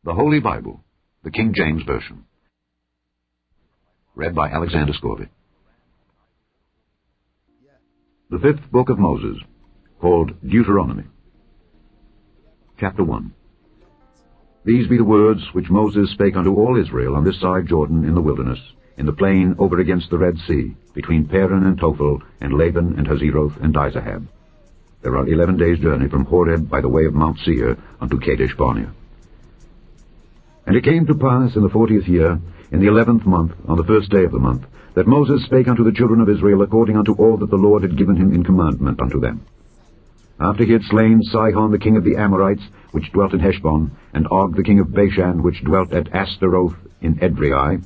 The Holy Bible, the King James Version. Read by Alexander Scorby. The fifth book of Moses, called Deuteronomy. Chapter 1. These be the words which Moses spake unto all Israel on this side Jordan in the wilderness, in the plain over against the Red Sea, between Paran and Tophel, and Laban and Hazeroth and Dizahab. There are 11 days' journey from Horeb by the way of Mount Seir unto Kadesh Barnea. And it came to pass in the 40th year, in the 11th month, on the first day of the month, that Moses spake unto the children of Israel according unto all that the Lord had given him in commandment unto them. After he had slain Sihon the king of the Amorites, which dwelt in Heshbon, and Og the king of Bashan, which dwelt at Ashtaroth in Edrei,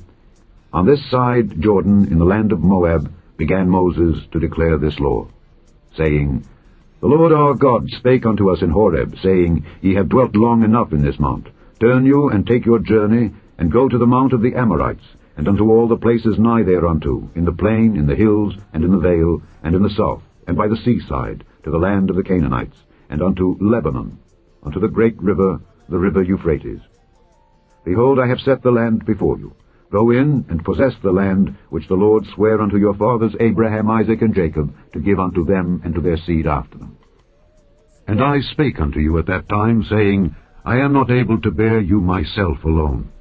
on this side Jordan, in the land of Moab, began Moses to declare this law, saying, The Lord our God spake unto us in Horeb, saying, Ye have dwelt long enough in this mount. Turn you, and take your journey, and go to the mount of the Amorites, and unto all the places nigh thereunto, in the plain, in the hills, and in the vale, and in the south, and by the seaside, to the land of the Canaanites, and unto Lebanon, unto the great river, the river Euphrates. Behold, I have set the land before you. Go in, and possess the land which the Lord sware unto your fathers Abraham, Isaac, and Jacob, to give unto them and to their seed after them. And I spake unto you at that time, saying, I am not able to bear you myself alone.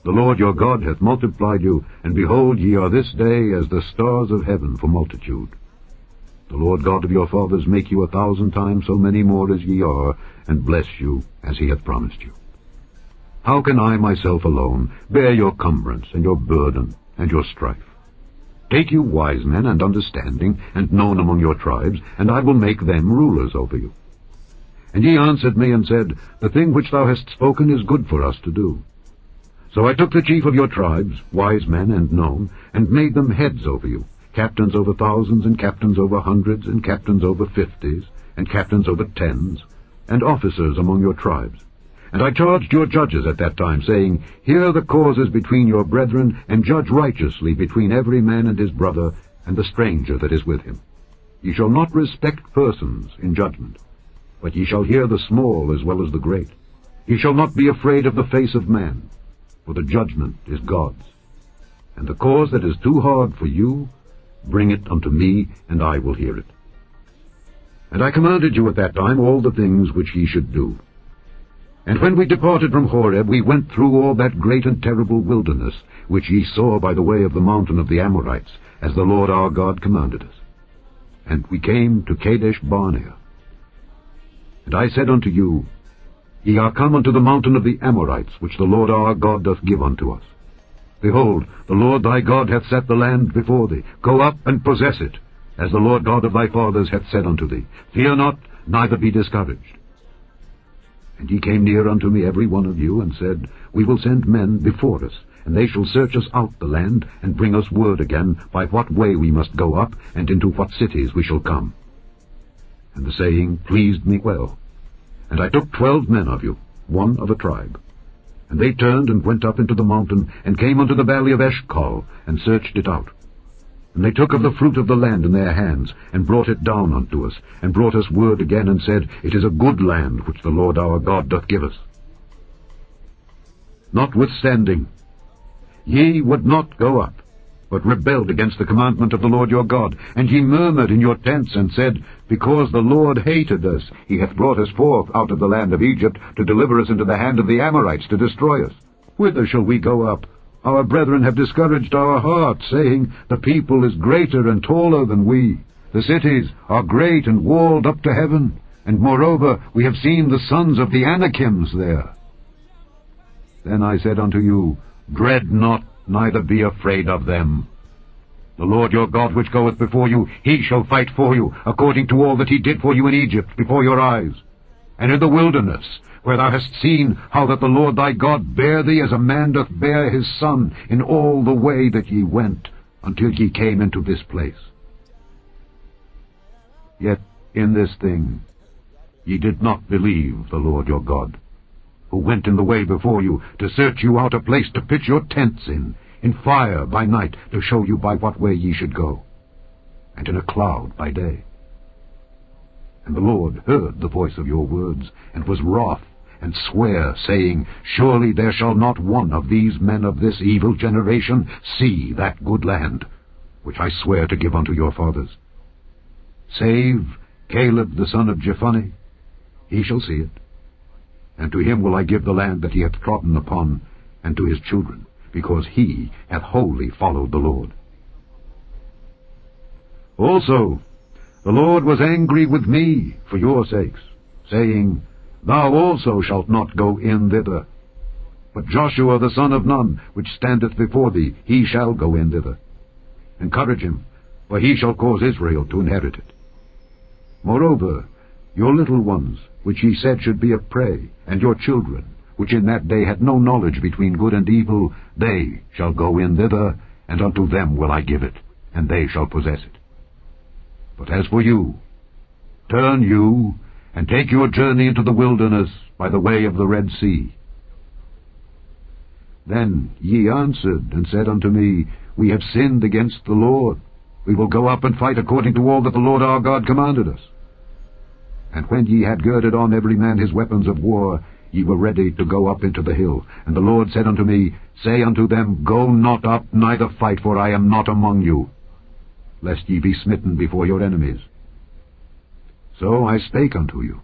The Lord your God hath multiplied you, and behold, ye are this day as the stars of heaven for multitude. The Lord God of your fathers make you 1,000 times so many more as ye are, and bless you as he hath promised you. How can I myself alone bear your cumbrance, and your burden, and your strife? Take you wise men and understanding, and known among your tribes, and I will make them rulers over you. And ye answered me and said, The thing which thou hast spoken is good for us to do. So I took the chief of your tribes, wise men and known, and made them heads over you, captains over thousands, and captains over hundreds, and captains over 50s, and captains over 10s, and officers among your tribes. And I charged your judges at that time, saying, Hear the causes between your brethren, and judge righteously between every man and his brother, and the stranger that is with him. Ye shall not respect persons in judgment, but ye shall hear the small as well as the great. Ye shall not be afraid of the face of man, for the judgment is God's. And the cause that is too hard for you, bring it unto me, and I will hear it. And I commanded you at that time all the things which ye should do. And when we departed from Horeb, we went through all that great and terrible wilderness, which ye saw by the way of the mountain of the Amorites, as the Lord our God commanded us. And we came to Kadesh Barnea. And I said unto you, Ye are come unto the mountain of the Amorites, which the Lord our God doth give unto us. Behold, the Lord thy God hath set the land before thee. Go up and possess it, as the Lord God of thy fathers hath said unto thee. Fear not, neither be discouraged. And ye came near unto me every one of you, and said, We will send men before us, and they shall search us out the land, and bring us word again by what way we must go up, and into what cities we shall come. And the saying pleased me well. And I took 12 men of you, one of a tribe. And they turned and went up into the mountain, and came unto the valley of Eshcol, and searched it out. And they took of the fruit of the land in their hands, and brought it down unto us, and brought us word again, and said, It is a good land which the Lord our God doth give us. Notwithstanding, ye would not go up, but rebelled against the commandment of the Lord your God. And ye murmured in your tents, and said, Because the Lord hated us, he hath brought us forth out of the land of Egypt, to deliver us into the hand of the Amorites, to destroy us. Whither shall we go up? Our brethren have discouraged our hearts, saying, The people is greater and taller than we. The cities are great and walled up to heaven. And moreover, we have seen the sons of the Anakims there. Then I said unto you, Dread not, neither be afraid of them. The Lord your God which goeth before you, he shall fight for you, according to all that he did for you in Egypt before your eyes. And in the wilderness, where thou hast seen how that the Lord thy God bare thee as a man doth bear his son, in all the way that ye went, until ye came into this place. Yet in this thing ye did not believe the Lord your God, who went in the way before you, to search you out a place to pitch your tents in fire by night, to show you by what way ye should go, and in a cloud by day. And the Lord heard the voice of your words, and was wroth, and swear, saying, Surely there shall not one of these men of this evil generation see that good land, which I swear to give unto your fathers. Save Caleb the son of Jephunneh, he shall see it. And to him will I give the land that he hath trodden upon, and to his children, because he hath wholly followed the Lord. Also, the Lord was angry with me for your sakes, saying, Thou also shalt not go in thither. But Joshua the son of Nun, which standeth before thee, he shall go in thither. Encourage him, for he shall cause Israel to inherit it. Moreover, your little ones, which ye said should be a prey, and your children, which in that day had no knowledge between good and evil, they shall go in thither, and unto them will I give it, and they shall possess it. But as for you, turn you, and take your journey into the wilderness by the way of the Red Sea. Then ye answered, and said unto me, We have sinned against the Lord. We will go up and fight according to all that the Lord our God commanded us. And when ye had girded on every man his weapons of war, ye were ready to go up into the hill. And the Lord said unto me, Say unto them, Go not up, neither fight, for I am not among you, lest ye be smitten before your enemies. So I spake unto you.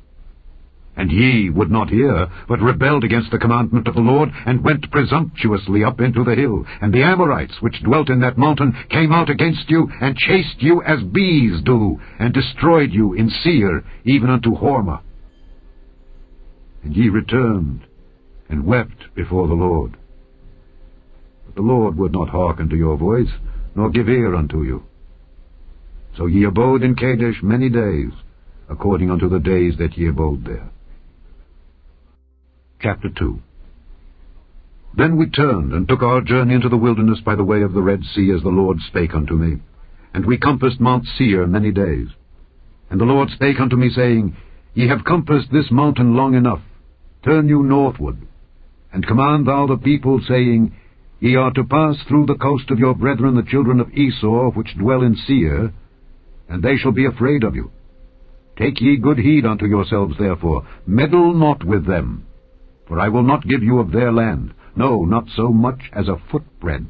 And ye would not hear, but rebelled against the commandment of the Lord, and went presumptuously up into the hill. And the Amorites, which dwelt in that mountain, came out against you, and chased you as bees do, and destroyed you in Seir, even unto Horma. And ye returned, and wept before the Lord. But the Lord would not hearken to your voice, nor give ear unto you. So ye abode in Kadesh many days, according unto the days that ye abode there. Chapter 2. Then we turned, and took our journey into the wilderness by the way of the Red Sea, as the Lord spake unto me. And we compassed Mount Seir many days. And the Lord spake unto me, saying, Ye have compassed this mountain long enough. Turn you northward, and command thou the people, saying, Ye are to pass through the coast of your brethren the children of Esau, which dwell in Seir, and they shall be afraid of you. Take ye good heed unto yourselves, therefore, meddle not with them. For I will not give you of their land, no, not so much as a footbreadth,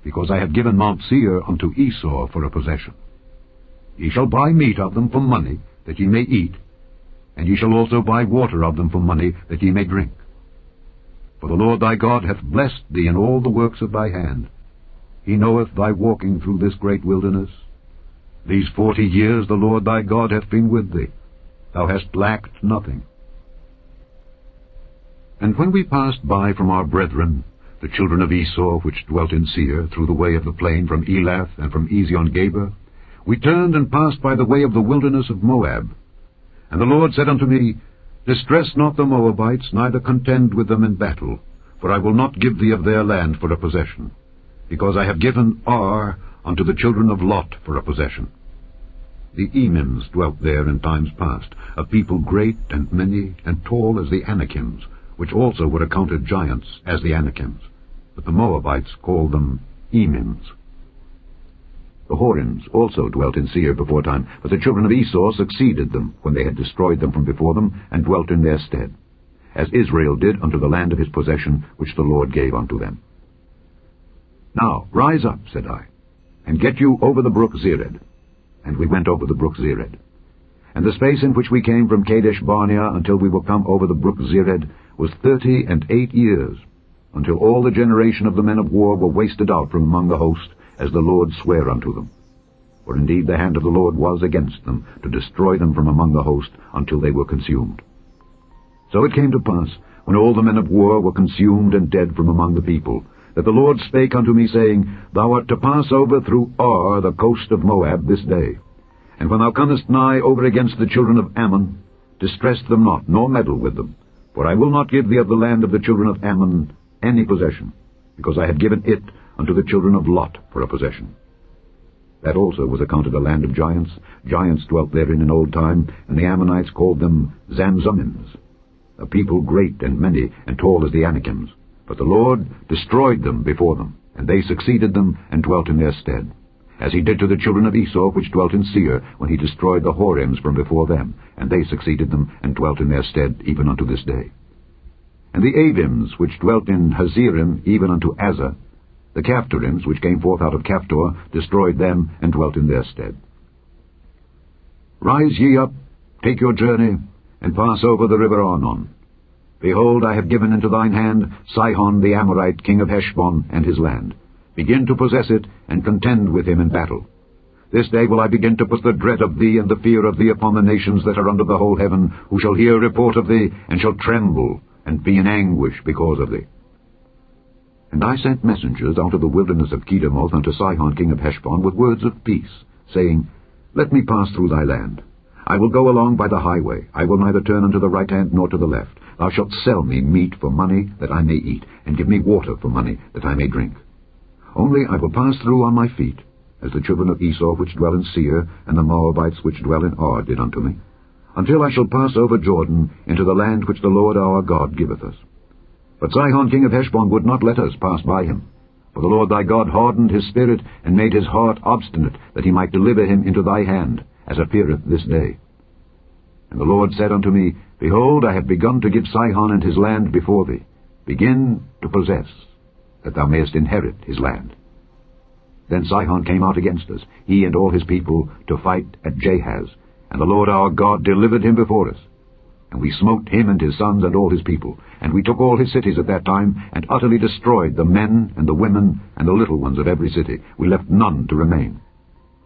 because I have given Mount Seir unto Esau for a possession. Ye shall buy meat of them for money, that ye may eat, and ye shall also buy water of them for money, that ye may drink. For the Lord thy God hath blessed thee in all the works of thy hand. He knoweth thy walking through this great wilderness. These 40 years the Lord thy God hath been with thee. Thou hast lacked nothing. And when we passed by from our brethren, the children of Esau, which dwelt in Seir, through the way of the plain from Elath and from Ezion-Geber, we turned and passed by the way of the wilderness of Moab. And the Lord said unto me, Distress not the Moabites, neither contend with them in battle, for I will not give thee of their land for a possession, because I have given Ar unto the children of Lot for a possession. The Emims dwelt there in times past, a people great and many, and tall as the Anakims, which also were accounted giants as the Anakims, but the Moabites called them Emims. The Horims also dwelt in Seir before time, but the children of Esau succeeded them, when they had destroyed them from before them, and dwelt in their stead, as Israel did unto the land of his possession, which the Lord gave unto them. Now rise up, said I, and get you over the brook Zered. And we went over the brook Zered. And the space in which we came from Kadesh Barnea until we were come over the brook Zered was 38 years, until all the generation of the men of war were wasted out from among the host, as the Lord sware unto them. For indeed the hand of the Lord was against them, to destroy them from among the host, until they were consumed. So it came to pass, when all the men of war were consumed and dead from among the people, that the Lord spake unto me, saying, Thou art to pass over through Ar, the coast of Moab, this day. And when thou comest nigh over against the children of Ammon, distress them not, nor meddle with them. For I will not give thee of the land of the children of Ammon any possession, because I have given it unto the children of Lot for a possession. That also was accounted a land of giants. Giants dwelt therein in old time, and the Ammonites called them Zamzummims, a people great and many, and tall as the Anakims. But the Lord destroyed them before them, and they succeeded them, and dwelt in their stead. as he did to the children of Esau which dwelt in Seir, when he destroyed the Horems from before them, and they succeeded them, and dwelt in their stead even unto this day. And the Avims which dwelt in Hazerim even unto Azza, the Caphtorims which came forth out of Caphtor, destroyed them, and dwelt in their stead. Rise ye up, take your journey, and pass over the river Arnon. Behold, I have given into thine hand Sihon the Amorite, king of Heshbon, and his land. Begin to possess it, and contend with him in battle. This day will I begin to put the dread of thee and the fear of thee upon the nations that are under the whole heaven, who shall hear report of thee, and shall tremble, and be in anguish because of thee. And I sent messengers out of the wilderness of Kedemoth unto Sihon king of Heshbon with words of peace, saying, Let me pass through thy land. I will go along by the highway. I will neither turn unto the right hand nor to the left. Thou shalt sell me meat for money that I may eat, and give me water for money that I may drink. Only I will pass through on my feet, as the children of Esau which dwell in Seir, and the Moabites which dwell in Ar did unto me, until I shall pass over Jordan into the land which the Lord our God giveth us. But Sihon king of Heshbon would not let us pass by him. For the Lord thy God hardened his spirit, and made his heart obstinate, that he might deliver him into thy hand, as appeareth this day. And the Lord said unto me, Behold, I have begun to give Sihon and his land before thee. Begin to possess, that thou mayest inherit his land. Then Sihon came out against us, he and all his people, to fight at Jahaz, and the Lord our God delivered him before us. And we smote him and his sons and all his people, and we took all his cities at that time, and utterly destroyed the men and the women and the little ones of every city. We left none to remain.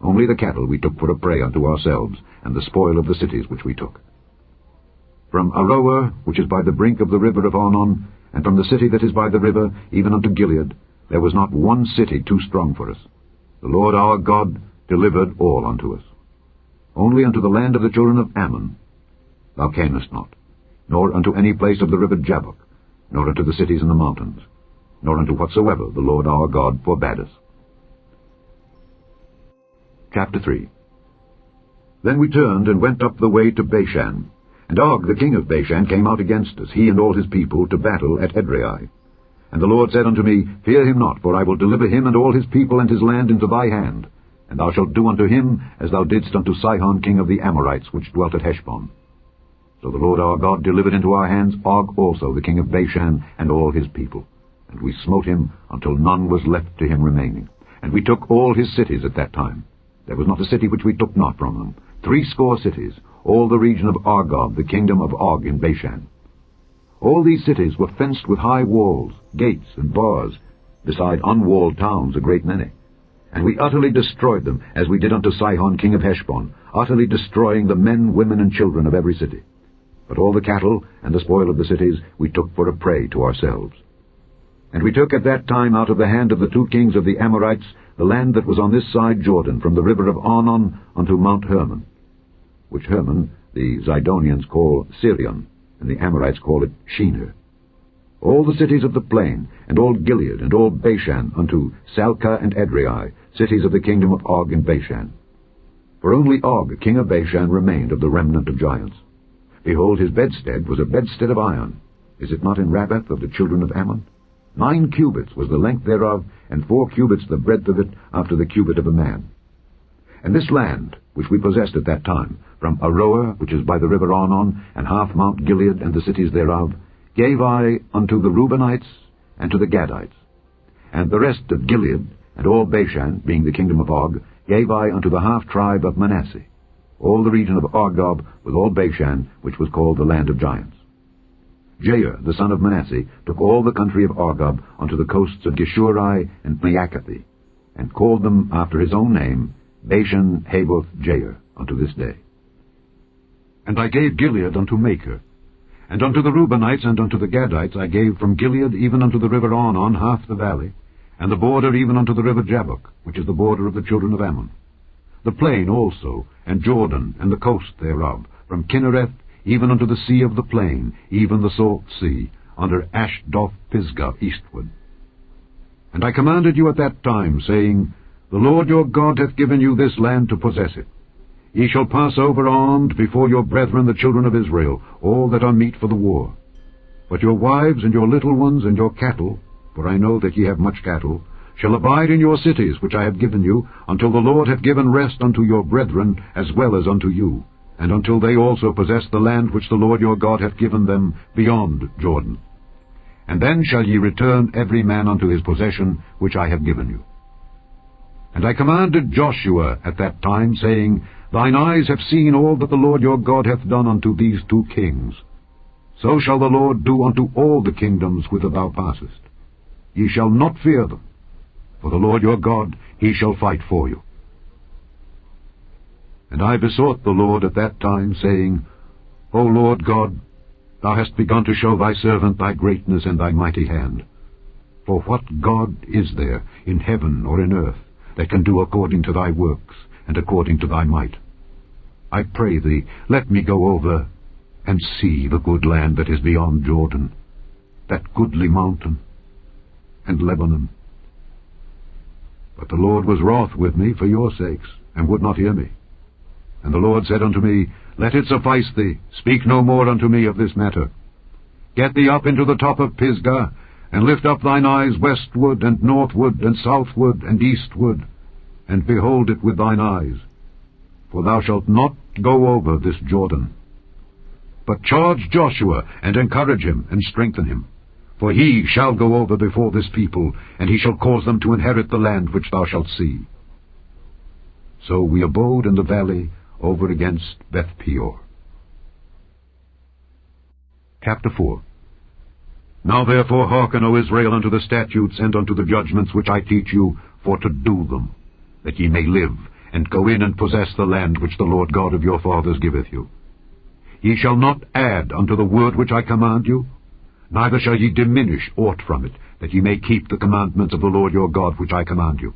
Only the cattle we took for a prey unto ourselves, and the spoil of the cities which we took. From Aroer, which is by the brink of the river of Arnon, and from the city that is by the river, even unto Gilead, there was not one city too strong for us. The Lord our God delivered all unto us. Only unto the land of the children of Ammon thou camest not, nor unto any place of the river Jabbok, nor unto the cities in the mountains, nor unto whatsoever the Lord our God forbade us. Chapter 3. Then we turned and went up the way to Bashan, and Og the king of Bashan came out against us, he and all his people, to battle at Edrei. And the Lord said unto me, Fear him not, for I will deliver him and all his people and his land into thy hand, and thou shalt do unto him as thou didst unto Sihon king of the Amorites, which dwelt at Heshbon. So the Lord our God delivered into our hands Og also the king of Bashan and all his people, and we smote him until none was left to him remaining. And we took all his cities at that time. There was not a city which we took not from them, 80 cities, all the region of Argob, the kingdom of Og in Bashan. All these cities were fenced with high walls, gates, and bars, beside unwalled towns a great many. And we utterly destroyed them, as we did unto Sihon king of Heshbon, utterly destroying the men, women, and children of every city. But all the cattle and the spoil of the cities we took for a prey to ourselves. And we took at that time out of the hand of the 2 kings of the Amorites the land that was on this side Jordan, from the river of Arnon unto Mount Hermon, which Hermon the Zidonians call Sirion, and the Amorites call it Shinir. All the cities of the plain, and all Gilead, and all Bashan, unto Salcah and Edrei, cities of the kingdom of Og in Bashan. For only Og, king of Bashan, remained of the remnant of giants. Behold, his bedstead was a bedstead of iron. Is it not in Rabbath of the children of Ammon? 9 cubits was the length thereof, and 4 cubits the breadth of it, after the cubit of a man. And this land, which we possessed at that time, from Aroer, which is by the river Arnon, and half Mount Gilead and the cities thereof, gave I unto the Reubenites and to the Gadites. And the rest of Gilead, and all Bashan, being the kingdom of Og, gave I unto the half-tribe of Manasseh, all the region of Argob, with all Bashan, which was called the land of giants. Jair, the son of Manasseh, took all the country of Argob unto the coasts of Geshuri and Maacathi, and called them after his own name, Bashan Haboth Jair, unto this day. And I gave Gilead unto Machir, and unto the Reubenites and unto the Gadites I gave from Gilead even unto the river Arnon half the valley, and the border even unto the river Jabbok, which is the border of the children of Ammon. The plain also, and Jordan, and the coast thereof, from Kinnereth even unto the sea of the plain, even the salt sea, under Ashdoth Pisgah eastward. And I commanded you at that time, saying, The Lord your God hath given you this land to possess it. Ye shall pass over armed before your brethren the children of Israel, all that are meet for the war. But your wives and your little ones and your cattle, for I know that ye have much cattle, shall abide in your cities which I have given you, until the Lord have given rest unto your brethren as well as unto you, and until they also possess the land which the Lord your God hath given them beyond Jordan. And then shall ye return every man unto his possession which I have given you. And I commanded Joshua at that time, saying, Thine eyes have seen all that the Lord your God hath done unto these 2 kings. So shall the Lord do unto all the kingdoms whither thou passest. Ye shall not fear them, for the Lord your God, he shall fight for you. And I besought the Lord at that time, saying, O Lord God, thou hast begun to show thy servant thy greatness and thy mighty hand. For what God is there in heaven or in earth that can do according to thy works and according to thy might? I pray thee, let me go over and see the good land that is beyond Jordan, that goodly mountain, and Lebanon. But the Lord was wroth with me for your sakes, and would not hear me. And the Lord said unto me, Let it suffice thee, speak no more unto me of this matter. Get thee up into the top of Pisgah, and lift up thine eyes westward, and northward, and southward, and eastward, and behold it with thine eyes. For thou shalt not go over this Jordan. But charge Joshua, and encourage him, and strengthen him. For he shall go over before this people, and he shall cause them to inherit the land which thou shalt see. So we abode in the valley over against Beth-peor. Chapter 4. Now therefore hearken, O Israel, unto the statutes and unto the judgments which I teach you, for to do them, that ye may live, and go in and possess the land which the Lord God of your fathers giveth you. Ye shall not add unto the word which I command you, neither shall ye diminish aught from it, that ye may keep the commandments of the Lord your God which I command you.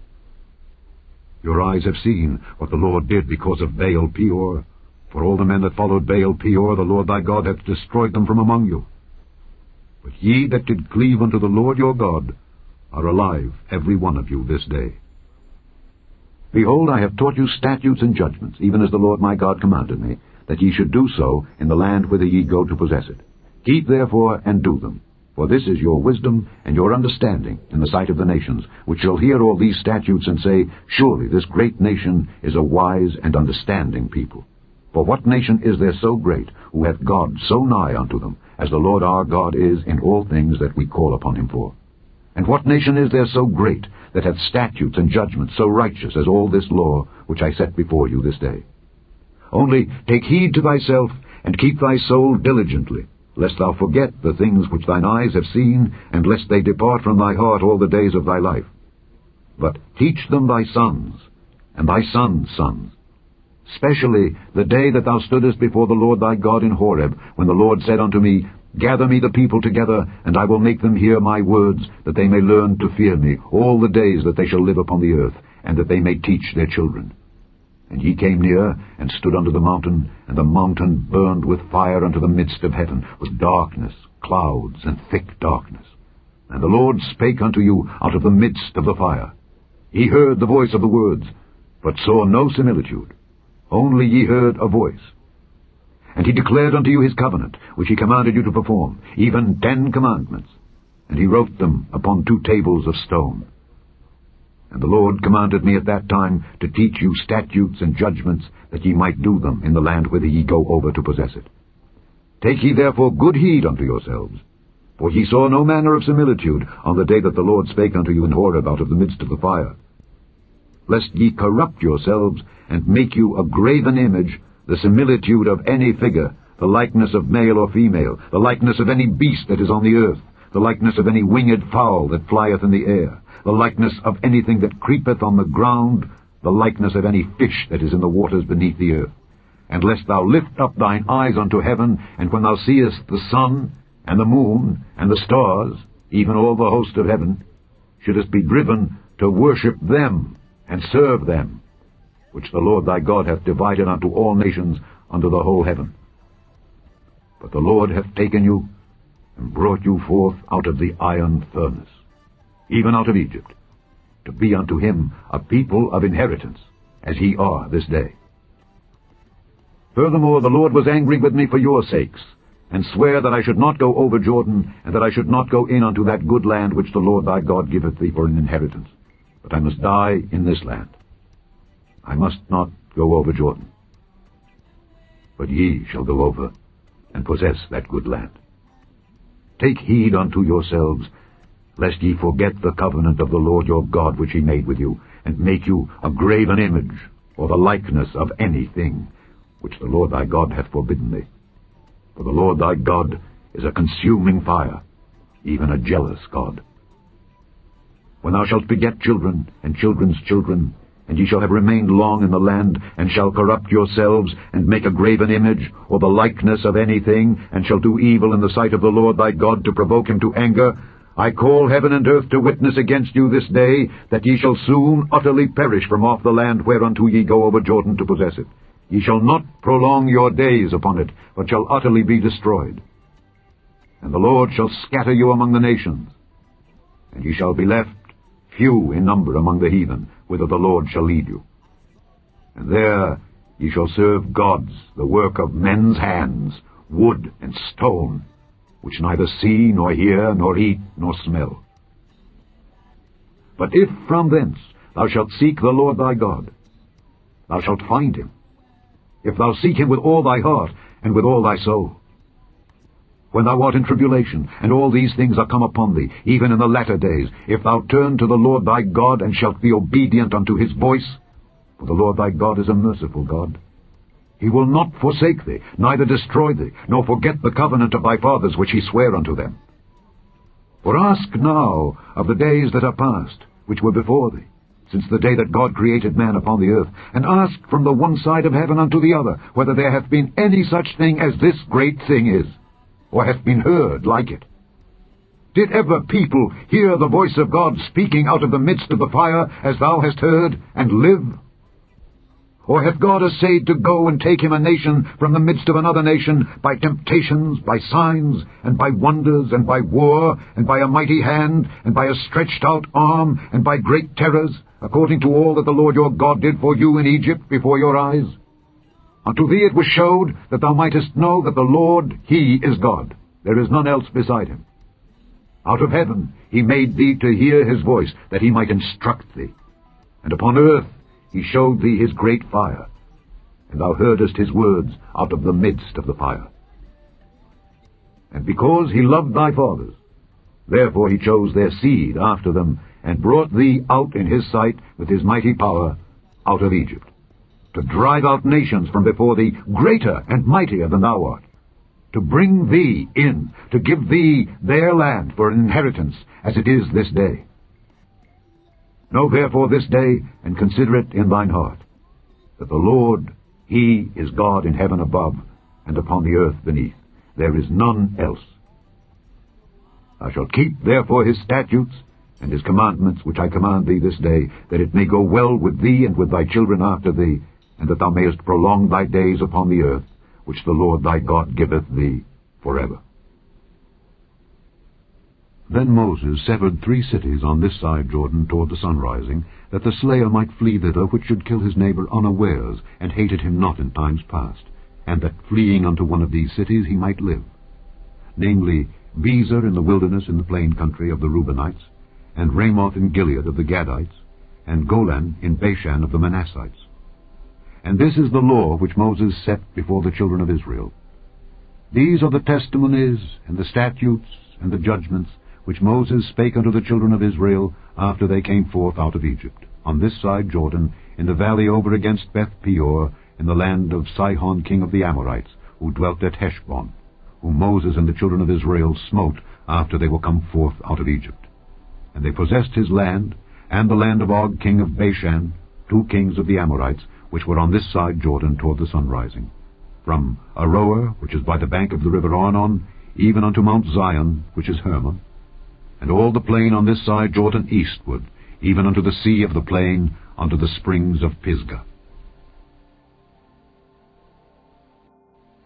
Your eyes have seen what the Lord did because of Baal-peor. For all the men that followed Baal-peor, the Lord thy God hath destroyed them from among you. But ye that did cleave unto the Lord your God are alive, every one of you, this day. Behold, I have taught you statutes and judgments, even as the Lord my God commanded me, that ye should do so in the land whither ye go to possess it. Keep therefore and do them, for this is your wisdom and your understanding in the sight of the nations, which shall hear all these statutes and say, Surely this great nation is a wise and understanding people. For what nation is there so great, who hath God so nigh unto them, as the Lord our God is in all things that we call upon him for? And what nation is there so great, that hath statutes and judgments so righteous as all this law which I set before you this day? Only take heed to thyself, and keep thy soul diligently, lest thou forget the things which thine eyes have seen, and lest they depart from thy heart all the days of thy life. But teach them thy sons, and thy sons' sons, especially the day that thou stoodest before the Lord thy God in Horeb, when the Lord said unto me, Gather me the people together, and I will make them hear my words, that they may learn to fear me all the days that they shall live upon the earth, and that they may teach their children. And ye came near, and stood under the mountain, and the mountain burned with fire unto the midst of heaven, with darkness, clouds, and thick darkness. And the Lord spake unto you out of the midst of the fire. Ye heard the voice of the words, but saw no similitude, only ye heard a voice. And he declared unto you his covenant, which he commanded you to perform, even 10 commandments, and he wrote them upon 2 tables of stone. And the Lord commanded me at that time to teach you statutes and judgments, that ye might do them in the land whither ye go over to possess it. Take ye therefore good heed unto yourselves, for ye saw no manner of similitude on the day that the Lord spake unto you in Horeb out of the midst of the fire, lest ye corrupt yourselves, and make you a graven image, the similitude of any figure, the likeness of male or female, the likeness of any beast that is on the earth, the likeness of any winged fowl that flieth in the air, the likeness of anything that creepeth on the ground, the likeness of any fish that is in the waters beneath the earth. And lest thou lift up thine eyes unto heaven, and when thou seest the sun, and the moon, and the stars, even all the host of heaven, shouldest be driven to worship them, and serve them, which the Lord thy God hath divided unto all nations under the whole heaven. But the Lord hath taken you, and brought you forth out of the iron furnace, even out of Egypt, to be unto him a people of inheritance, as ye are this day. Furthermore, the Lord was angry with me for your sakes, and sware that I should not go over Jordan, and that I should not go in unto that good land which the Lord thy God giveth thee for an inheritance. but I must die in this land. I must not go over Jordan. But ye shall go over, and possess that good land. Take heed unto yourselves, lest ye forget the covenant of the Lord your God which he made with you, and make you a graven image, or the likeness of anything, which the Lord thy God hath forbidden thee. For the Lord thy God is a consuming fire, even a jealous God. When thou shalt beget children, and children's children, and ye shall have remained long in the land, and shall corrupt yourselves, and make a graven image, or the likeness of anything, and shall do evil in the sight of the Lord thy God, to provoke him to anger, I call heaven and earth to witness against you this day, that ye shall soon utterly perish from off the land whereunto ye go over Jordan to possess it. Ye shall not prolong your days upon it, but shall utterly be destroyed. And the Lord shall scatter you among the nations, and ye shall be left few in number among the heathen, whither the Lord shall lead you. And there ye shall serve gods, the work of men's hands, wood and stone, which neither see, nor hear, nor eat, nor smell. But if from thence thou shalt seek the Lord thy God, thou shalt find him, if thou seek him with all thy heart and with all thy soul. When thou art in tribulation, and all these things are come upon thee, even in the latter days, if thou turn to the Lord thy God, and shalt be obedient unto his voice, for the Lord thy God is a merciful God. He will not forsake thee, neither destroy thee, nor forget the covenant of thy fathers which he sware unto them. For ask now of the days that are past, which were before thee, since the day that God created man upon the earth, and ask from the one side of heaven unto the other, whether there hath been any such thing as this great thing is, or hath been heard like it. Did ever people hear the voice of God speaking out of the midst of the fire, as thou hast heard, and live? Or hath God essayed to go and take him a nation from the midst of another nation, by temptations, by signs, and by wonders, and by war, and by a mighty hand, and by a stretched out arm, and by great terrors, according to all that the Lord your God did for you in Egypt before your eyes? Unto thee it was showed, that thou mightest know that the Lord, he is God. There is none else beside him. Out of heaven he made thee to hear his voice, that he might instruct thee. And upon earth he showed thee his great fire, and thou heardest his words out of the midst of the fire. And because he loved thy fathers, therefore he chose their seed after them, and brought thee out in his sight with his mighty power out of Egypt, to drive out nations from before thee, greater and mightier than thou art, to bring thee in, to give thee their land for an inheritance, as it is this day. Know therefore this day, and consider it in thine heart, that the Lord, he is God in heaven above, and upon the earth beneath. There is none else. Thou shalt keep therefore his statutes, and his commandments, which I command thee this day, that it may go well with thee and with thy children after thee, and that thou mayest prolong thy days upon the earth, which the Lord thy God giveth thee forever. Then Moses severed 3 cities on this side Jordan toward the sunrising, that the slayer might flee thither which should kill his neighbor unawares, and hated him not in times past, and that fleeing unto one of these cities he might live, namely Bezer in the wilderness in the plain country of the Reubenites, and Ramoth in Gilead of the Gadites, and Golan in Bashan of the Manassites. And this is the law which Moses set before the children of Israel. These are the testimonies, and the statutes, and the judgments, which Moses spake unto the children of Israel after they came forth out of Egypt, on this side Jordan, in the valley over against Beth Peor, in the land of Sihon king of the Amorites, who dwelt at Heshbon, whom Moses and the children of Israel smote after they were come forth out of Egypt. And they possessed his land, and the land of Og king of Bashan, 2 kings of the Amorites, which were on this side Jordan toward the sunrising, from Aroer, which is by the bank of the river Arnon, even unto Mount Zion, which is Hermon, and all the plain on this side Jordan eastward, even unto the sea of the plain, unto the springs of Pisgah.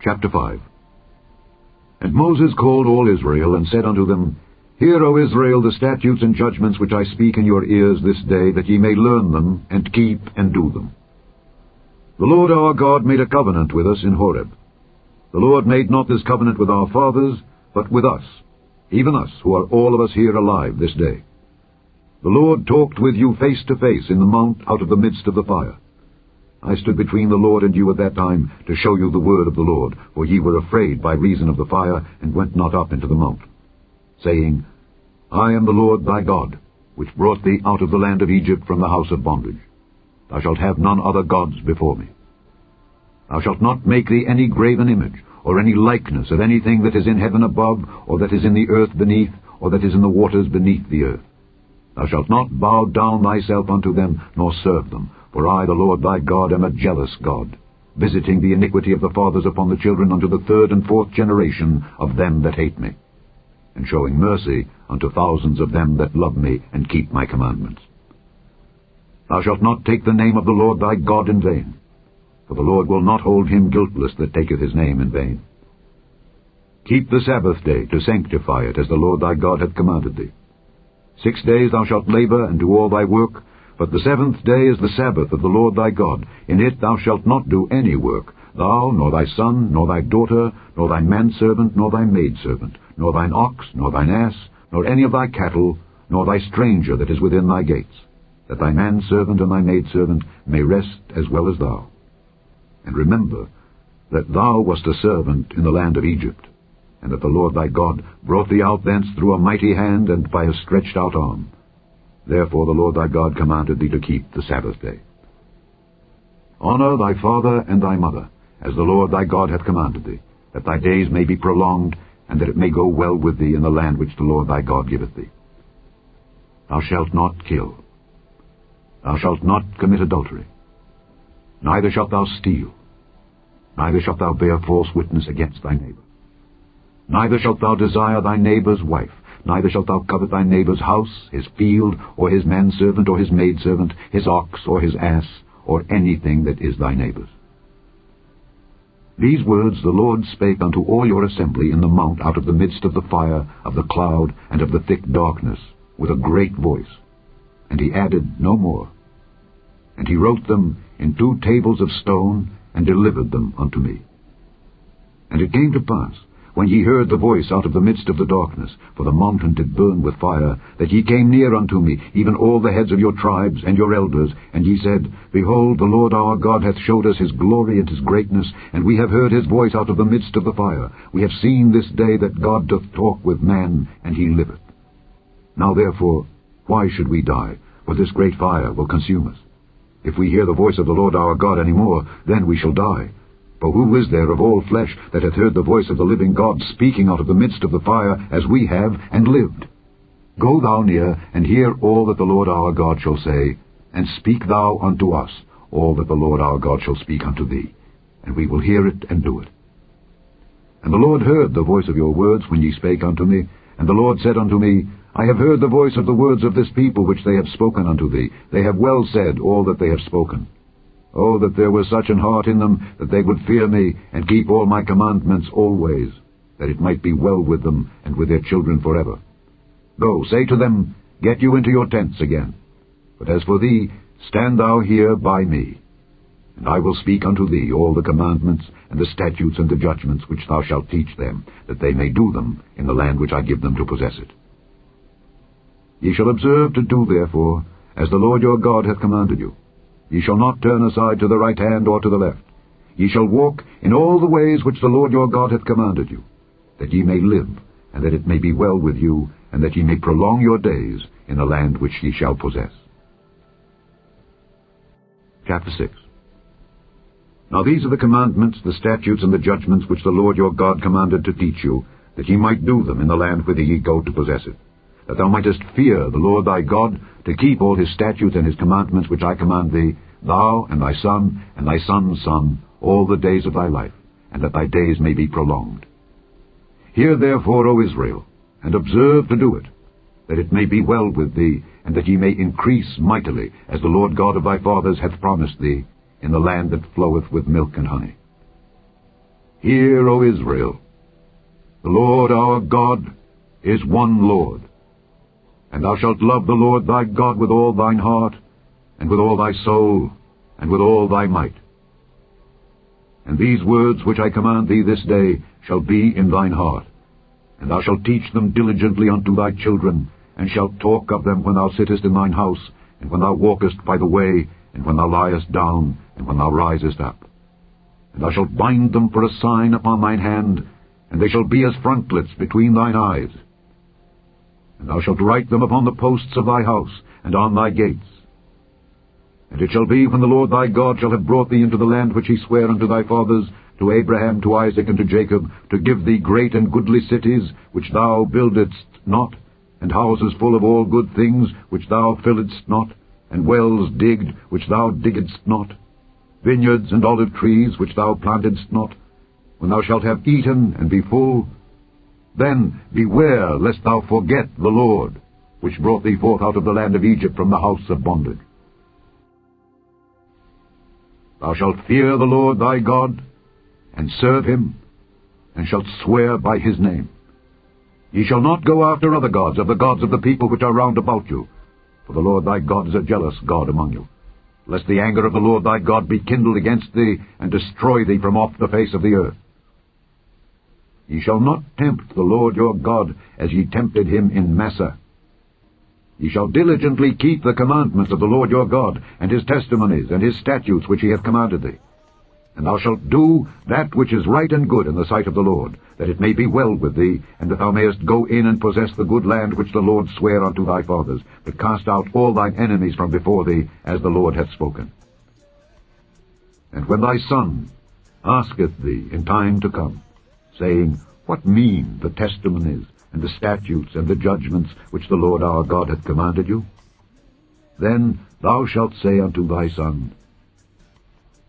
Chapter 5. And Moses called all Israel, and said unto them, Hear, O Israel, the statutes and judgments which I speak in your ears this day, that ye may learn them, and keep and do them. The Lord our God made a covenant with us in Horeb. The Lord made not this covenant with our fathers, but with us, even us, who are all of us here alive this day. The Lord talked with you face to face in the mount out of the midst of the fire. I stood between the Lord and you at that time to show you the word of the Lord, for ye were afraid by reason of the fire, and went not up into the mount, saying, I am the Lord thy God, which brought thee out of the land of Egypt from the house of bondage. Thou shalt have none other gods before me. Thou shalt not make thee any graven image, or any likeness of anything that is in heaven above, or that is in the earth beneath, or that is in the waters beneath the earth. Thou shalt not bow down thyself unto them, nor serve them. For I, the Lord thy God, am a jealous God, visiting the iniquity of the fathers upon the children unto the 3rd and 4th generation of them that hate me, and showing mercy unto thousands of them that love me and keep my commandments. Thou shalt not take the name of the Lord thy God in vain, for the Lord will not hold him guiltless that taketh his name in vain. Keep the Sabbath day to sanctify it, as the Lord thy God hath commanded thee. 6 days thou shalt labor and do all thy work, but the 7th day is the Sabbath of the Lord thy God. In it thou shalt not do any work, thou, nor thy son, nor thy daughter, nor thy manservant, nor thy maidservant, nor thine ox, nor thine ass, nor any of thy cattle, nor thy stranger that is within thy gates, that thy manservant and thy maidservant may rest as well as thou. And remember that thou wast a servant in the land of Egypt, and that the Lord thy God brought thee out thence through a mighty hand and by a stretched out arm. Therefore the Lord thy God commanded thee to keep the Sabbath day. Honor thy father and thy mother, as the Lord thy God hath commanded thee, that thy days may be prolonged, and that it may go well with thee in the land which the Lord thy God giveth thee. Thou shalt not kill. Thou shalt not commit adultery. Neither shalt thou steal. Neither shalt thou bear false witness against thy neighbor. Neither shalt thou desire thy neighbor's wife. Neither shalt thou covet thy neighbor's house, his field, or his manservant, or his maidservant, his ox, or his ass, or anything that is thy neighbor's. These words the Lord spake unto all your assembly in the mount out of the midst of the fire, of the cloud, and of the thick darkness, with a great voice. And he added no more. And he wrote them in 2 tables of stone, and delivered them unto me. And it came to pass, when ye heard the voice out of the midst of the darkness, for the mountain did burn with fire, that ye came near unto me, even all the heads of your tribes and your elders, and ye said, Behold, the Lord our God hath showed us his glory and his greatness, and we have heard his voice out of the midst of the fire. We have seen this day that God doth talk with man, and he liveth. Now therefore, why should we die? For this great fire will consume us. If we hear the voice of the Lord our God any more, then we shall die. For who is there of all flesh that hath heard the voice of the living God speaking out of the midst of the fire, as we have, and lived? Go thou near, and hear all that the Lord our God shall say, and speak thou unto us all that the Lord our God shall speak unto thee, and we will hear it and do it. And the Lord heard the voice of your words when ye spake unto me, and the Lord said unto me, I have heard the voice of the words of this people which they have spoken unto thee. They have well said all that they have spoken. Oh, that there was such an heart in them, that they would fear me, and keep all my commandments always, that it might be well with them, and with their children forever. Go, say to them, Get you into your tents again. But as for thee, stand thou here by me. And I will speak unto thee all the commandments, and the statutes and the judgments which thou shalt teach them, that they may do them in the land which I give them to possess it. Ye shall observe to do therefore, as the Lord your God hath commanded you. Ye shall not turn aside to the right hand or to the left. Ye shall walk in all the ways which the Lord your God hath commanded you, that ye may live, and that it may be well with you, and that ye may prolong your days in the land which ye shall possess. Chapter 6. Now these are the commandments, the statutes, and the judgments which the Lord your God commanded to teach you, that ye might do them in the land whither ye go to possess it, that thou mightest fear the Lord thy God, to keep all his statutes and his commandments which I command thee, thou and thy son and thy son's son, all the days of thy life, and that thy days may be prolonged. Hear therefore, O Israel, and observe to do it, that it may be well with thee, and that ye may increase mightily, as the Lord God of thy fathers hath promised thee, in the land that floweth with milk and honey. Hear, O Israel, the Lord our God is one Lord. And thou shalt love the Lord thy God with all thine heart, and with all thy soul, and with all thy might. And these words which I command thee this day shall be in thine heart, and thou shalt teach them diligently unto thy children, and shalt talk of them when thou sittest in thine house, and when thou walkest by the way, and when thou liest down, and when thou risest up. And thou shalt bind them for a sign upon thine hand, and they shall be as frontlets between thine eyes. And thou shalt write them upon the posts of thy house, and on thy gates. And it shall be, when the Lord thy God shall have brought thee into the land which he sware unto thy fathers, to Abraham, to Isaac, and to Jacob, to give thee great and goodly cities, which thou buildedst not, and houses full of all good things, which thou filledst not, and wells digged, which thou diggedst not, vineyards and olive trees, which thou plantedst not, when thou shalt have eaten and be full, then beware lest thou forget the Lord, which brought thee forth out of the land of Egypt from the house of bondage. Thou shalt fear the Lord thy God, and serve him, and shalt swear by his name. Ye shall not go after other gods, of the gods of the people which are round about you, for the Lord thy God is a jealous God among you, lest the anger of the Lord thy God be kindled against thee, and destroy thee from off the face of the earth. Ye shall not tempt the Lord your God, as ye tempted him in Massah. Ye shall diligently keep the commandments of the Lord your God, and his testimonies, and his statutes which he hath commanded thee. And thou shalt do that which is right and good in the sight of the Lord, that it may be well with thee, and that thou mayest go in and possess the good land which the Lord sware unto thy fathers, to cast out all thine enemies from before thee, as the Lord hath spoken. And when thy son asketh thee in time to come, saying, What mean the testimonies, and the statutes, and the judgments, which the Lord our God hath commanded you? Then thou shalt say unto thy son,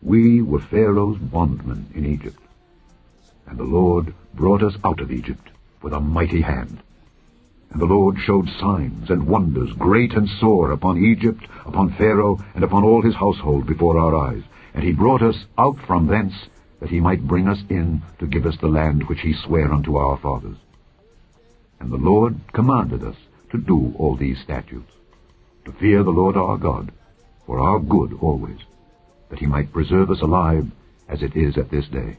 We were Pharaoh's bondmen in Egypt, and the Lord brought us out of Egypt with a mighty hand. And the Lord showed signs and wonders great and sore upon Egypt, upon Pharaoh, and upon all his household before our eyes. And he brought us out from thence, that he might bring us in to give us the land which he sware unto our fathers. And the Lord commanded us to do all these statutes, to fear the Lord our God, for our good always, that he might preserve us alive, as it is at this day.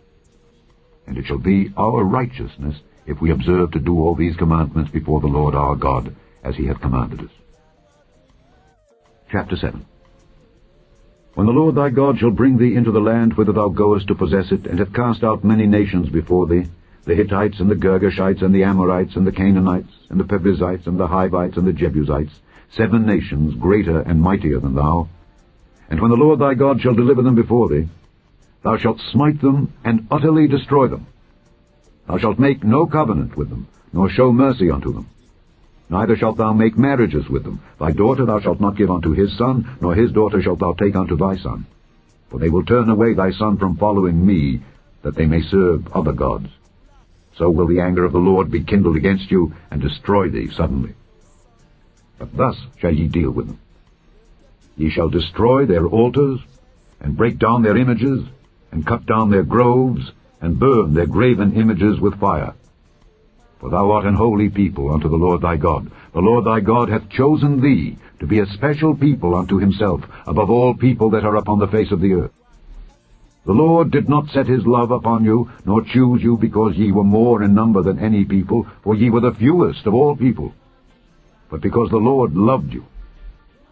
And it shall be our righteousness, if we observe to do all these commandments before the Lord our God, as he hath commanded us. Chapter 7. When the Lord thy God shall bring thee into the land whither thou goest to possess it, and hath cast out many nations before thee, the Hittites, and the Girgashites, and the Amorites, and the Canaanites, and the Perizzites, and the Hivites, and the Jebusites, 7 nations greater and mightier than thou. And when the Lord thy God shall deliver them before thee, thou shalt smite them, and utterly destroy them. Thou shalt make no covenant with them, nor show mercy unto them. Neither shalt thou make marriages with them. Thy daughter thou shalt not give unto his son, nor his daughter shalt thou take unto thy son. For they will turn away thy son from following me, that they may serve other gods. So will the anger of the Lord be kindled against you, and destroy thee suddenly. But thus shall ye deal with them. Ye shall destroy their altars, and break down their images, and cut down their groves, and burn their graven images with fire. For thou art an holy people unto the Lord thy God. The Lord thy God hath chosen thee to be a special people unto himself, above all people that are upon the face of the earth. The Lord did not set his love upon you, nor choose you because ye were more in number than any people, for ye were the fewest of all people. But because the Lord loved you,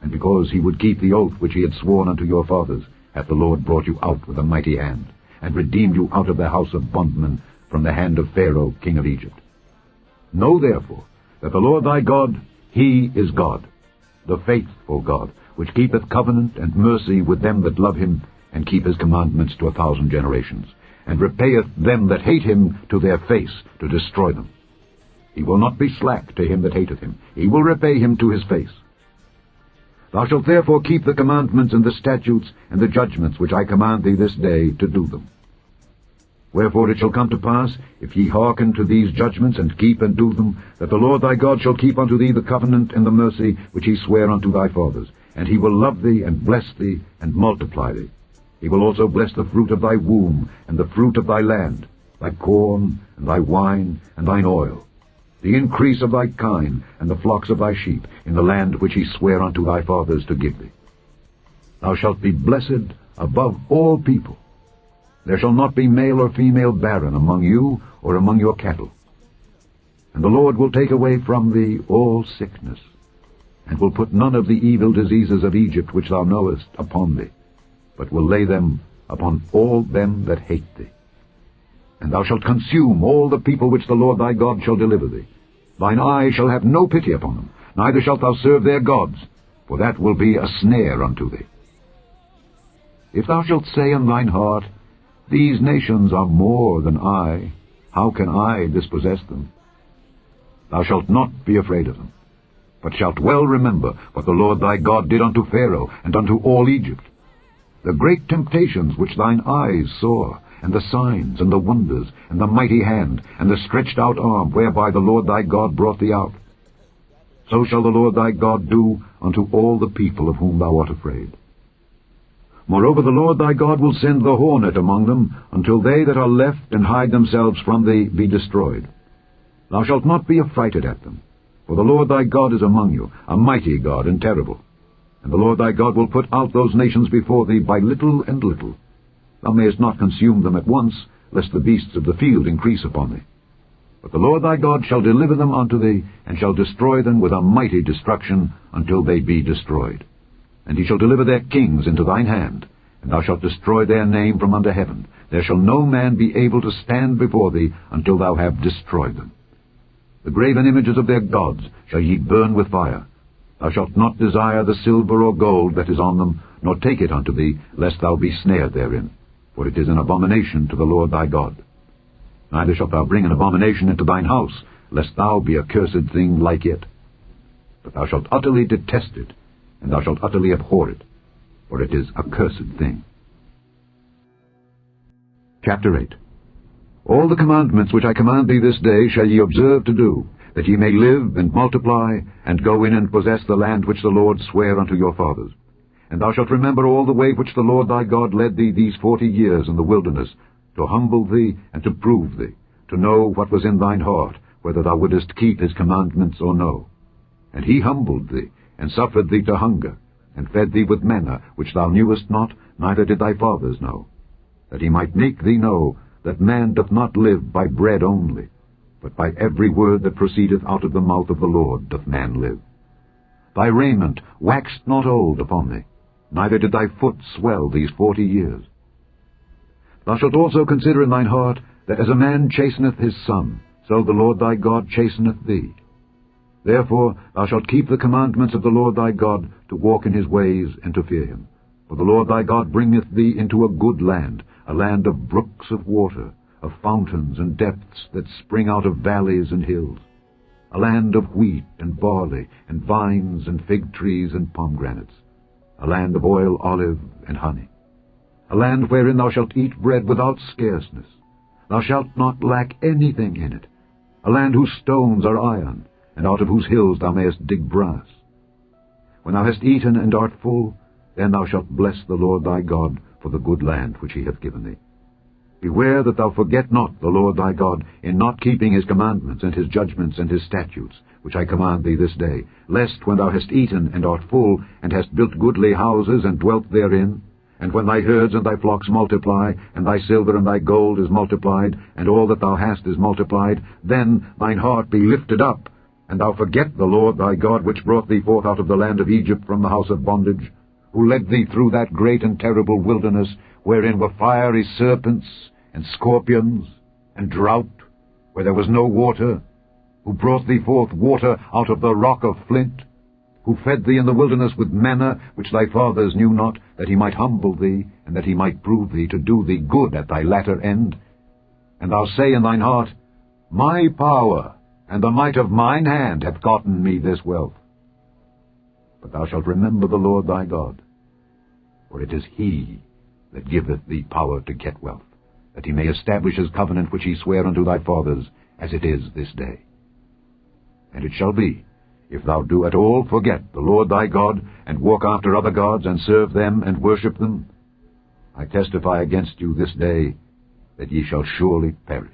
and because he would keep the oath which he had sworn unto your fathers, hath the Lord brought you out with a mighty hand, and redeemed you out of the house of bondmen, from the hand of Pharaoh king of Egypt. Know therefore that the Lord thy God, he is God, the faithful God, which keepeth covenant and mercy with them that love him, and keep his commandments to 1,000 generations, and repayeth them that hate him to their face, to destroy them. He will not be slack to him that hateth him. He will repay him to his face. Thou shalt therefore keep the commandments and the statutes and the judgments which I command thee this day to do them. Wherefore it shall come to pass, if ye hearken to these judgments, and keep and do them, that the Lord thy God shall keep unto thee the covenant and the mercy which he sware unto thy fathers, and he will love thee, and bless thee, and multiply thee. He will also bless the fruit of thy womb, and the fruit of thy land, thy corn, and thy wine, and thine oil, the increase of thy kine, and the flocks of thy sheep, in the land which he sware unto thy fathers to give thee. Thou shalt be blessed above all people. There shall not be male or female barren among you, or among your cattle. And the Lord will take away from thee all sickness, and will put none of the evil diseases of Egypt which thou knowest upon thee, but will lay them upon all them that hate thee. And thou shalt consume all the people which the Lord thy God shall deliver thee. Thine eye shall have no pity upon them, neither shalt thou serve their gods, for that will be a snare unto thee. If thou shalt say in thine heart, These nations are more than I, how can I dispossess them? Thou shalt not be afraid of them, but shalt well remember what the Lord thy God did unto Pharaoh and unto all Egypt, the great temptations which thine eyes saw, and the signs, and the wonders, and the mighty hand, and the stretched out arm, whereby the Lord thy God brought thee out. So shall the Lord thy God do unto all the people of whom thou art afraid. Moreover, the Lord thy God will send the hornet among them, until they that are left and hide themselves from thee be destroyed. Thou shalt not be affrighted at them, for the Lord thy God is among you, a mighty God and terrible. And the Lord thy God will put out those nations before thee by little and little. Thou mayest not consume them at once, lest the beasts of the field increase upon thee. But the Lord thy God shall deliver them unto thee, and shall destroy them with a mighty destruction, until they be destroyed. And he shall deliver their kings into thine hand, and thou shalt destroy their name from under heaven. There shall no man be able to stand before thee, until thou have destroyed them. The graven images of their gods shall ye burn with fire. Thou shalt not desire the silver or gold that is on them, nor take it unto thee, lest thou be snared therein. For it is an abomination to the Lord thy God. Neither shalt thou bring an abomination into thine house, lest thou be a cursed thing like it. But thou shalt utterly detest it, and thou shalt utterly abhor it, for it is a cursed thing. Chapter 8. All the commandments which I command thee this day shall ye observe to do, that ye may live and multiply, and go in and possess the land which the Lord sware unto your fathers. And thou shalt remember all the way which the Lord thy God led thee these 40 years in the wilderness, to humble thee and to prove thee, to know what was in thine heart, whether thou wouldest keep his commandments or no. And he humbled thee, and suffered thee to hunger, and fed thee with manna, which thou knewest not, neither did thy fathers know, that he might make thee know that man doth not live by bread only, but by every word that proceedeth out of the mouth of the Lord doth man live. Thy raiment waxed not old upon thee, neither did thy foot swell these 40 years. Thou shalt also consider in thine heart, that as a man chasteneth his son, so the Lord thy God chasteneth thee. Therefore thou shalt keep the commandments of the Lord thy God, to walk in his ways, and to fear him. For the Lord thy God bringeth thee into a good land, a land of brooks of water, of fountains and depths that spring out of valleys and hills, a land of wheat and barley, and vines and fig trees and pomegranates, a land of oil, olive, and honey, a land wherein thou shalt eat bread without scarceness. Thou shalt not lack anything in it, a land whose stones are iron, and out of whose hills thou mayest dig brass. When thou hast eaten and art full, then thou shalt bless the Lord thy God for the good land which he hath given thee. Beware that thou forget not the Lord thy God in not keeping his commandments and his judgments and his statutes, which I command thee this day, lest when thou hast eaten and art full, and hast built goodly houses and dwelt therein, and when thy herds and thy flocks multiply, and thy silver and thy gold is multiplied, and all that thou hast is multiplied, then thine heart be lifted up, and thou forget the Lord thy God, which brought thee forth out of the land of Egypt from the house of bondage, who led thee through that great and terrible wilderness, wherein were fiery serpents, and scorpions, and drought, where there was no water, who brought thee forth water out of the rock of flint, who fed thee in the wilderness with manna, which thy fathers knew not, that he might humble thee, and that he might prove thee to do thee good at thy latter end. And thou say in thine heart, My power and the might of mine hand hath gotten me this wealth. But thou shalt remember the Lord thy God, for it is he that giveth thee power to get wealth, that he may establish his covenant which he sware unto thy fathers, as it is this day. And it shall be, if thou do at all forget the Lord thy God, and walk after other gods, and serve them, and worship them, I testify against you this day, that ye shall surely perish.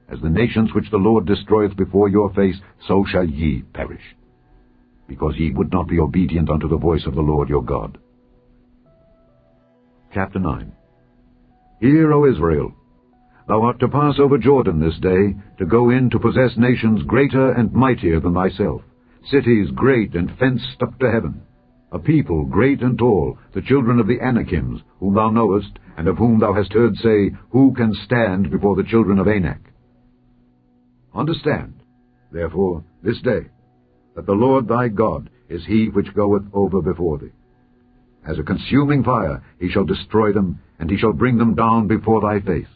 As the nations which the Lord destroyeth before your face, so shall ye perish, because ye would not be obedient unto the voice of the Lord your God. Chapter 9. Hear, O Israel, thou art to pass over Jordan this day, to go in to possess nations greater and mightier than thyself, cities great and fenced up to heaven, a people great and tall, the children of the Anakims, whom thou knowest, and of whom thou hast heard say, Who can stand before the children of Anak? Understand, therefore, this day, that the Lord thy God is he which goeth over before thee. As a consuming fire he shall destroy them, and he shall bring them down before thy face.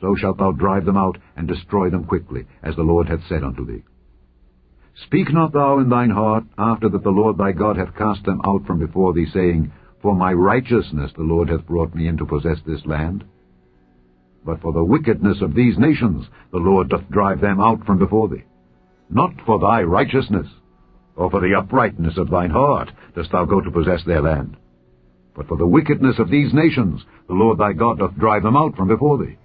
So shalt thou drive them out, and destroy them quickly, as the Lord hath said unto thee. Speak not thou in thine heart, after that the Lord thy God hath cast them out from before thee, saying, For my righteousness the Lord hath brought me in to possess this land. But for the wickedness of these nations the Lord doth drive them out from before thee. Not for thy righteousness, or for the uprightness of thine heart dost thou go to possess their land. But for the wickedness of these nations the Lord thy God doth drive them out from before thee,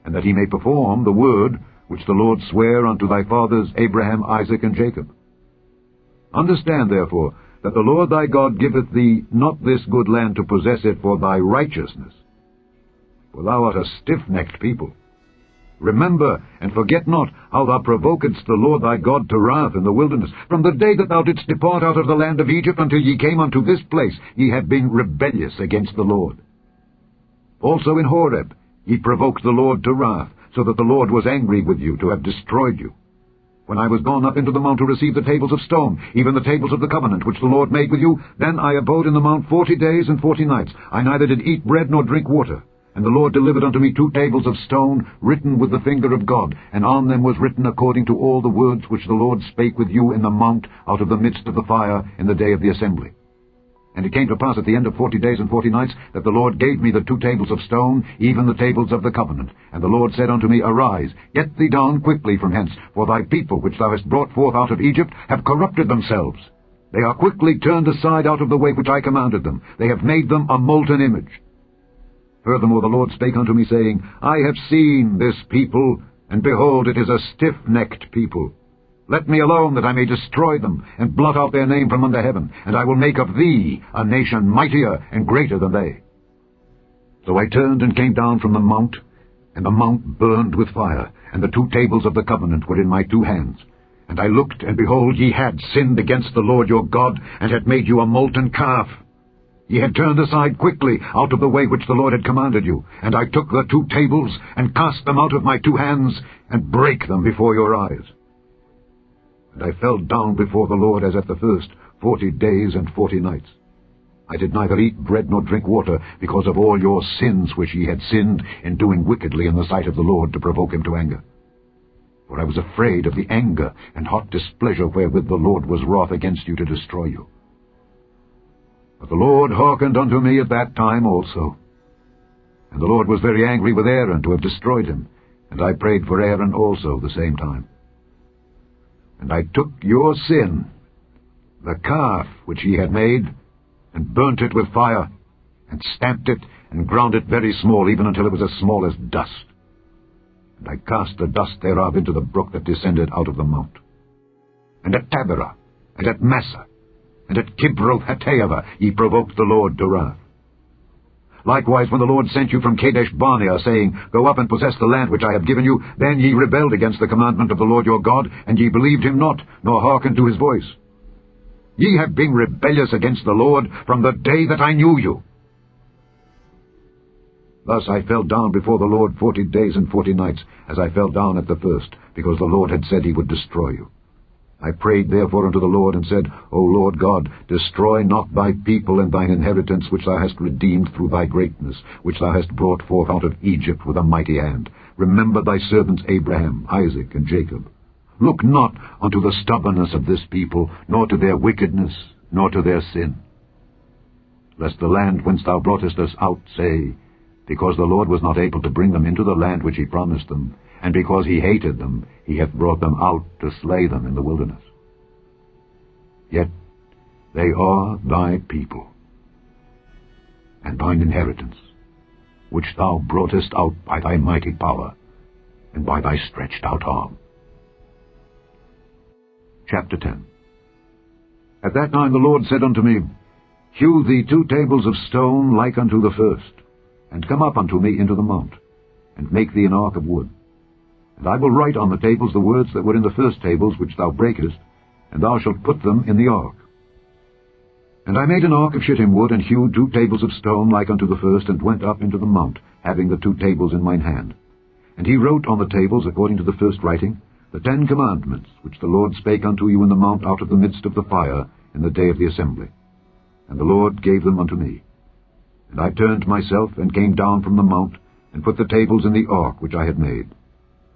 and that he may perform the word which the Lord sware unto thy fathers Abraham, Isaac, and Jacob. Understand, therefore, that the Lord thy God giveth thee not this good land to possess it for thy righteousness, for thou art a stiff-necked people. Remember, and forget not, how thou provokedst the Lord thy God to wrath in the wilderness. From the day that thou didst depart out of the land of Egypt until ye came unto this place, ye have been rebellious against the Lord. Also in Horeb ye provoked the Lord to wrath, so that the Lord was angry with you to have destroyed you. When I was gone up into the mount to receive the tables of stone, even the tables of the covenant which the Lord made with you, then I abode in the mount 40 days and 40 nights. I neither did eat bread nor drink water. And the Lord delivered unto me 2 tables of stone, written with the finger of God, and on them was written according to all the words which the Lord spake with you in the mount out of the midst of the fire in the day of the assembly. And it came to pass at the end of 40 days and 40 nights that the Lord gave me the 2 tables of stone, even the tables of the covenant. And the Lord said unto me, Arise, get thee down quickly from hence, for thy people which thou hast brought forth out of Egypt have corrupted themselves. They are quickly turned aside out of the way which I commanded them. They have made them a molten image. Furthermore the Lord spake unto me, saying, I have seen this people, and behold, it is a stiff-necked people. Let me alone, that I may destroy them, and blot out their name from under heaven, and I will make of thee a nation mightier and greater than they. So I turned and came down from the mount, and the mount burned with fire, and the 2 tables of the covenant were in my 2 hands. And I looked, and behold, ye had sinned against the Lord your God, and had made you a molten calf. Ye had turned aside quickly out of the way which the Lord had commanded you. And I took the 2 tables, and cast them out of my 2 hands, and brake them before your eyes. And I fell down before the Lord as at the first, 40 days and 40 nights. I did neither eat bread nor drink water, because of all your sins which ye had sinned in doing wickedly in the sight of the Lord to provoke him to anger. For I was afraid of the anger and hot displeasure wherewith the Lord was wroth against you to destroy you. But the Lord hearkened unto me at that time also. And the Lord was very angry with Aaron to have destroyed him, and I prayed for Aaron also the same time. And I took your sin, the calf which ye had made, and burnt it with fire, and stamped it, and ground it very small, even until it was as small as dust. And I cast the dust thereof into the brook that descended out of the mount. And at Taberah, and at Massa, and at Kibroth-Hattaavah ye provoked the Lord to wrath. Likewise, when the Lord sent you from Kadesh-barnea, saying, Go up and possess the land which I have given you, then ye rebelled against the commandment of the Lord your God, and ye believed him not, nor hearkened to his voice. Ye have been rebellious against the Lord from the day that I knew you. Thus I fell down before the Lord 40 days and 40 nights, as I fell down at the first, because the Lord had said he would destroy you. I prayed therefore unto the Lord, and said, O Lord God, destroy not thy people and thine inheritance, which thou hast redeemed through thy greatness, which thou hast brought forth out of Egypt with a mighty hand. Remember thy servants Abraham, Isaac, and Jacob. Look not unto the stubbornness of this people, nor to their wickedness, nor to their sin. Lest the land whence thou broughtest us out say, Because the Lord was not able to bring them into the land which he promised them, and because he hated them, he hath brought them out to slay them in the wilderness. Yet they are thy people, and thine inheritance, which thou broughtest out by thy mighty power, and by thy stretched out arm. Chapter 10. At that time the Lord said unto me, Hew thee 2 tables of stone like unto the first, and come up unto me into the mount. and make thee an ark of wood. And I will write on the tables the words that were in the first tables which thou breakest, and thou shalt put them in the ark. And I made an ark of shittim wood, and hewed 2 tables of stone like unto the first, and went up into the mount, having the 2 tables in mine hand. And he wrote on the tables, according to the first writing, the 10 commandments, which the Lord spake unto you in the mount out of the midst of the fire, in the day of the assembly. And the Lord gave them unto me. And I turned myself, and came down from the mount, and put the tables in the ark which I had made.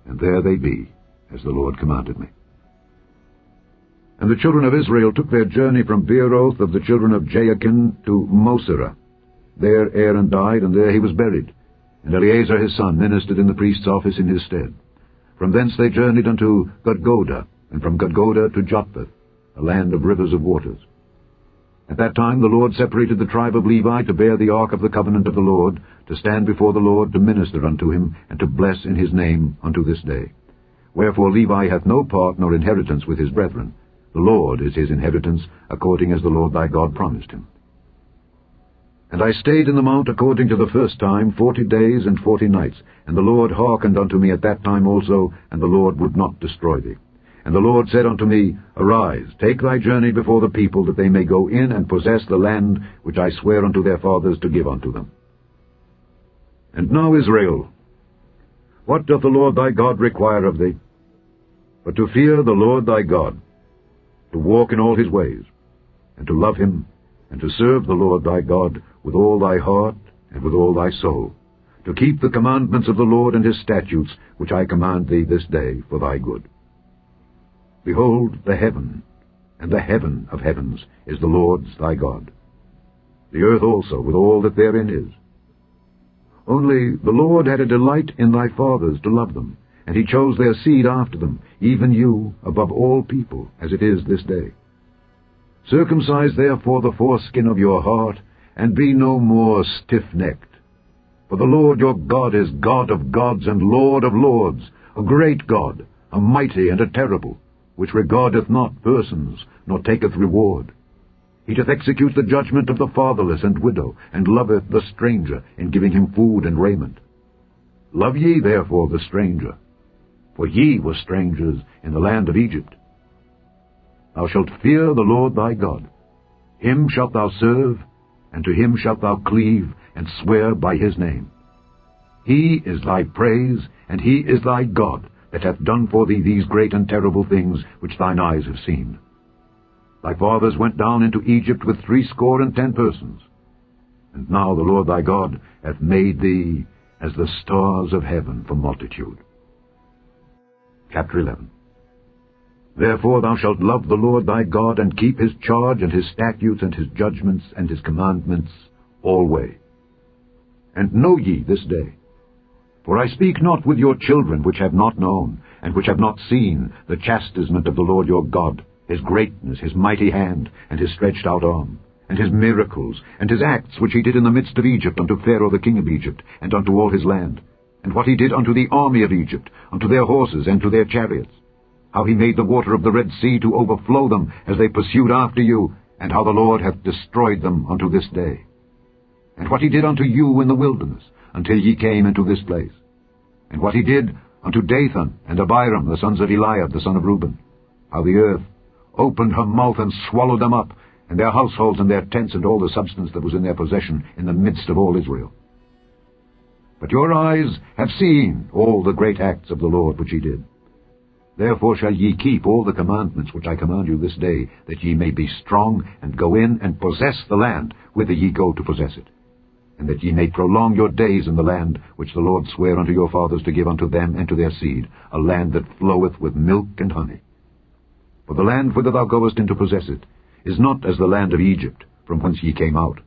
And there they be, as the Lord commanded me. And the children of Israel took their journey from Beeroth of the children of Jaakan to Moserah. There Aaron died, and there he was buried. And Eleazar his son ministered in the priest's office in his stead. From thence they journeyed unto Gudgodah, and from Gudgodah to Jopheth, a land of rivers of waters. At that time the Lord separated the tribe of Levi to bear the ark of the covenant of the Lord, to stand before the Lord, to minister unto him, and to bless in his name unto this day. Wherefore Levi hath no part nor inheritance with his brethren. The Lord is his inheritance, according as the Lord thy God promised him. And I stayed in the mount according to the first time 40 days and 40 nights, and the Lord hearkened unto me at that time also, and the Lord would not destroy thee. And the Lord said unto me, Arise, take thy journey before the people, that they may go in and possess the land which I swear unto their fathers to give unto them. And now, Israel, what doth the Lord thy God require of thee? But to fear the Lord thy God, to walk in all his ways, and to love him, and to serve the Lord thy God with all thy heart and with all thy soul, to keep the commandments of the Lord and his statutes, which I command thee this day for thy good. Behold, the heaven, and the heaven of heavens, is the Lord's thy God, the earth also with all that therein is. Only the Lord had a delight in thy fathers to love them, and he chose their seed after them, even you, above all people, as it is this day. Circumcise therefore the foreskin of your heart, and be no more stiff-necked. For the Lord your God is God of gods and Lord of lords, a great God, a mighty and a terrible, which regardeth not persons, nor taketh reward. He doth execute the judgment of the fatherless and widow, and loveth the stranger, in giving him food and raiment. Love ye therefore the stranger, for ye were strangers in the land of Egypt. Thou shalt fear the Lord thy God. Him shalt thou serve, and to him shalt thou cleave, and swear by his name. He is thy praise, and he is thy God, that hath done for thee these great and terrible things which thine eyes have seen. Thy fathers went down into Egypt with 70 persons. And now the Lord thy God hath made thee as the stars of heaven for multitude. Chapter 11. Therefore thou shalt love the Lord thy God, and keep his charge, and his statutes, and his judgments, and his commandments alway. And know ye this day, for I speak not with your children which have not known, and which have not seen the chastisement of the Lord your God, his greatness, his mighty hand, and his stretched out arm, and his miracles, and his acts which he did in the midst of Egypt unto Pharaoh the king of Egypt, and unto all his land, and what he did unto the army of Egypt, unto their horses and to their chariots, how he made the water of the Red Sea to overflow them as they pursued after you, and how the Lord hath destroyed them unto this day. And what he did unto you in the wilderness, until ye came into this place. And what he did unto Dathan and Abiram, the sons of Eliab, the son of Reuben, how the earth opened her mouth and swallowed them up, and their households and their tents and all the substance that was in their possession in the midst of all Israel. But your eyes have seen all the great acts of the Lord which he did. Therefore shall ye keep all the commandments which I command you this day, that ye may be strong, and go in and possess the land whither ye go to possess it, and that ye may prolong your days in the land which the Lord sware unto your fathers to give unto them and to their seed, a land that floweth with milk and honey. For the land whither thou goest in to possess it is not as the land of Egypt, from whence ye came out,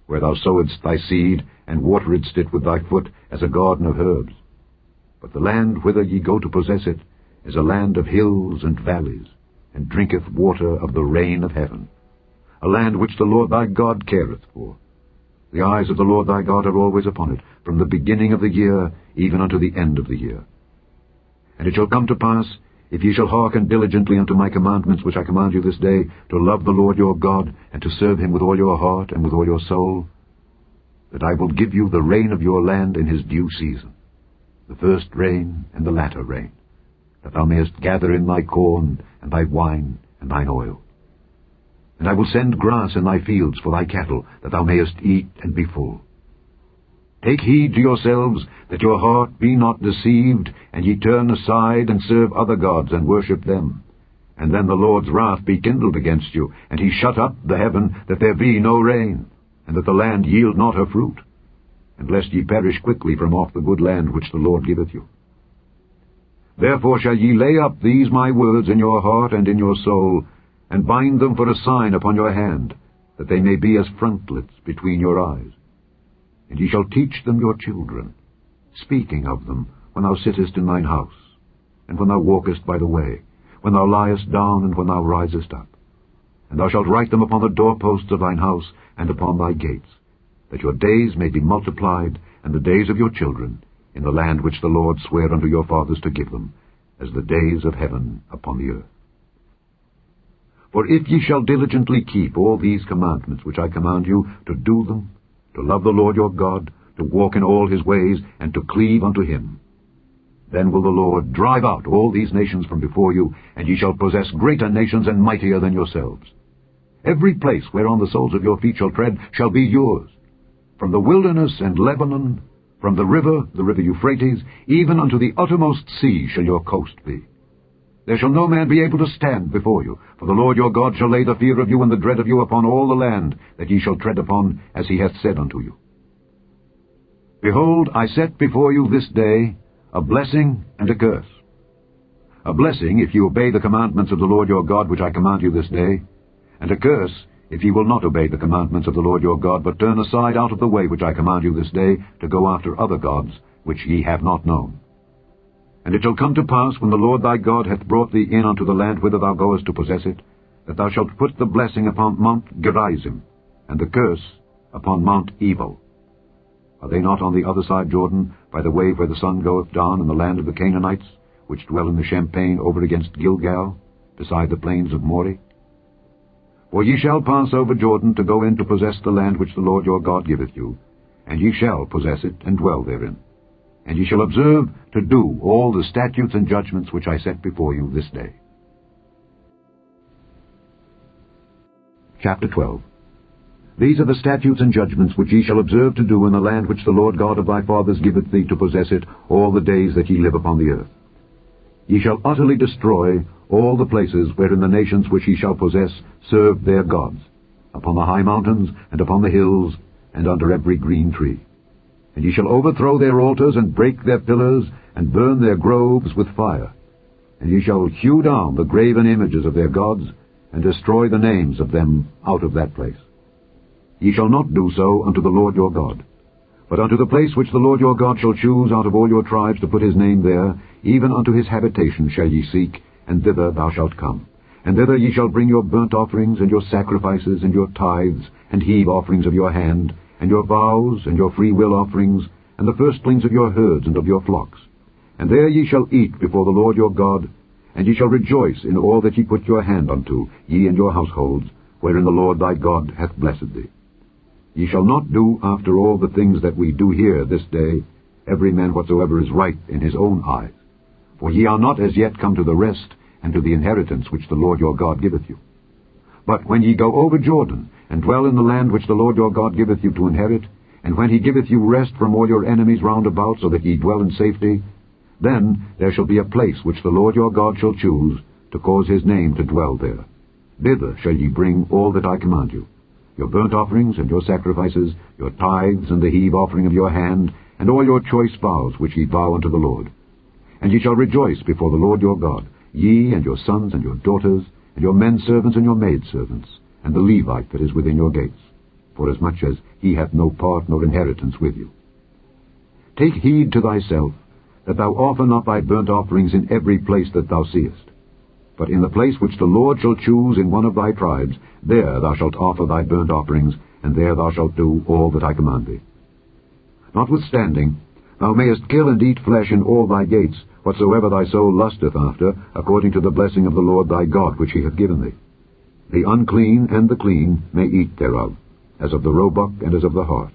where thou sowedst thy seed, and wateredst it with thy foot as a garden of herbs. But the land whither ye go to possess it is a land of hills and valleys, and drinketh water of the rain of heaven, a land which the Lord thy God careth for. The eyes of the Lord thy God are always upon it, from the beginning of the year even unto the end of the year. And it shall come to pass, if ye shall hearken diligently unto my commandments which I command you this day, to love the Lord your God, and to serve him with all your heart and with all your soul, that I will give you the rain of your land in his due season, the first rain and the latter rain, that thou mayest gather in thy corn, and thy wine, and thine oil. And I will send grass in thy fields for thy cattle, that thou mayest eat and be full. Take heed to yourselves, that your heart be not deceived, and ye turn aside and serve other gods, and worship them. And then the Lord's wrath be kindled against you, and he shut up the heaven, that there be no rain, and that the land yield not her fruit, and lest ye perish quickly from off the good land which the Lord giveth you. Therefore shall ye lay up these my words in your heart and in your soul, and bind them for a sign upon your hand, that they may be as frontlets between your eyes. And ye shall teach them your children, speaking of them when thou sittest in thine house, and when thou walkest by the way, when thou liest down, and when thou risest up. And thou shalt write them upon the doorposts of thine house, and upon thy gates, that your days may be multiplied, and the days of your children, in the land which the Lord sware unto your fathers to give them, as the days of heaven upon the earth. For if ye shall diligently keep all these commandments which I command you, to do them, to love the Lord your God, to walk in all his ways, and to cleave unto him, then will the Lord drive out all these nations from before you, and ye shall possess greater nations and mightier than yourselves. Every place whereon the soles of your feet shall tread shall be yours. From the wilderness and Lebanon, from the river Euphrates, even unto the uttermost sea shall your coast be. There shall no man be able to stand before you, for the Lord your God shall lay the fear of you and the dread of you upon all the land that ye shall tread upon, as he hath said unto you. Behold, I set before you this day a blessing and a curse. A blessing, if ye obey the commandments of the Lord your God which I command you this day, and a curse, if ye will not obey the commandments of the Lord your God, but turn aside out of the way which I command you this day, to go after other gods which ye have not known. And it shall come to pass, when the Lord thy God hath brought thee in unto the land whither thou goest to possess it, that thou shalt put the blessing upon Mount Gerizim, and the curse upon Mount Ebal. Are they not on the other side Jordan, by the way where the sun goeth down, in the land of the Canaanites, which dwell in the champaign over against Gilgal, beside the plains of Moreh? For ye shall pass over Jordan to go in to possess the land which the Lord your God giveth you, and ye shall possess it and dwell therein. And ye shall observe to do all the statutes and judgments which I set before you this day. Chapter 12. These are the statutes and judgments which ye shall observe to do in the land which the Lord God of thy fathers giveth thee to possess it all the days that ye live upon the earth. Ye shall utterly destroy all the places wherein the nations which ye shall possess serve their gods, upon the high mountains, and upon the hills, and under every green tree. And ye shall overthrow their altars, and break their pillars, and burn their groves with fire. And ye shall hew down the graven images of their gods, and destroy the names of them out of that place. Ye shall not do so unto the Lord your God, but unto the place which the Lord your God shall choose out of all your tribes to put his name there, even unto his habitation shall ye seek, and thither thou shalt come. And thither ye shall bring your burnt offerings, and your sacrifices, and your tithes, and heave offerings of your hand, and your vows, and your freewill offerings, and the firstlings of your herds and of your flocks. And there ye shall eat before the Lord your God, and ye shall rejoice in all that ye put your hand unto, ye and your households, wherein the Lord thy God hath blessed thee. Ye shall not do after all the things that we do here this day, every man whatsoever is right in his own eyes. For ye are not as yet come to the rest, and to the inheritance which the Lord your God giveth you. But when ye go over Jordan, and dwell in the land which the Lord your God giveth you to inherit, and when he giveth you rest from all your enemies round about, so that ye dwell in safety, then there shall be a place which the Lord your God shall choose, to cause his name to dwell there. Thither shall ye bring all that I command you, your burnt offerings and your sacrifices, your tithes and the heave offering of your hand, and all your choice vows which ye vow unto the Lord. And ye shall rejoice before the Lord your God, ye and your sons and your daughters, and your men servants and your maidservants, and the Levite that is within your gates, forasmuch as he hath no part nor inheritance with you. Take heed to thyself, that thou offer not thy burnt offerings in every place that thou seest. But in the place which the Lord shall choose in one of thy tribes, there thou shalt offer thy burnt offerings, and there thou shalt do all that I command thee. Notwithstanding, thou mayest kill and eat flesh in all thy gates, whatsoever thy soul lusteth after, according to the blessing of the Lord thy God which he hath given thee. The unclean and the clean may eat thereof, as of the roebuck and as of the hart.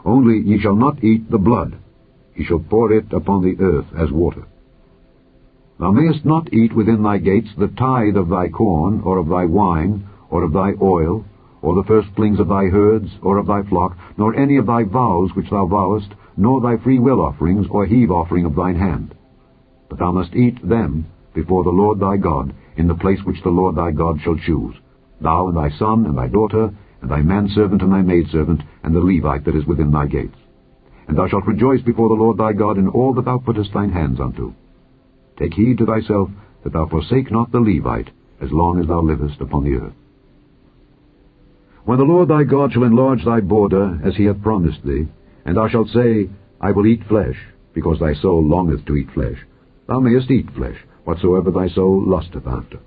Only ye shall not eat the blood. he shall pour it upon the earth as water. Thou mayest not eat within thy gates the tithe of thy corn, or of thy wine, or of thy oil, or the firstlings of thy herds, or of thy flock, nor any of thy vows which thou vowest, nor thy freewill offerings, or heave offering of thine hand. But thou must eat them before the Lord thy God, in the place which the Lord thy God shall choose, thou and thy son and thy daughter, and thy manservant and thy maidservant, and the Levite that is within thy gates. And thou shalt rejoice before the Lord thy God in all that thou puttest thine hands unto. Take heed to thyself that thou forsake not the Levite, as long as thou livest upon the earth. When the Lord thy God shall enlarge thy border, as he hath promised thee, and thou shalt say, I will eat flesh, because thy soul longeth to eat flesh, thou mayest eat flesh, whatsoever thy soul lusteth after.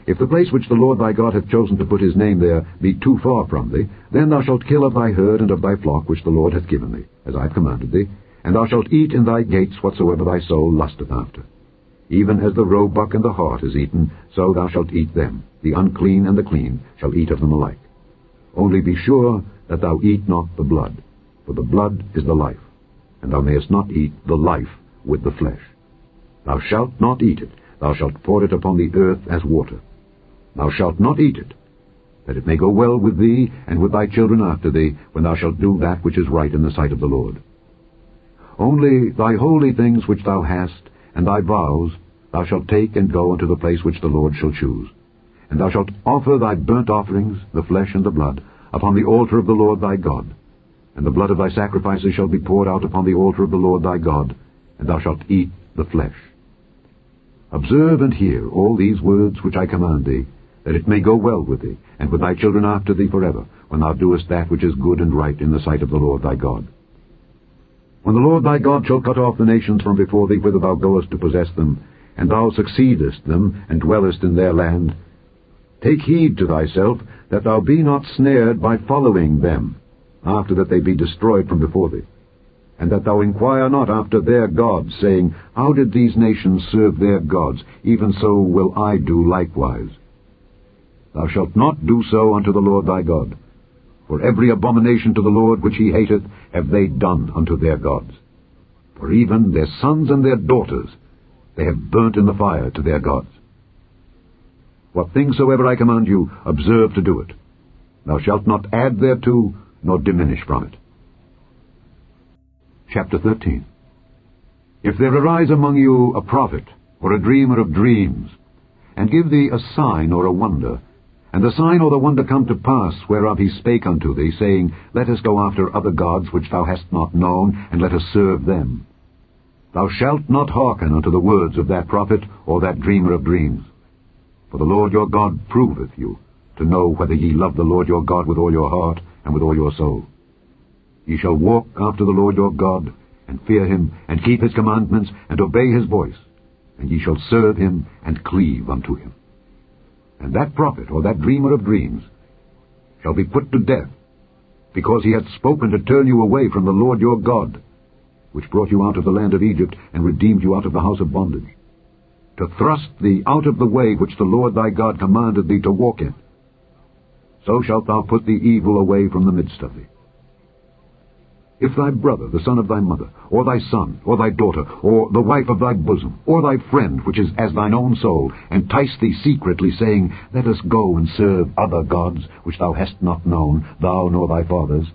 If the place which the Lord thy God hath chosen to put his name there be too far from thee, then thou shalt kill of thy herd and of thy flock which the Lord hath given thee, as I have commanded thee, and thou shalt eat in thy gates whatsoever thy soul lusteth after. Even as the roebuck and the hart is eaten, so thou shalt eat them. The unclean and the clean shall eat of them alike. Only be sure that thou eat not the blood, for the blood is the life, and thou mayest not eat the life with the flesh. Thou shalt not eat it, thou shalt pour it upon the earth as water. Thou shalt not eat it, that it may go well with thee and with thy children after thee, when thou shalt do that which is right in the sight of the Lord. Only thy holy things which thou hast, and thy vows, thou shalt take and go unto the place which the Lord shall choose. And thou shalt offer thy burnt offerings, the flesh and the blood, upon the altar of the Lord thy God. And the blood of thy sacrifices shall be poured out upon the altar of the Lord thy God, and thou shalt eat the flesh. Observe and hear all these words which I command thee, that it may go well with thee, and with thy children after thee forever, when thou doest that which is good and right in the sight of the Lord thy God. When the Lord thy God shall cut off the nations from before thee whither thou goest to possess them, and thou succeedest them, and dwellest in their land, take heed to thyself that thou be not snared by following them, after that they be destroyed from before thee, and that thou inquire not after their gods, saying, How did these nations serve their gods? Even so will I do likewise. Thou shalt not do so unto the Lord thy God, for every abomination to the Lord which he hateth have they done unto their gods. For even their sons and their daughters they have burnt in the fire to their gods. What things soever I command you, observe to do it. Thou shalt not add thereto, nor diminish from it. Chapter 13. If there arise among you a prophet, or a dreamer of dreams, and give thee a sign or a wonder, and the sign or the wonder come to pass, whereof he spake unto thee, saying, Let us go after other gods which thou hast not known, and let us serve them. Thou shalt not hearken unto the words of that prophet or that dreamer of dreams. For the Lord your God proveth you, to know whether ye love the Lord your God with all your heart and with all your soul. Ye shall walk after the Lord your God, and fear him, and keep his commandments, and obey his voice, and ye shall serve him, and cleave unto him. And that prophet or that dreamer of dreams shall be put to death, because he hath spoken to turn you away from the Lord your God, which brought you out of the land of Egypt, and redeemed you out of the house of bondage, to thrust thee out of the way which the Lord thy God commanded thee to walk in. So shalt thou put the evil away from the midst of thee. If thy brother, the son of thy mother, or thy son, or thy daughter, or the wife of thy bosom, or thy friend, which is as thine own soul, entice thee secretly, saying, Let us go and serve other gods, which thou hast not known, thou nor thy fathers,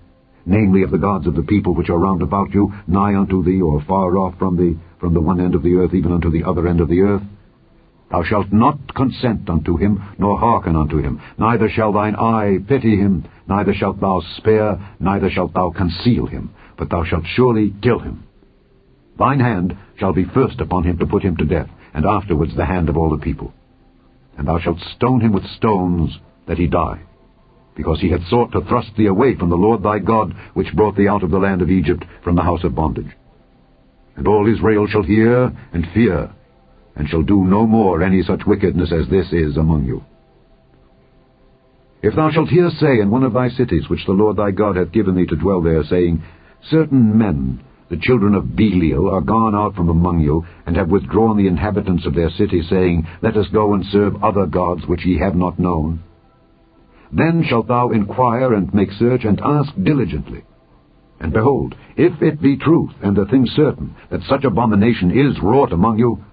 namely of the gods of the people which are round about you, nigh unto thee, or far off from thee, from the one end of the earth even unto the other end of the earth, thou shalt not consent unto him, nor hearken unto him, neither shall thine eye pity him, neither shalt thou spare, neither shalt thou conceal him, but thou shalt surely kill him. Thine hand shall be first upon him to put him to death, and afterwards the hand of all the people. And thou shalt stone him with stones, that he die, because he hath sought to thrust thee away from the Lord thy God, which brought thee out of the land of Egypt, from the house of bondage. And all Israel shall hear and fear, and shall do no more any such wickedness as this is among you. If thou shalt hear say in one of thy cities, which the Lord thy God hath given thee to dwell there, saying, Certain men, the children of Belial, are gone out from among you, and have withdrawn the inhabitants of their city, saying, Let us go and serve other gods which ye have not known. Then shalt thou inquire and make search, and ask diligently. And behold, if it be truth, and the thing certain, that such abomination is wrought among you,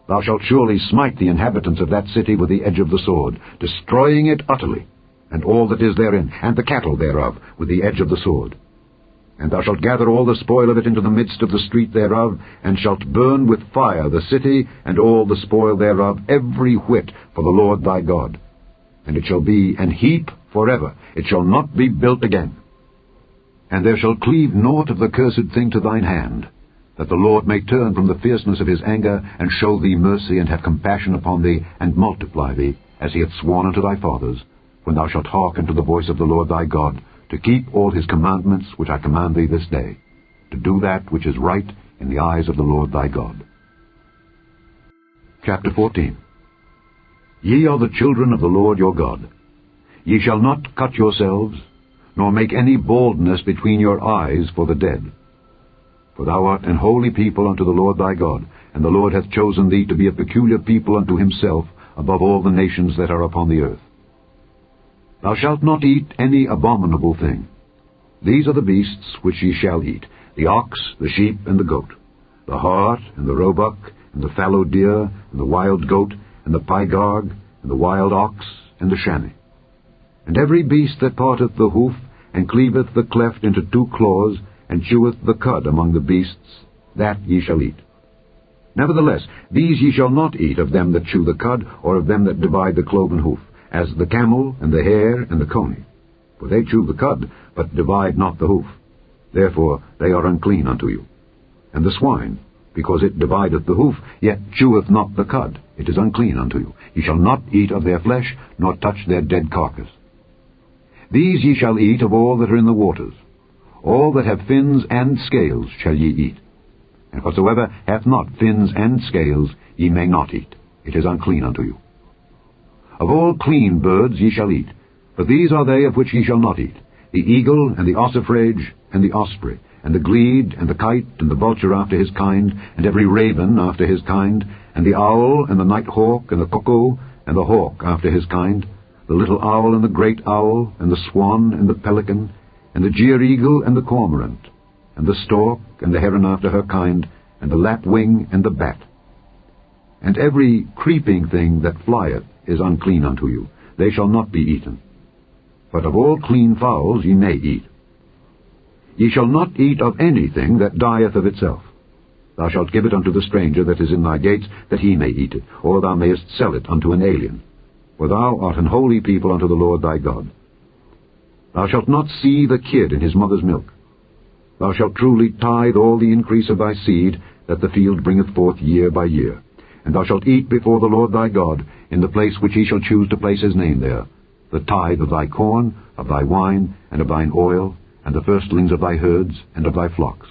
thou shalt surely smite the inhabitants of that city with the edge of the sword, destroying it utterly, and all that is therein, and the cattle thereof, with the edge of the sword. And thou shalt gather all the spoil of it into the midst of the street thereof, and shalt burn with fire the city, and all the spoil thereof, every whit, for the Lord thy God. And it shall be an heap forever, it shall not be built again. And there shall cleave naught of the cursed thing to thine hand, that the Lord may turn from the fierceness of his anger, and show thee mercy, and have compassion upon thee, and multiply thee, as he hath sworn unto thy fathers, when thou shalt hearken to the voice of the Lord thy God, to keep all his commandments which I command thee this day, to do that which is right in the eyes of the Lord thy God. Chapter 14. Ye are the children of the Lord your God. Ye shall not cut yourselves, nor make any baldness between your eyes for the dead. For thou art an holy people unto the Lord thy God, and the Lord hath chosen thee to be a peculiar people unto himself above all the nations that are upon the earth. Thou shalt not eat any abominable thing. These are the beasts which ye shall eat, the ox, the sheep, and the goat, the hart, and the roebuck, and the fallow deer, and the wild goat, and the pygarg, and the wild ox, and the chamois. And every beast that parteth the hoof, and cleaveth the cleft into two claws, and cheweth the cud among the beasts, that ye shall eat. Nevertheless, these ye shall not eat of them that chew the cud, or of them that divide the cloven hoof, as the camel, and the hare, and the coney. For they chew the cud, but divide not the hoof. Therefore they are unclean unto you. And the swine, because it divideth the hoof, yet cheweth not the cud, it is unclean unto you. Ye shall not eat of their flesh, nor touch their dead carcass. These ye shall eat of all that are in the waters. All that have fins and scales shall ye eat. And whatsoever hath not fins and scales ye may not eat. It is unclean unto you. Of all clean birds ye shall eat, but these are they of which ye shall not eat: the eagle, and the ossifrage, and the osprey, and the glede, and the kite, and the vulture after his kind, and every raven after his kind, and the owl, and the night hawk, and the cuckoo, and the hawk after his kind, the little owl, and the great owl, and the swan, and the pelican, and the jeer-eagle, and the cormorant, and the stork, and the heron after her kind, and the lapwing, and the bat. And every creeping thing that flieth is unclean unto you. They shall not be eaten. But of all clean fowls ye may eat. Ye shall not eat of anything that dieth of itself. Thou shalt give it unto the stranger that is in thy gates, that he may eat it, or thou mayest sell it unto an alien. For thou art an holy people unto the Lord thy God. Thou shalt not see the kid in his mother's milk. Thou shalt truly tithe all the increase of thy seed, that the field bringeth forth year by year. And thou shalt eat before the Lord thy God, in the place which he shall choose to place his name there, the tithe of thy corn, of thy wine, and of thine oil, and the firstlings of thy herds, and of thy flocks,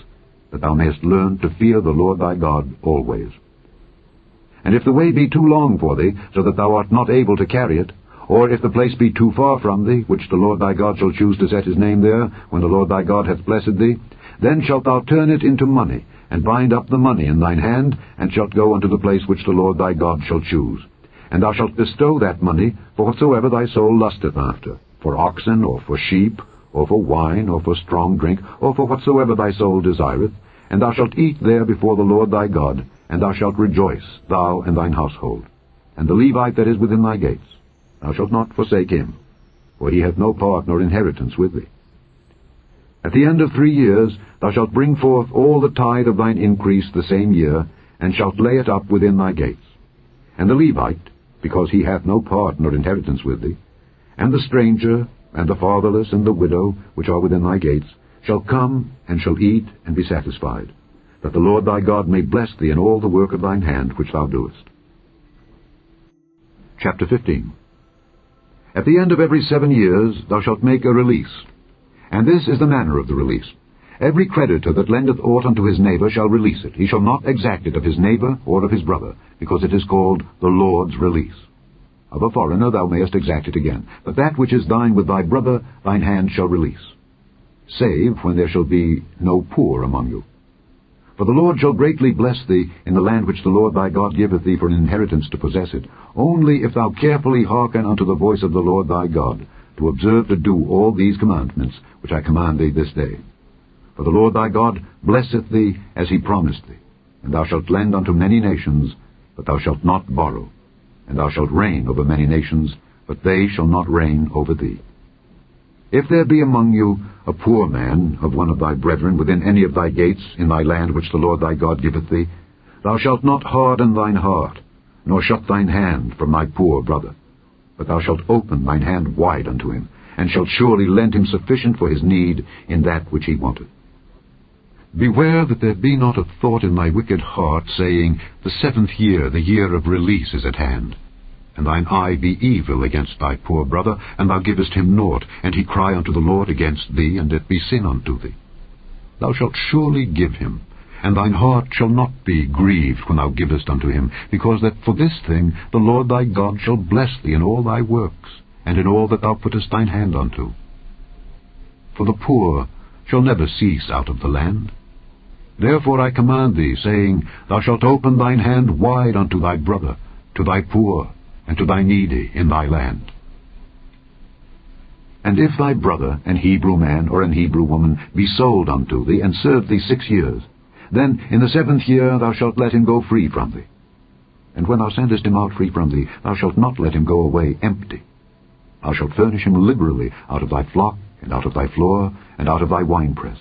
that thou mayest learn to fear the Lord thy God always. And if the way be too long for thee, so that thou art not able to carry it, or if the place be too far from thee, which the Lord thy God shall choose to set his name there, when the Lord thy God hath blessed thee, then shalt thou turn it into money, and bind up the money in thine hand, and shalt go unto the place which the Lord thy God shall choose. And thou shalt bestow that money for whatsoever thy soul lusteth after, for oxen, or for sheep, or for wine, or for strong drink, or for whatsoever thy soul desireth, and thou shalt eat there before the Lord thy God, and thou shalt rejoice, thou and thine household. And the Levite that is within thy gates, thou shalt not forsake him, for he hath no part nor inheritance with thee. At the end of 3 years thou shalt bring forth all the tithe of thine increase the same year, and shalt lay it up within thy gates. And the Levite, because he hath no part nor inheritance with thee, and the stranger, and the fatherless, and the widow, which are within thy gates, shall come, and shall eat, and be satisfied, that the Lord thy God may bless thee in all the work of thine hand which thou doest. Chapter 15. At the end of every 7 years thou shalt make a release. And this is the manner of the release. Every creditor that lendeth aught unto his neighbor shall release it. He shall not exact it of his neighbor or of his brother, because it is called the Lord's release. Of a foreigner thou mayest exact it again, but that which is thine with thy brother thine hand shall release, save when there shall be no poor among you. For the Lord shall greatly bless thee in the land which the Lord thy God giveth thee for an inheritance to possess it, only if thou carefully hearken unto the voice of the Lord thy God, to observe to do all these commandments which I command thee this day. For the Lord thy God blesseth thee as he promised thee. And thou shalt lend unto many nations, but thou shalt not borrow. And thou shalt reign over many nations, but they shall not reign over thee. If there be among you a poor man of one of thy brethren within any of thy gates in thy land which the Lord thy God giveth thee, thou shalt not harden thine heart, nor shut thine hand from thy poor brother. But thou shalt open thine hand wide unto him, and shalt surely lend him sufficient for his need in that which he wanteth. Beware that there be not a thought in thy wicked heart, saying, The 7th year, the year of release, is at hand. And thine eye be evil against thy poor brother, and thou givest him naught, and he cry unto the Lord against thee, and it be sin unto thee. Thou shalt surely give him, and thine heart shall not be grieved when thou givest unto him, because that for this thing the Lord thy God shall bless thee in all thy works, and in all that thou puttest thine hand unto. For the poor shall never cease out of the land. Therefore I command thee, saying, Thou shalt open thine hand wide unto thy brother, to thy poor, and to thy needy in thy land. And if thy brother, an Hebrew man or an Hebrew woman, be sold unto thee, and serve thee 6 years, then in the 7th year thou shalt let him go free from thee. And when thou sendest him out free from thee, thou shalt not let him go away empty. Thou shalt furnish him liberally out of thy flock, and out of thy floor, and out of thy winepress.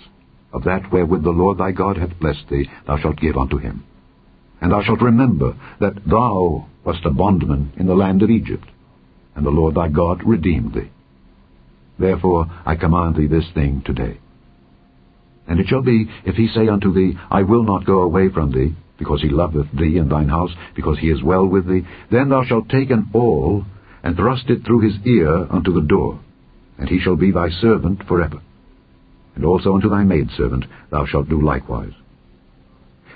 Of that wherewith the Lord thy God hath blessed thee, thou shalt give unto him. And thou shalt remember that thou wast a bondman in the land of Egypt, and the Lord thy God redeemed thee. Therefore I command thee this thing today. And it shall be, if he say unto thee, I will not go away from thee, because he loveth thee and thine house, because he is well with thee, then thou shalt take an awl, and thrust it through his ear unto the door, and he shall be thy servant forever. And also unto thy maidservant thou shalt do likewise.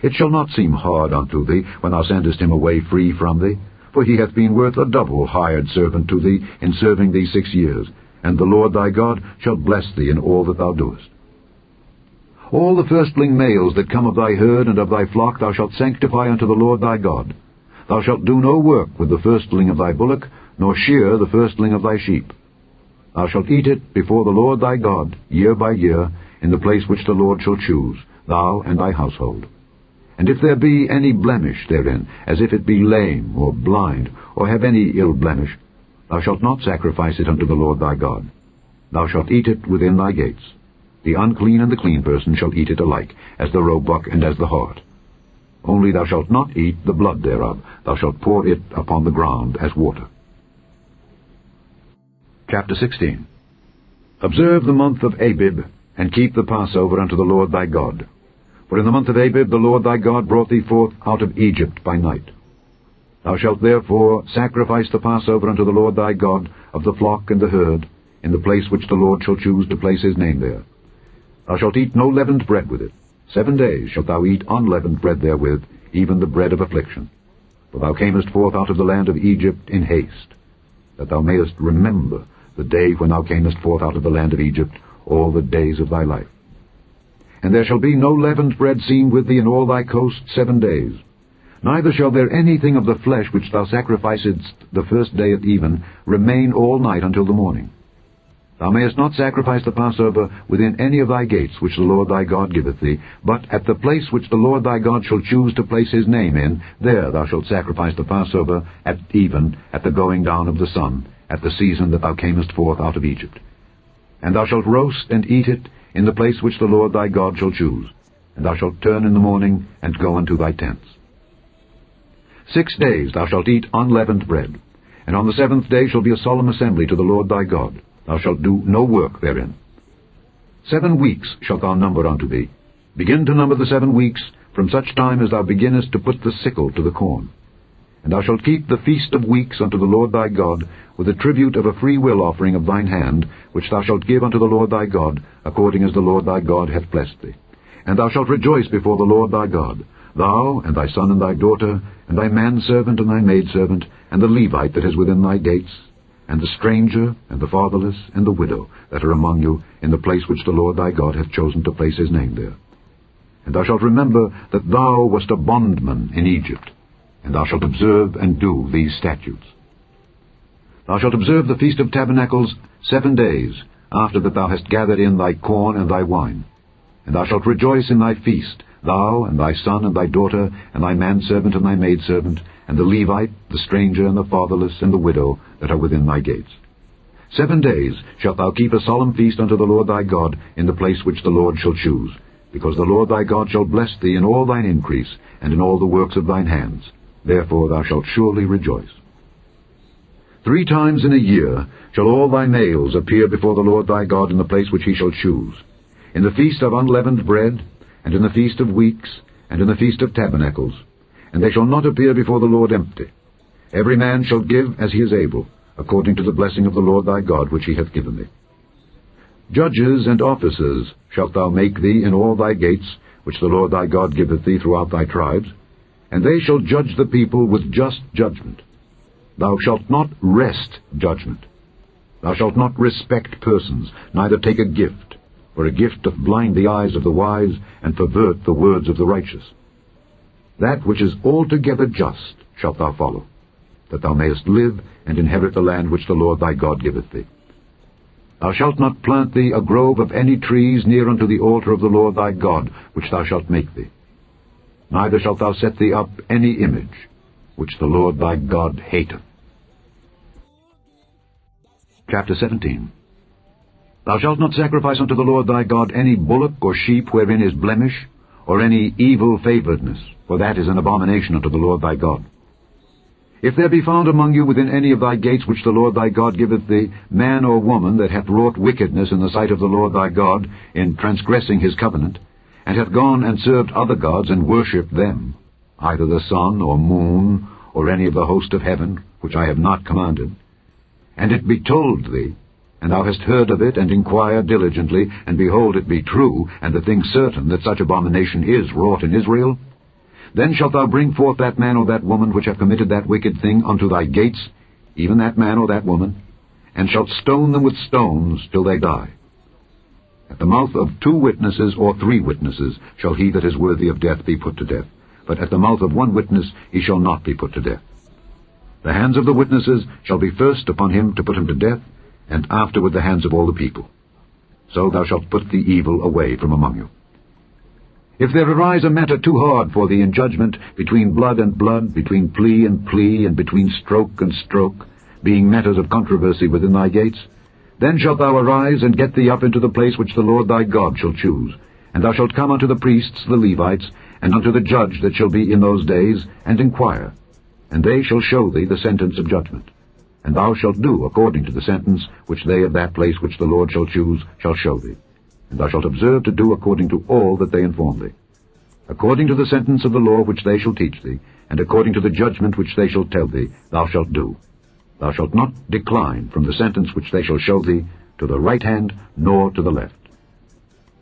It shall not seem hard unto thee when thou sendest him away free from thee, for he hath been worth a double hired servant to thee in serving thee 6 years, and the Lord thy God shall bless thee in all that thou doest. All the firstling males that come of thy herd and of thy flock thou shalt sanctify unto the Lord thy God. Thou shalt do no work with the firstling of thy bullock, nor shear the firstling of thy sheep. Thou shalt eat it before the Lord thy God, year by year, in the place which the Lord shall choose, thou and thy household. And if there be any blemish therein, as if it be lame, or blind, or have any ill blemish, thou shalt not sacrifice it unto the Lord thy God. Thou shalt eat it within thy gates. The unclean and the clean person shall eat it alike, as the roebuck and as the hart. Only thou shalt not eat the blood thereof, thou shalt pour it upon the ground as water. Chapter 16. Observe the month of Abib, and keep the Passover unto the Lord thy God. For in the month of Abib the Lord thy God brought thee forth out of Egypt by night. Thou shalt therefore sacrifice the Passover unto the Lord thy God of the flock and the herd, in the place which the Lord shall choose to place his name there. Thou shalt eat no leavened bread with it. 7 days shalt thou eat unleavened bread therewith, even the bread of affliction. For thou camest forth out of the land of Egypt in haste, that thou mayest remember the day when thou camest forth out of the land of Egypt, all the days of thy life. And there shall be no leavened bread seen with thee in all thy coast 7 days. Neither shall there anything of the flesh which thou sacrificedst the first day at even remain all night until the morning. Thou mayest not sacrifice the Passover within any of thy gates which the Lord thy God giveth thee, but at the place which the Lord thy God shall choose to place his name in, there thou shalt sacrifice the Passover at even, at the going down of the sun, at the season that thou camest forth out of Egypt. And thou shalt roast and eat it in the place which the Lord thy God shall choose, and thou shalt turn in the morning, and go unto thy tents. 6 days thou shalt eat unleavened bread, and on the 7th day shall be a solemn assembly to the Lord thy God. Thou shalt do no work therein. 7 weeks shalt thou number unto thee. Begin to number the 7 weeks, from such time as thou beginnest to put the sickle to the corn. And thou shalt keep the feast of weeks unto the Lord thy God, with a tribute of a freewill offering of thine hand, which thou shalt give unto the Lord thy God, according as the Lord thy God hath blessed thee. And thou shalt rejoice before the Lord thy God, thou, and thy son and thy daughter, and thy manservant and thy maidservant, and the Levite that is within thy gates, and the stranger, and the fatherless, and the widow that are among you, in the place which the Lord thy God hath chosen to place his name there. And thou shalt remember that thou wast a bondman in Egypt, and thou shalt observe and do these statutes. Thou shalt observe the Feast of Tabernacles 7 days, after that thou hast gathered in thy corn and thy wine. And thou shalt rejoice in thy feast, thou, and thy son, and thy daughter, and thy manservant, and thy maidservant, and the Levite, the stranger, and the fatherless, and the widow, that are within thy gates. 7 days shalt thou keep a solemn feast unto the Lord thy God in the place which the Lord shall choose, because the Lord thy God shall bless thee in all thine increase, and in all the works of thine hands. Therefore thou shalt surely rejoice. 3 times in a year shall all thy males appear before the Lord thy God in the place which he shall choose, in the feast of unleavened bread, and in the feast of weeks, and in the feast of tabernacles. And they shall not appear before the Lord empty. Every man shall give as he is able, according to the blessing of the Lord thy God which he hath given thee. Judges and officers shalt thou make thee in all thy gates, which the Lord thy God giveth thee throughout thy tribes, and they shall judge the people with just judgment. Thou shalt not wrest judgment. Thou shalt not respect persons, neither take a gift, for a gift doth blind the eyes of the wise, and pervert the words of the righteous. That which is altogether just shalt thou follow, that thou mayest live and inherit the land which the Lord thy God giveth thee. Thou shalt not plant thee a grove of any trees near unto the altar of the Lord thy God, which thou shalt make thee. Neither shalt thou set thee up any image, which the Lord thy God hateth. Chapter 17. Thou shalt not sacrifice unto the Lord thy God any bullock or sheep wherein is blemish, or any evil favouredness, for that is an abomination unto the Lord thy God. If there be found among you within any of thy gates which the Lord thy God giveth thee, man or woman that hath wrought wickedness in the sight of the Lord thy God, in transgressing his covenant, and hath gone and served other gods and worshipped them, either the sun or moon, or any of the host of heaven, which I have not commanded, and it be told thee, and thou hast heard of it, and inquired diligently, and behold, it be true, and the thing certain, that such abomination is wrought in Israel, then shalt thou bring forth that man or that woman which have committed that wicked thing unto thy gates, even that man or that woman, and shalt stone them with stones till they die. At the mouth of 2 witnesses or 3 witnesses shall he that is worthy of death be put to death, but at the mouth of 1 witness he shall not be put to death. The hands of the witnesses shall be first upon him to put him to death, and afterward the hands of all the people. So thou shalt put the evil away from among you. If there arise a matter too hard for thee in judgment, between blood and blood, between plea, and between stroke and stroke, being matters of controversy within thy gates, then shalt thou arise and get thee up into the place which the Lord thy God shall choose, and thou shalt come unto the priests, the Levites, and unto the judge that shall be in those days, and inquire, and they shall show thee the sentence of judgment. And thou shalt do according to the sentence which they of that place which the Lord shall choose shall show thee. And thou shalt observe to do according to all that they inform thee. According to the sentence of the law which they shall teach thee, and according to the judgment which they shall tell thee, thou shalt do. Thou shalt not decline from the sentence which they shall show thee, to the right hand, nor to the left.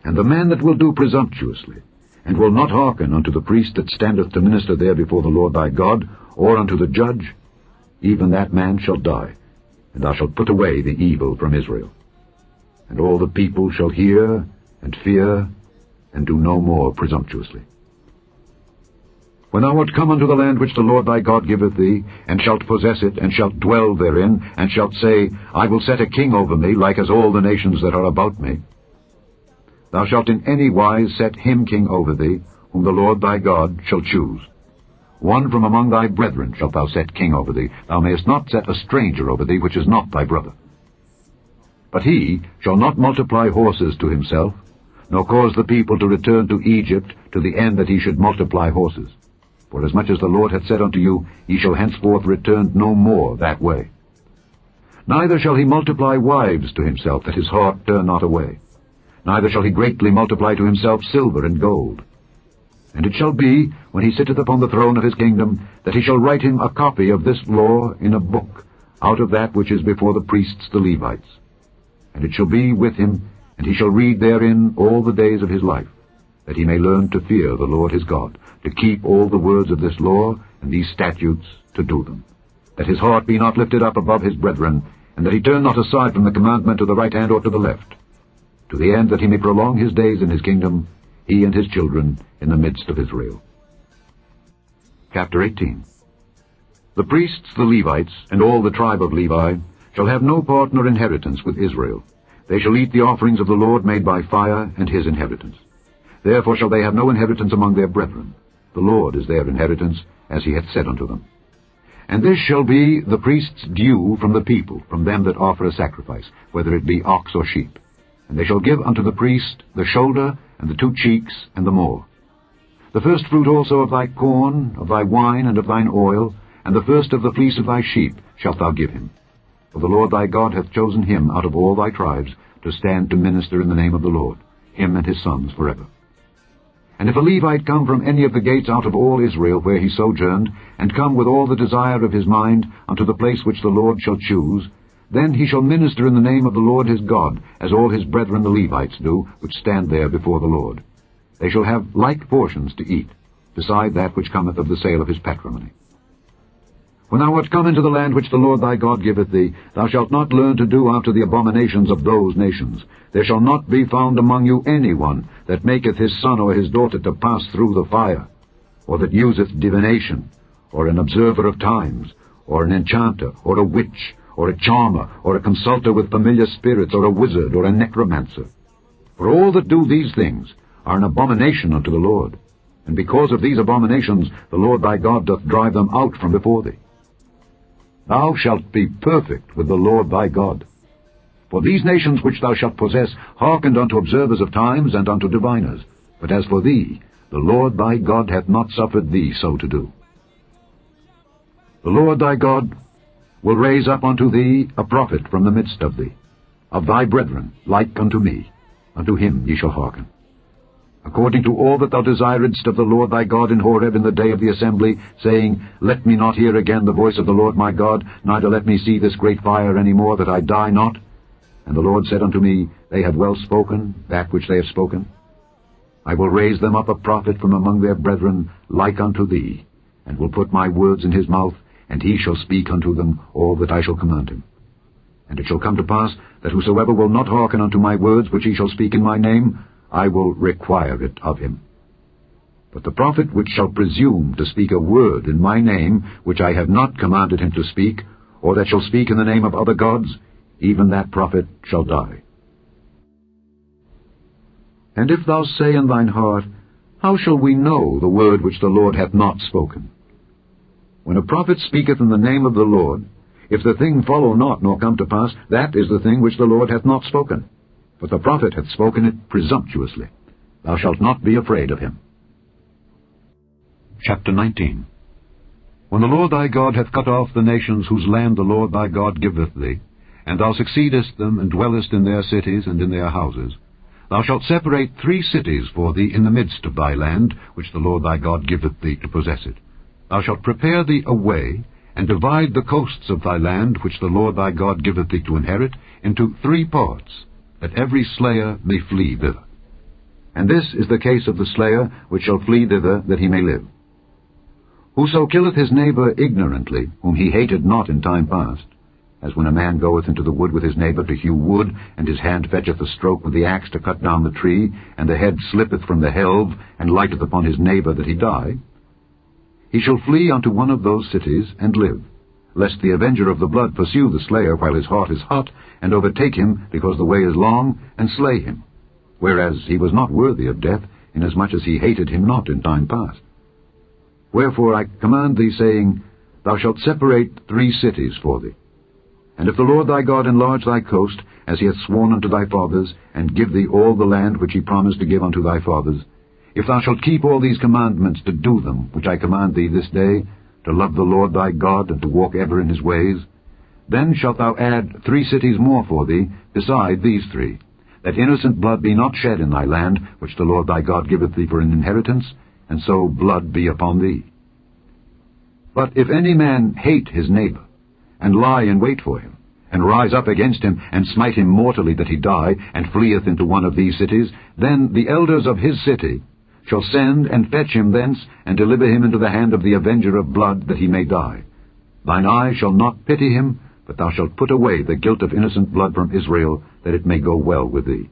And the man that will do presumptuously, and will not hearken unto the priest that standeth to minister there before the Lord thy God, or unto the judge, even that man shall die, and thou shalt put away the evil from Israel. And all the people shall hear, and fear, and do no more presumptuously. When thou art come unto the land which the Lord thy God giveth thee, and shalt possess it, and shalt dwell therein, and shalt say, I will set a king over me, like as all the nations that are about me, thou shalt in any wise set him king over thee, whom the Lord thy God shall choose. 1 from among thy brethren shalt thou set king over thee. Thou mayest not set a stranger over thee, which is not thy brother. But he shall not multiply horses to himself, nor cause the people to return to Egypt, to the end that he should multiply horses. For as much as the Lord hath said unto you, ye shall henceforth return no more that way. Neither shall he multiply wives to himself, that his heart turn not away. Neither shall he greatly multiply to himself silver and gold. And it shall be, when he sitteth upon the throne of his kingdom, that he shall write him a copy of this law in a book, out of that which is before the priests the Levites. And it shall be with him, and he shall read therein all the days of his life, that he may learn to fear the Lord his God, to keep all the words of this law and these statutes, to do them, that his heart be not lifted up above his brethren, and that he turn not aside from the commandment to the right hand or to the left, to the end that he may prolong his days in his kingdom, he and his children in the midst of Israel. Chapter 18. The priests, the Levites, and all the tribe of Levi, shall have no part nor inheritance with Israel. They shall eat the offerings of the Lord made by fire, and his inheritance. Therefore shall they have no inheritance among their brethren. The Lord is their inheritance, as he hath said unto them. And this shall be the priest's due from the people, from them that offer a sacrifice, whether it be ox or sheep. And they shall give unto the priest the shoulder, and the 2 cheeks, and the more. The first fruit also of thy corn, of thy wine, and of thine oil, and the first of the fleece of thy sheep shalt thou give him. For the Lord thy God hath chosen him out of all thy tribes to stand to minister in the name of the Lord, him and his sons forever. And if a Levite come from any of the gates out of all Israel where he sojourned, and come with all the desire of his mind unto the place which the Lord shall choose, then he shall minister in the name of the Lord his God, as all his brethren the Levites do, which stand there before the Lord. They shall have like portions to eat, beside that which cometh of the sale of his patrimony. When thou art come into the land which the Lord thy God giveth thee, thou shalt not learn to do after the abominations of those nations. There shall not be found among you any one that maketh his son or his daughter to pass through the fire, or that useth divination, or an observer of times, or an enchanter, or a witch, or a charmer, or a consulter with familiar spirits, or a wizard, or a necromancer. For all that do these things are an abomination unto the Lord, and because of these abominations the Lord thy God doth drive them out from before thee. Thou shalt be perfect with the Lord thy God. For these nations which thou shalt possess hearkened unto observers of times and unto diviners. But as for thee, the Lord thy God hath not suffered thee so to do. The Lord thy God will raise up unto thee a prophet from the midst of thee, of thy brethren, like unto me. Unto him ye shall hearken. According to all that thou desiredst of the Lord thy God in Horeb in the day of the assembly, saying, Let me not hear again the voice of the Lord my God, neither let me see this great fire any more, that I die not. And the Lord said unto me, They have well spoken, that which they have spoken. I will raise them up a prophet from among their brethren, like unto thee, and will put my words in his mouth, and he shall speak unto them all that I shall command him. And it shall come to pass, that whosoever will not hearken unto my words which he shall speak in my name, I will require it of him. But the prophet which shall presume to speak a word in my name, which I have not commanded him to speak, or that shall speak in the name of other gods, even that prophet shall die. And if thou say in thine heart, How shall we know the word which the Lord hath not spoken? When a prophet speaketh in the name of the Lord, if the thing follow not nor come to pass, that is the thing which the Lord hath not spoken. But the prophet hath spoken it presumptuously. Thou shalt not be afraid of him. Chapter 19. When the Lord thy God hath cut off the nations whose land the Lord thy God giveth thee, and thou succeedest them, and dwellest in their cities and in their houses, thou shalt separate 3 cities for thee in the midst of thy land, which the Lord thy God giveth thee to possess it. Thou shalt prepare thee a way, and divide the coasts of thy land, which the Lord thy God giveth thee to inherit, into 3 parts, that every slayer may flee thither. And this is the case of the slayer which shall flee thither, that he may live. Whoso killeth his neighbor ignorantly, whom he hated not in time past, as when a man goeth into the wood with his neighbor to hew wood, and his hand fetcheth a stroke with the axe to cut down the tree, and the head slippeth from the helve, and lighteth upon his neighbor that he die, he shall flee unto one of those cities, and live, lest the avenger of the blood pursue the slayer while his heart is hot, and overtake him, because the way is long, and slay him, whereas he was not worthy of death, inasmuch as he hated him not in time past. Wherefore I command thee, saying, Thou shalt separate 3 cities for thee. And if the Lord thy God enlarge thy coast, as he hath sworn unto thy fathers, and give thee all the land which he promised to give unto thy fathers, if thou shalt keep all these commandments to do them, which I command thee this day, to love the Lord thy God, and to walk ever in his ways, then shalt thou add 3 cities more for thee, beside these 3, that innocent blood be not shed in thy land, which the Lord thy God giveth thee for an inheritance, and so blood be upon thee. But if any man hate his neighbor, and lie in wait for him, and rise up against him, and smite him mortally that he die, and fleeth into one of these cities, then the elders of his city shall send and fetch him thence, and deliver him into the hand of the avenger of blood, that he may die. Thine eye shall not pity him, but thou shalt put away the guilt of innocent blood from Israel, that it may go well with thee.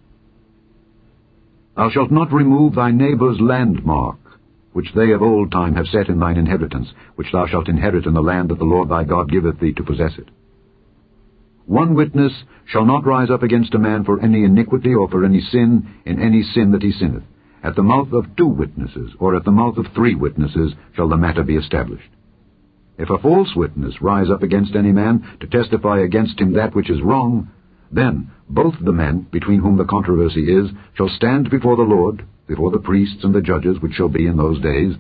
Thou shalt not remove thy neighbour's landmark, which they of old time have set in thine inheritance, which thou shalt inherit in the land that the Lord thy God giveth thee to possess it. One witness shall not rise up against a man for any iniquity or for any sin in any sin that he sinneth, At the mouth of 2 witnesses, or at the mouth of 3 witnesses, shall the matter be established. If a false witness rise up against any man to testify against him that which is wrong, then both the men between whom the controversy is shall stand before the Lord, before the priests and the judges which shall be in those days,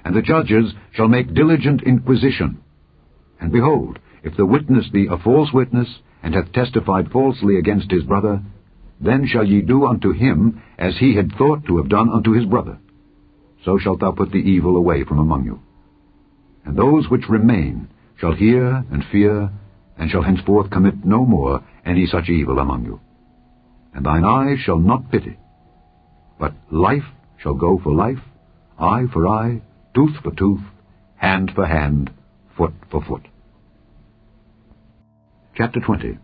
and the judges shall make diligent inquisition. And behold, if the witness be a false witness, and hath testified falsely against his brother, then shall ye do unto him as he had thought to have done unto his brother. So shalt thou put the evil away from among you. And those which remain shall hear and fear, and shall henceforth commit no more any such evil among you. And thine eye shall not pity, but life shall go for life, eye for eye, tooth for tooth, hand for hand, foot for foot. Chapter 20.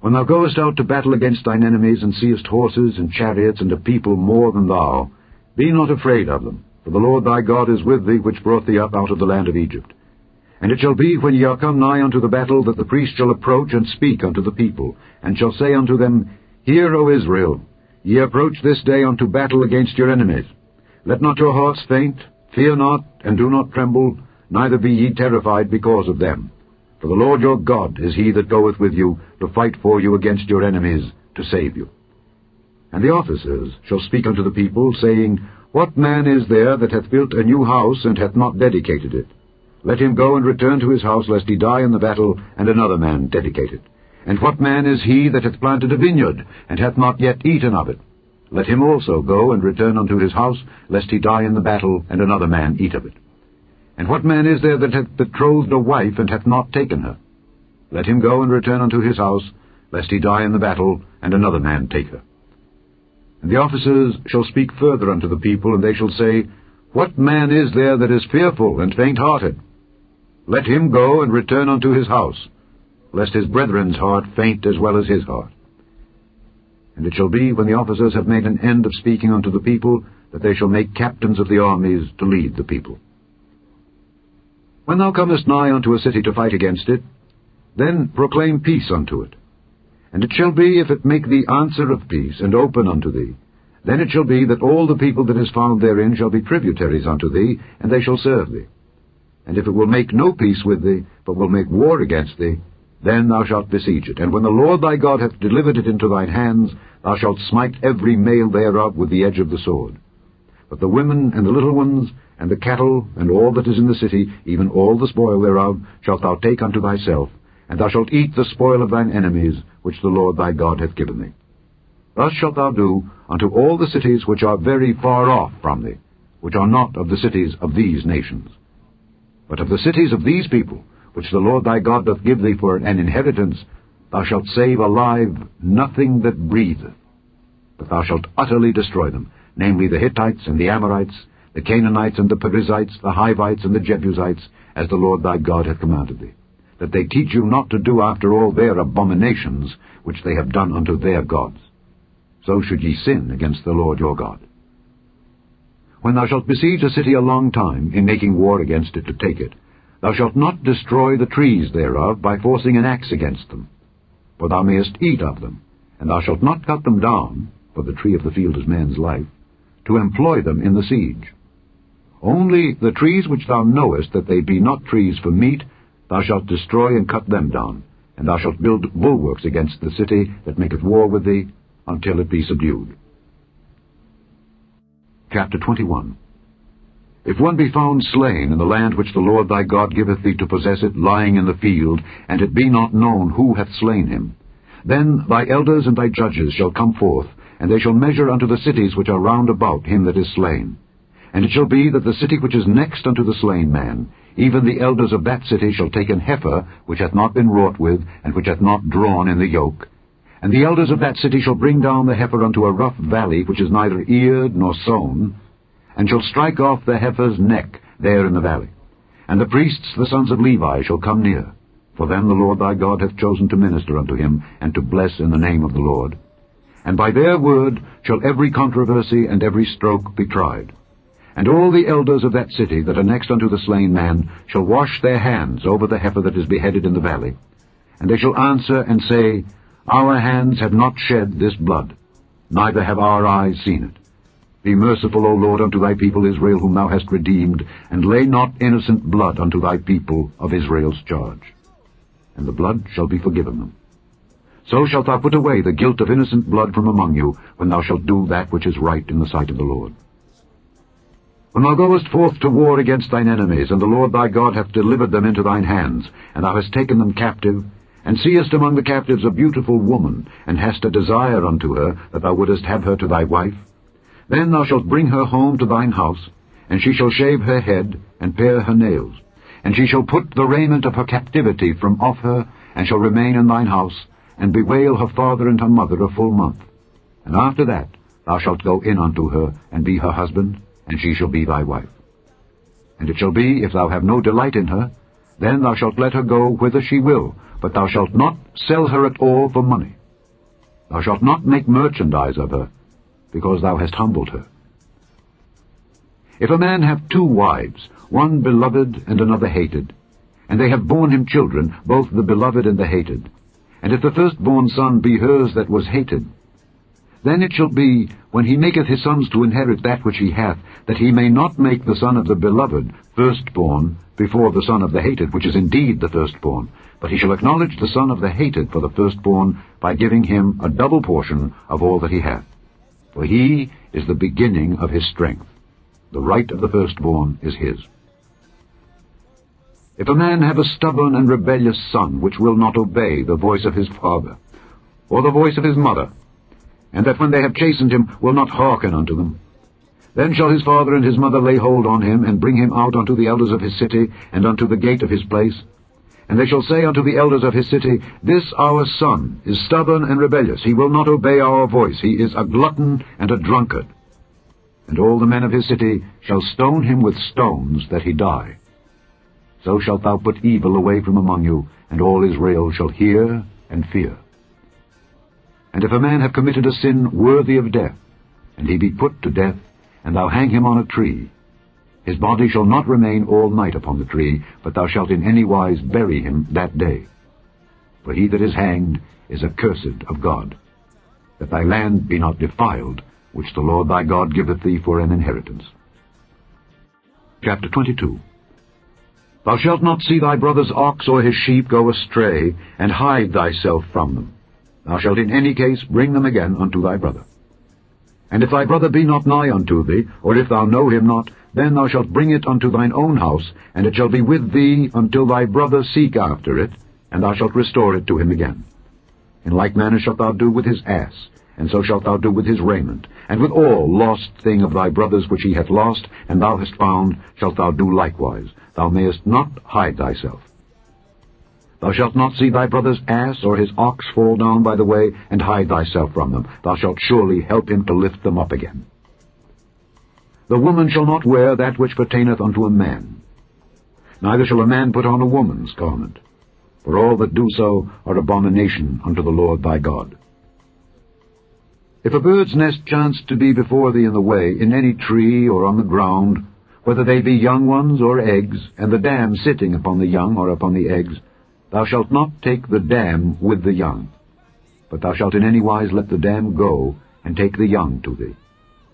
When thou goest out to battle against thine enemies, and seest horses and chariots and a people more than thou, be not afraid of them, for the Lord thy God is with thee, which brought thee up out of the land of Egypt. And it shall be, when ye are come nigh unto the battle, that the priest shall approach and speak unto the people, and shall say unto them, Hear, O Israel, ye approach this day unto battle against your enemies. Let not your hearts faint, fear not, and do not tremble, neither be ye terrified because of them. For the Lord your God is he that goeth with you to fight for you against your enemies, to save you. And the officers shall speak unto the people, saying, What man is there that hath built a new house, and hath not dedicated it? Let him go and return to his house, lest he die in the battle, and another man dedicate it. And what man is he that hath planted a vineyard, and hath not yet eaten of it? Let him also go and return unto his house, lest he die in the battle, and another man eat of it. And what man is there that hath betrothed a wife, and hath not taken her? Let him go and return unto his house, lest he die in the battle, and another man take her. And the officers shall speak further unto the people, and they shall say, What man is there that is fearful and faint-hearted? Let him go and return unto his house, lest his brethren's heart faint as well as his heart. And it shall be, when the officers have made an end of speaking unto the people, that they shall make captains of the armies to lead the people. When thou comest nigh unto a city to fight against it, then proclaim peace unto it. And it shall be, if it make thee answer of peace, and open unto thee, then it shall be that all the people that is found therein shall be tributaries unto thee, and they shall serve thee. And if it will make no peace with thee, but will make war against thee, then thou shalt besiege it. And when the Lord thy God hath delivered it into thine hands, thou shalt smite every male thereof with the edge of the sword. But the women and the little ones, and the cattle, and all that is in the city, even all the spoil thereof, shalt thou take unto thyself, and thou shalt eat the spoil of thine enemies, which the Lord thy God hath given thee. Thus shalt thou do unto all the cities which are very far off from thee, which are not of the cities of these nations. But of the cities of these people, which the Lord thy God doth give thee for an inheritance, thou shalt save alive nothing that breatheth, but thou shalt utterly destroy them, namely the Hittites and the Amorites, the Canaanites and the Perizzites, the Hivites and the Jebusites, as the Lord thy God hath commanded thee, that they teach you not to do after all their abominations, which they have done unto their gods. So should ye sin against the Lord your God. When thou shalt besiege a city a long time, in making war against it to take it, thou shalt not destroy the trees thereof by forcing an axe against them. For thou mayest eat of them, and thou shalt not cut them down, for the tree of the field is man's life, to employ them in the siege. Only the trees which thou knowest that they be not trees for meat, thou shalt destroy and cut them down, and thou shalt build bulwarks against the city that maketh war with thee, until it be subdued. Chapter 21. If one be found slain in the land which the Lord thy God giveth thee to possess it, lying in the field, and it be not known who hath slain him, then thy elders and thy judges shall come forth, and they shall measure unto the cities which are round about him that is slain. And it shall be that the city which is next unto the slain man, even the elders of that city shall take an heifer which hath not been wrought with, and which hath not drawn in the yoke. And the elders of that city shall bring down the heifer unto a rough valley, which is neither eared nor sown, and shall strike off the heifer's neck there in the valley. And the priests, the sons of Levi, shall come near, for them the Lord thy God hath chosen to minister unto him, and to bless in the name of the Lord. And by their word shall every controversy and every stroke be tried. And all the elders of that city that are next unto the slain man shall wash their hands over the heifer that is beheaded in the valley. And they shall answer and say, Our hands have not shed this blood, neither have our eyes seen it. Be merciful, O Lord, unto thy people Israel, whom thou hast redeemed, and lay not innocent blood unto thy people of Israel's charge. And the blood shall be forgiven them. So shalt thou put away the guilt of innocent blood from among you, when thou shalt do that which is right in the sight of the Lord. When thou goest forth to war against thine enemies, and the Lord thy God hath delivered them into thine hands, and thou hast taken them captive, and seest among the captives a beautiful woman, and hast a desire unto her, that thou wouldest have her to thy wife, then thou shalt bring her home to thine house, and she shall shave her head, and pare her nails, and she shall put the raiment of her captivity from off her, and shall remain in thine house, and bewail her father and her mother a full month. And after that thou shalt go in unto her, and be her husband, and she shall be thy wife. And it shall be, if thou have no delight in her, then thou shalt let her go whither she will, but thou shalt not sell her at all for money. Thou shalt not make merchandise of her, because thou hast humbled her. If a man have two wives, one beloved and another hated, and they have borne him children, both the beloved and the hated, and if the firstborn son be hers that was hated, then it shall be, when he maketh his sons to inherit that which he hath, that he may not make the son of the beloved firstborn before the son of the hated, which is indeed the firstborn, but he shall acknowledge the son of the hated for the firstborn, by giving him a double portion of all that he hath. For he is the beginning of his strength. The right of the firstborn is his. If a man have a stubborn and rebellious son, which will not obey the voice of his father, or the voice of his mother, and that when they have chastened him will not hearken unto them, then shall his father and his mother lay hold on him, and bring him out unto the elders of his city, and unto the gate of his place. And they shall say unto the elders of his city, This our son is stubborn and rebellious. He will not obey our voice. He is a glutton and a drunkard. And all the men of his city shall stone him with stones, that he die. So shalt thou put evil away from among you, and all Israel shall hear and fear. And if a man have committed a sin worthy of death, and he be put to death, and thou hang him on a tree, his body shall not remain all night upon the tree, but thou shalt in any wise bury him that day. For he that is hanged is accursed of God, that thy land be not defiled, which the Lord thy God giveth thee for an inheritance. Chapter 22. Thou shalt not see thy brother's ox or his sheep go astray, and hide thyself from them. Thou shalt in any case bring them again unto thy brother. And if thy brother be not nigh unto thee, or if thou know him not, then thou shalt bring it unto thine own house, and it shall be with thee until thy brother seek after it, and thou shalt restore it to him again. In like manner shalt thou do with his ass, and so shalt thou do with his raiment, and with all lost thing of thy brother's which he hath lost, and thou hast found, shalt thou do likewise. Thou mayest not hide thyself. Thou shalt not see thy brother's ass or his ox fall down by the way, and hide thyself from them. Thou shalt surely help him to lift them up again. The woman shall not wear that which pertaineth unto a man, neither shall a man put on a woman's garment, for all that do so are abomination unto the Lord thy God. If a bird's nest chance to be before thee in the way, in any tree or on the ground, whether they be young ones or eggs, and the dam sitting upon the young or upon the eggs, thou shalt not take the dam with the young, but thou shalt in any wise let the dam go, and take the young to thee,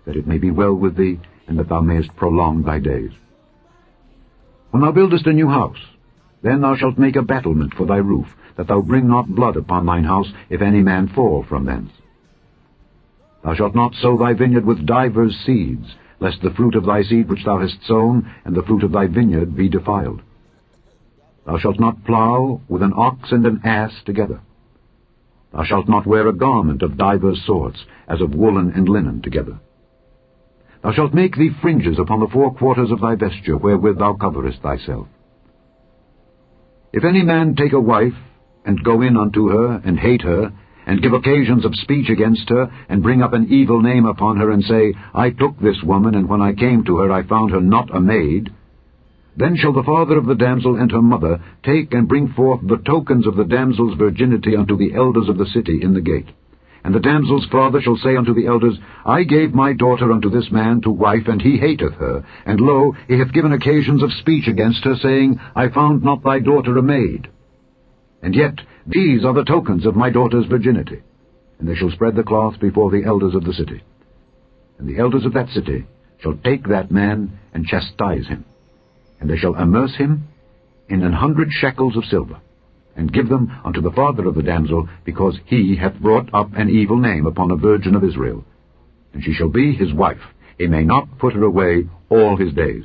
that it may be well with thee, and that thou mayest prolong thy days. When thou buildest a new house, then thou shalt make a battlement for thy roof, that thou bring not blood upon thine house, if any man fall from thence. Thou shalt not sow thy vineyard with divers seeds, lest the fruit of thy seed which thou hast sown, and the fruit of thy vineyard be defiled. Thou shalt not plow with an ox and an ass together. Thou shalt not wear a garment of divers sorts, as of woolen and linen together. Thou shalt make thee fringes upon the four quarters of thy vesture, wherewith thou coverest thyself. If any man take a wife, and go in unto her, and hate her, and give occasions of speech against her, and bring up an evil name upon her, and say, I took this woman, and when I came to her I found her not a maid, then shall the father of the damsel and her mother take and bring forth the tokens of the damsel's virginity unto the elders of the city in the gate. And the damsel's father shall say unto the elders, I gave my daughter unto this man to wife, and he hateth her. And lo, he hath given occasions of speech against her, saying, I found not thy daughter a maid. And yet these are the tokens of my daughter's virginity. And they shall spread the cloth before the elders of the city. And the elders of that city shall take that man and chastise him, and they shall immerse him in 100 shekels of silver, and give them unto the father of the damsel, because he hath brought up an evil name upon a virgin of Israel. And she shall be his wife. He may not put her away all his days.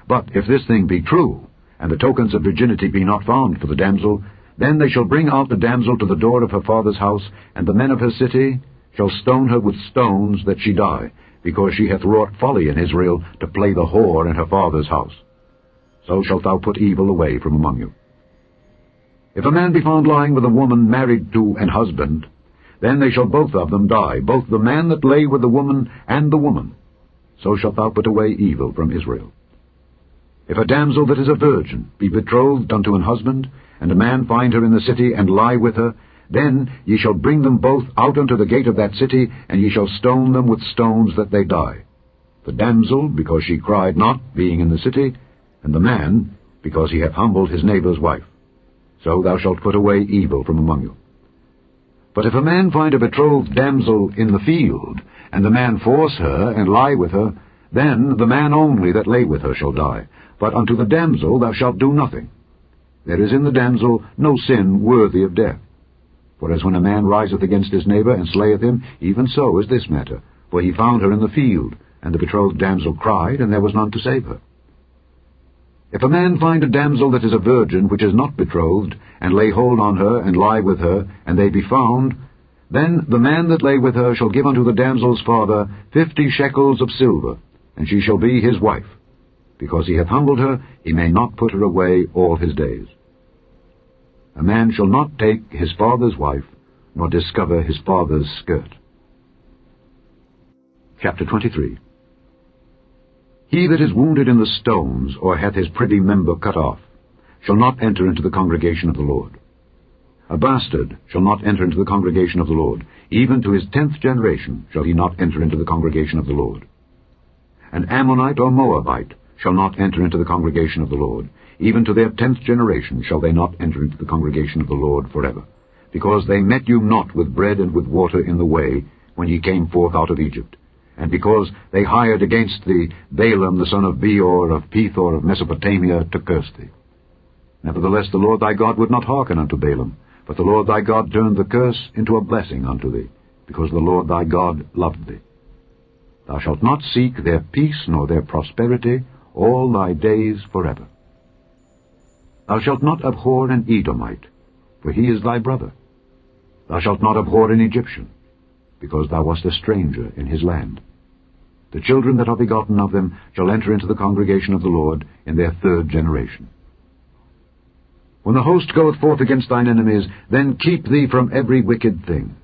But if this thing be true, and the tokens of virginity be not found for the damsel, then they shall bring out the damsel to the door of her father's house, and the men of her city shall stone her with stones that she die, because she hath wrought folly in Israel to play the whore in her father's house. So shalt thou put evil away from among you. If a man be found lying with a woman married to an husband, then they shall both of them die, both the man that lay with the woman and the woman. So shalt thou put away evil from Israel. If a damsel that is a virgin be betrothed unto an husband, and a man find her in the city, and lie with her, then ye shall bring them both out unto the gate of that city, and ye shall stone them with stones that they die. The damsel, because she cried not, being in the city, and the man, because he hath humbled his neighbour's wife. So thou shalt put away evil from among you. But if a man find a betrothed damsel in the field, and the man force her, and lie with her, then the man only that lay with her shall die. But unto the damsel thou shalt do nothing. There is in the damsel no sin worthy of death. For as when a man riseth against his neighbour, and slayeth him, even so is this matter. For he found her in the field, and the betrothed damsel cried, and there was none to save her. If a man find a damsel that is a virgin, which is not betrothed, and lay hold on her, and lie with her, and they be found, then the man that lay with her shall give unto the damsel's father 50 shekels of silver, and she shall be his wife. Because he hath humbled her, he may not put her away all his days. A man shall not take his father's wife, nor discover his father's skirt. Chapter 23. He that is wounded in the stones, or hath his privy member cut off, shall not enter into the congregation of the Lord. A bastard shall not enter into the congregation of the Lord. Even to his 10th generation shall he not enter into the congregation of the Lord. An Ammonite or Moabite shall not enter into the congregation of the Lord. Even to their 10th generation shall they not enter into the congregation of the Lord forever, because they met you not with bread and with water in the way, when ye came forth out of Egypt, and because they hired against thee Balaam the son of Beor of Pethor of Mesopotamia to curse thee. Nevertheless the Lord thy God would not hearken unto Balaam, but the Lord thy God turned the curse into a blessing unto thee, because the Lord thy God loved thee. Thou shalt not seek their peace nor their prosperity all thy days forever. Thou shalt not abhor an Edomite, for he is thy brother. Thou shalt not abhor an Egyptian, because thou wast a stranger in his land. The children that are begotten of them shall enter into the congregation of the Lord in their 3rd generation. When the host goeth forth against thine enemies, then keep thee from every wicked thing.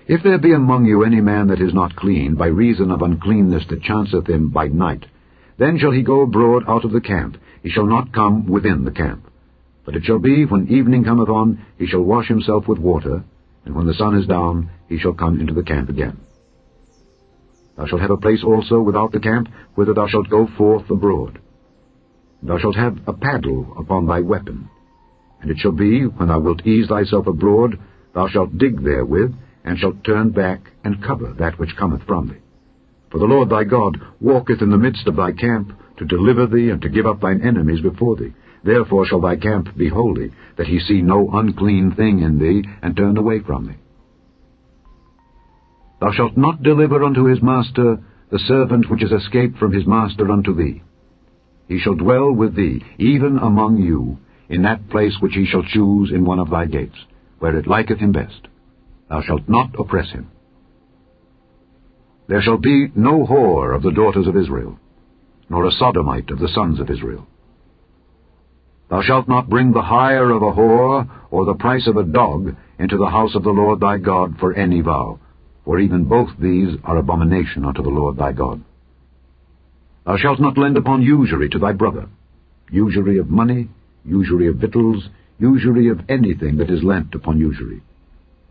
If there be among you any man that is not clean, by reason of uncleanness that chanceth him by night, then shall he go abroad out of the camp. He shall not come within the camp. But it shall be, when evening cometh on, he shall wash himself with water, and when the sun is down, he shall come into the camp again. Thou shalt have a place also without the camp, whither thou shalt go forth abroad. Thou shalt have a paddle upon thy weapon. And it shall be, when thou wilt ease thyself abroad, thou shalt dig therewith, and shalt turn back and cover that which cometh from thee. For the Lord thy God walketh in the midst of thy camp, to deliver thee and to give up thine enemies before thee. Therefore shall thy camp be holy, that he see no unclean thing in thee, and turn away from thee. Thou shalt not deliver unto his master the servant which is escaped from his master unto thee. He shall dwell with thee, even among you, in that place which he shall choose in one of thy gates, where it liketh him best. Thou shalt not oppress him. There shall be no whore of the daughters of Israel, nor a sodomite of the sons of Israel. Thou shalt not bring the hire of a whore, or the price of a dog, into the house of the Lord thy God for any vow, for even both these are abomination unto the Lord thy God. Thou shalt not lend upon usury to thy brother, usury of money, usury of victuals, usury of anything that is lent upon usury.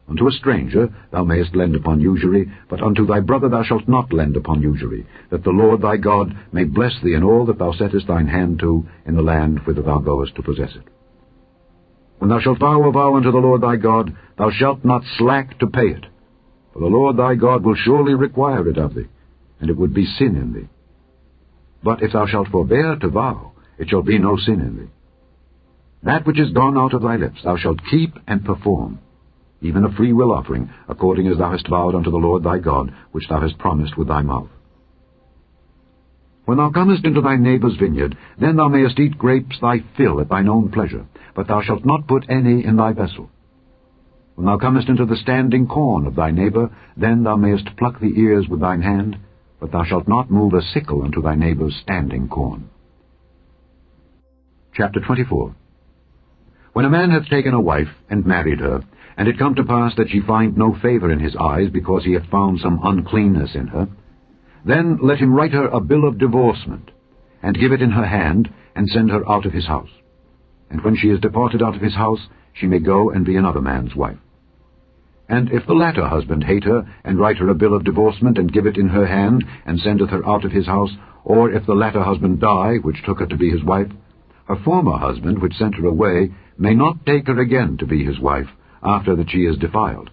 Unto a stranger thou mayest lend upon usury, but unto thy brother thou shalt not lend upon usury, that the Lord thy God may bless thee in all that thou settest thine hand to in the land whither thou goest to possess it. When thou shalt vow a vow unto the Lord thy God, thou shalt not slack to pay it. For the Lord thy God will surely require it of thee, and it would be sin in thee. But if thou shalt forbear to vow, it shall be no sin in thee. That which is gone out of thy lips thou shalt keep and perform, even a freewill offering, according as thou hast vowed unto the Lord thy God, which thou hast promised with thy mouth. When thou comest into thy neighbour's vineyard, then thou mayest eat grapes thy fill at thine own pleasure, but thou shalt not put any in thy vessel. When thou comest into the standing corn of thy neighbour, then thou mayest pluck the ears with thine hand, but thou shalt not move a sickle unto thy neighbour's standing corn. Chapter 24. When a man hath taken a wife, and married her, and it come to pass that she find no favour in his eyes, because he hath found some uncleanness in her, then let him write her a bill of divorcement, and give it in her hand, and send her out of his house. And when she is departed out of his house, she may go and be another man's wife. And if the latter husband hate her, and write her a bill of divorcement, and give it in her hand, and sendeth her out of his house, or if the latter husband die, which took her to be his wife, her former husband, which sent her away, may not take her again to be his wife, after that she is defiled.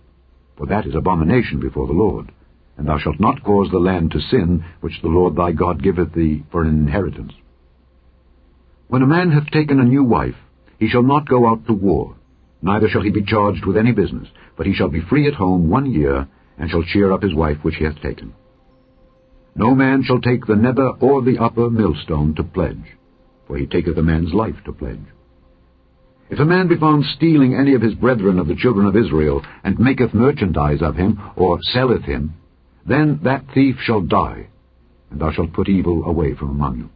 For that is abomination before the Lord. And thou shalt not cause the land to sin, which the Lord thy God giveth thee for an inheritance. When a man hath taken a new wife, he shall not go out to war, neither shall he be charged with any business, but he shall be free at home 1 year, and shall cheer up his wife which he hath taken. No man shall take the nether or the upper millstone to pledge, for he taketh a man's life to pledge. If a man be found stealing any of his brethren of the children of Israel, and maketh merchandise of him, or selleth him, then that thief shall die, and thou shalt put evil away from among you.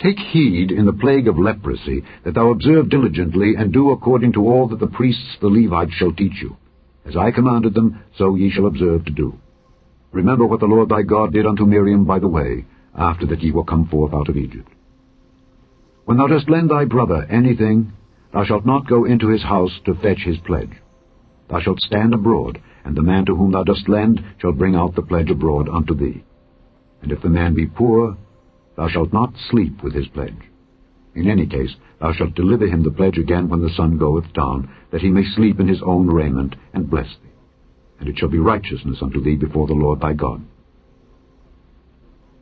Take heed in the plague of leprosy, that thou observe diligently, and do according to all that the priests the Levites shall teach you. As I commanded them, so ye shall observe to do. Remember what the Lord thy God did unto Miriam by the way, after that ye were come forth out of Egypt. When thou dost lend thy brother anything, thou shalt not go into his house to fetch his pledge. Thou shalt stand abroad, and the man to whom thou dost lend shall bring out the pledge abroad unto thee. And if the man be poor, thou shalt not sleep with his pledge. In any case, thou shalt deliver him the pledge again when the sun goeth down, that he may sleep in his own raiment, and bless thee. And it shall be righteousness unto thee before the Lord thy God.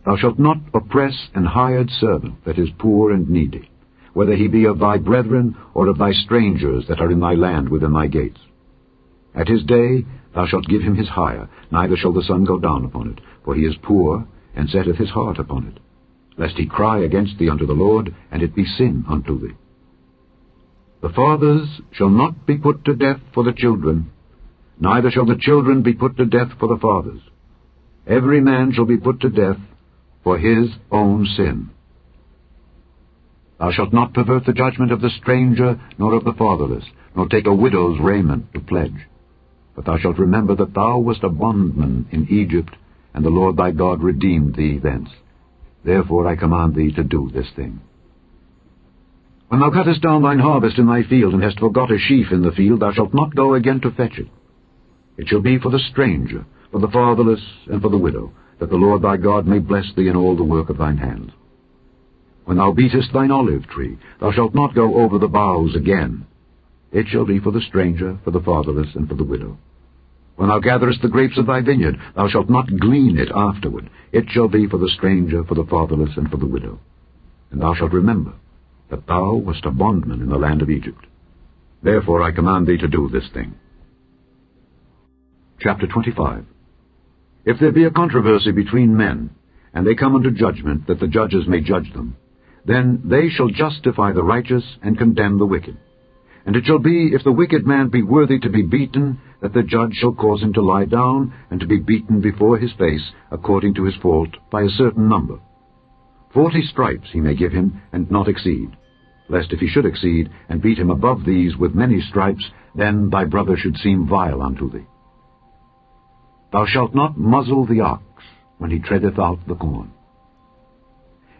Thou shalt not oppress an hired servant that is poor and needy, whether he be of thy brethren, or of thy strangers that are in thy land within thy gates. At his day thou shalt give him his hire, neither shall the sun go down upon it, for he is poor, and setteth his heart upon it, lest he cry against thee unto the Lord, and it be sin unto thee. The fathers shall not be put to death for the children, neither shall the children be put to death for the fathers. Every man shall be put to death for his own sin. Thou shalt not pervert the judgment of the stranger, nor of the fatherless, nor take a widow's raiment to pledge. But thou shalt remember that thou wast a bondman in Egypt, and the Lord thy God redeemed thee thence. Therefore I command thee to do this thing. When thou cuttest down thine harvest in thy field, and hast forgot a sheaf in the field, thou shalt not go again to fetch it. It shall be for the stranger, for the fatherless, and for the widow, that the Lord thy God may bless thee in all the work of thine hands. When thou beatest thine olive tree, thou shalt not go over the boughs again. It shall be for the stranger, for the fatherless, and for the widow. When thou gatherest the grapes of thy vineyard, thou shalt not glean it afterward. It shall be for the stranger, for the fatherless, and for the widow. And thou shalt remember that thou wast a bondman in the land of Egypt. Therefore I command thee to do this thing. Chapter 25. If there be a controversy between men, and they come unto judgment, that the judges may judge them, then they shall justify the righteous, and condemn the wicked. And it shall be, if the wicked man be worthy to be beaten, that the judge shall cause him to lie down, and to be beaten before his face, according to his fault, by a certain number. 40 stripes he may give him, and not exceed. Lest if he should exceed, and beat him above these with many stripes, then thy brother should seem vile unto thee. Thou shalt not muzzle the ox when he treadeth out the corn.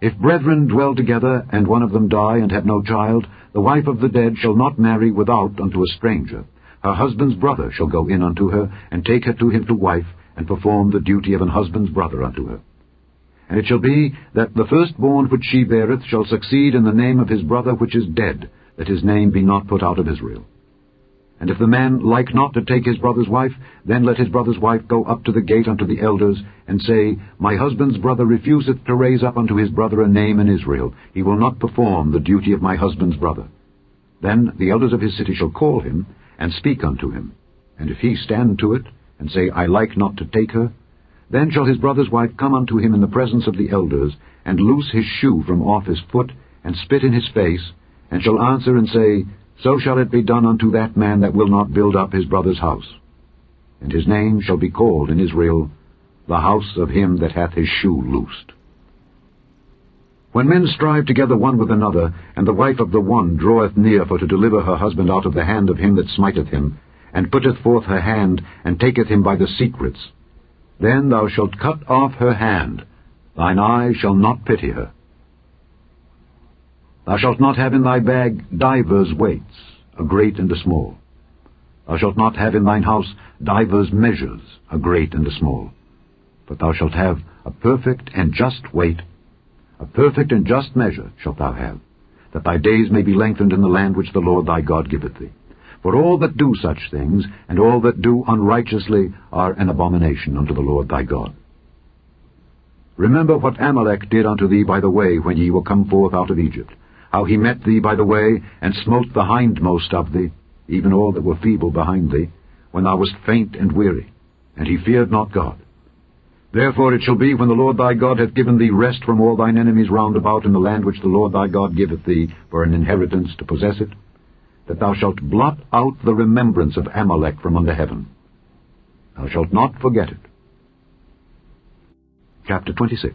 If brethren dwell together, and one of them die, and have no child, the wife of the dead shall not marry without unto a stranger. Her husband's brother shall go in unto her, and take her to him to wife, and perform the duty of an husband's brother unto her. And it shall be, that the firstborn which she beareth shall succeed in the name of his brother which is dead, that his name be not put out of Israel. And if the man like not to take his brother's wife, then let his brother's wife go up to the gate unto the elders, and say, My husband's brother refuseth to raise up unto his brother a name in Israel. He will not perform the duty of my husband's brother. Then the elders of his city shall call him, and speak unto him. And if he stand to it, and say, I like not to take her, then shall his brother's wife come unto him in the presence of the elders, and loose his shoe from off his foot, and spit in his face, and shall answer and say, So shall it be done unto that man that will not build up his brother's house. And his name shall be called in Israel, the house of him that hath his shoe loosed. When men strive together one with another, and the wife of the one draweth near for to deliver her husband out of the hand of him that smiteth him, and putteth forth her hand, and taketh him by the secrets, then thou shalt cut off her hand, thine eye shall not pity her. Thou shalt not have in thy bag divers weights, a great and a small. Thou shalt not have in thine house divers measures, a great and a small. But thou shalt have a perfect and just weight, a perfect and just measure shalt thou have, that thy days may be lengthened in the land which the Lord thy God giveth thee. For all that do such things, and all that do unrighteously, are an abomination unto the Lord thy God. Remember what Amalek did unto thee by the way when ye were come forth out of Egypt, how he met thee by the way, and smote the hindmost of thee, even all that were feeble behind thee, when thou wast faint and weary, and he feared not God. Therefore it shall be, when the Lord thy God hath given thee rest from all thine enemies round about in the land which the Lord thy God giveth thee for an inheritance to possess it, that thou shalt blot out the remembrance of Amalek from under heaven. Thou shalt not forget it. Chapter 26.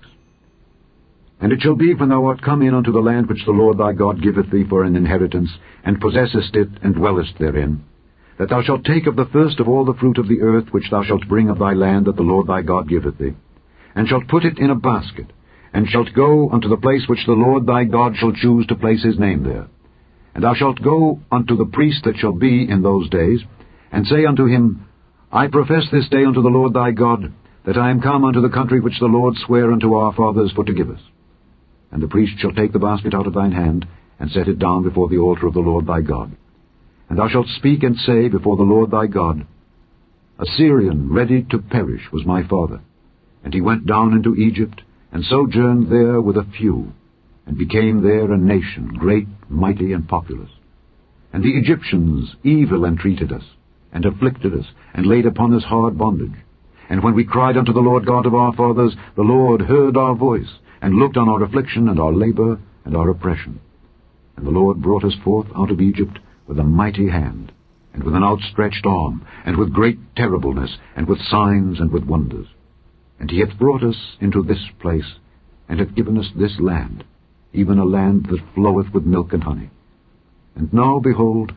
And it shall be, when thou art come in unto the land which the Lord thy God giveth thee for an inheritance, and possessest it, and dwellest therein, that thou shalt take of the first of all the fruit of the earth which thou shalt bring of thy land that the Lord thy God giveth thee, and shalt put it in a basket, and shalt go unto the place which the Lord thy God shall choose to place his name there. And thou shalt go unto the priest that shall be in those days, and say unto him, I profess this day unto the Lord thy God, that I am come unto the country which the Lord sware unto our fathers for to give us. And the priest shall take the basket out of thine hand, and set it down before the altar of the Lord thy God. And thou shalt speak and say before the Lord thy God, A Syrian ready to perish was my father, and he went down into Egypt, and sojourned there with a few, and became there a nation, great, mighty, and populous. And the Egyptians evil entreated us, and afflicted us, and laid upon us hard bondage. And when we cried unto the Lord God of our fathers, the Lord heard our voice, and looked on our affliction, and our labor, and our oppression. And the Lord brought us forth out of Egypt with a mighty hand, and with an outstretched arm, and with great terribleness, and with signs, and with wonders. And he hath brought us into this place, and hath given us this land, even a land that floweth with milk and honey. And now, behold,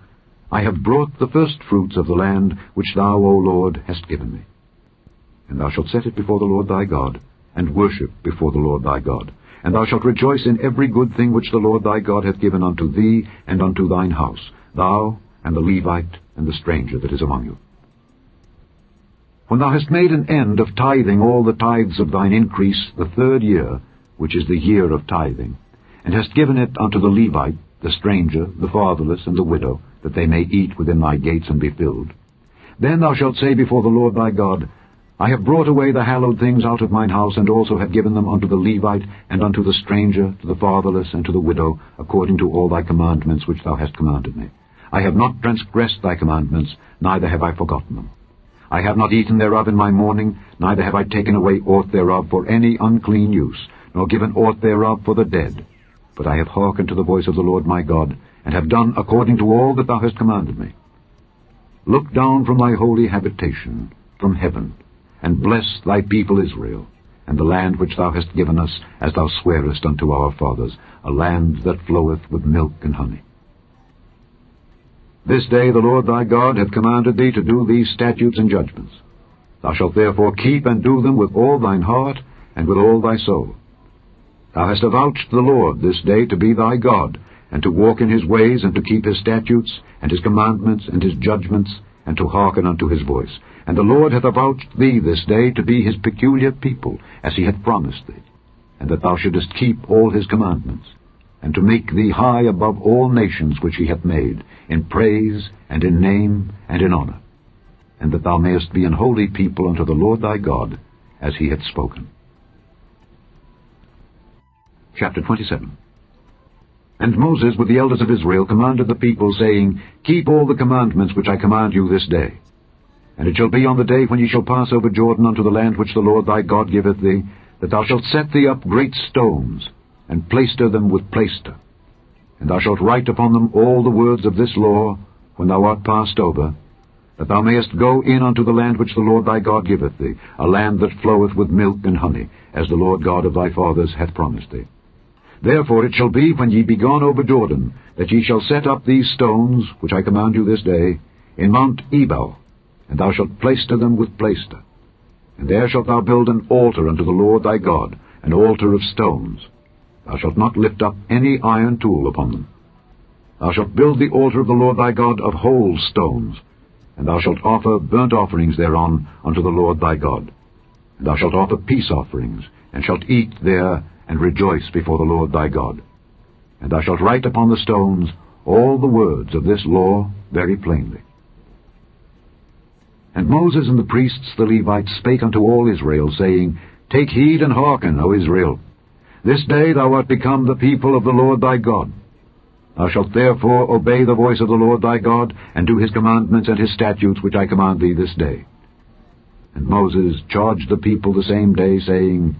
I have brought the first fruits of the land which thou, O Lord, hast given me. And thou shalt set it before the Lord thy God, and worship before the Lord thy God. And thou shalt rejoice in every good thing which the Lord thy God hath given unto thee and unto thine house, thou and the Levite and the stranger that is among you. When thou hast made an end of tithing all the tithes of thine increase the third year, which is the year of tithing, and hast given it unto the Levite, the stranger, the fatherless, and the widow, that they may eat within thy gates and be filled, then thou shalt say before the Lord thy God, I have brought away the hallowed things out of mine house, and also have given them unto the Levite, and unto the stranger, to the fatherless, and to the widow, according to all thy commandments which thou hast commanded me. I have not transgressed thy commandments, neither have I forgotten them. I have not eaten thereof in my mourning, neither have I taken away aught thereof for any unclean use, nor given aught thereof for the dead. But I have hearkened to the voice of the Lord my God, and have done according to all that thou hast commanded me. Look down from thy holy habitation, from heaven, and bless thy people Israel, and the land which thou hast given us, as thou swarest unto our fathers, a land that floweth with milk and honey. This day the Lord thy God hath commanded thee to do these statutes and judgments. Thou shalt therefore keep and do them with all thine heart and with all thy soul. Thou hast avouched the Lord this day to be thy God, and to walk in his ways, and to keep his statutes, and his commandments, and his judgments, and to hearken unto his voice. And the Lord hath avouched thee this day to be his peculiar people, as he hath promised thee, and that thou shouldest keep all his commandments. and to make thee high above all nations which he hath made, in praise, and in name, and in honour, and that thou mayest be an holy people unto the Lord thy God, as he hath spoken. Chapter 27. And Moses with the elders of Israel commanded the people, saying, Keep all the commandments which I command you this day. And it shall be on the day when ye shall pass over Jordan unto the land which the Lord thy God giveth thee, that thou shalt set thee up great stones, and plaister them with plaister. And thou shalt write upon them all the words of this law, when thou art passed over, that thou mayest go in unto the land which the Lord thy God giveth thee, a land that floweth with milk and honey, as the Lord God of thy fathers hath promised thee. Therefore it shall be, when ye be gone over Jordan, that ye shall set up these stones, which I command you this day, in Mount Ebal, and thou shalt plaister them with plaister. And there shalt thou build an altar unto the Lord thy God, an altar of stones. Thou shalt not lift up any iron tool upon them. Thou shalt build the altar of the Lord thy God of whole stones, and thou shalt offer burnt offerings thereon unto the Lord thy God. And thou shalt offer peace offerings, and shalt eat there, and rejoice before the Lord thy God. And thou shalt write upon the stones all the words of this law very plainly. And Moses and the priests the Levites spake unto all Israel, saying, Take heed and hearken, O Israel. This day thou art become the people of the Lord thy God. Thou shalt therefore obey the voice of the Lord thy God, and do his commandments and his statutes which I command thee this day. And Moses charged the people the same day, saying,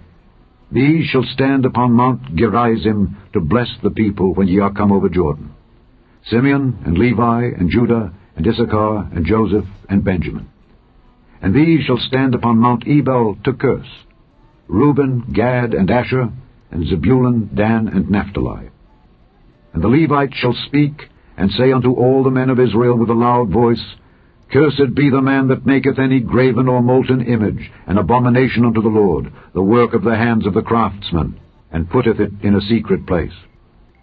These shall stand upon Mount Gerizim to bless the people when ye are come over Jordan, Simeon and Levi and Judah and Issachar and Joseph and Benjamin. And these shall stand upon Mount Ebal to curse, Reuben, Gad, and Asher, and Zebulun, Dan, and Naphtali. And the Levites shall speak, and say unto all the men of Israel with a loud voice, Cursed be the man that maketh any graven or molten image, an abomination unto the Lord, the work of the hands of the craftsman, and putteth it in a secret place.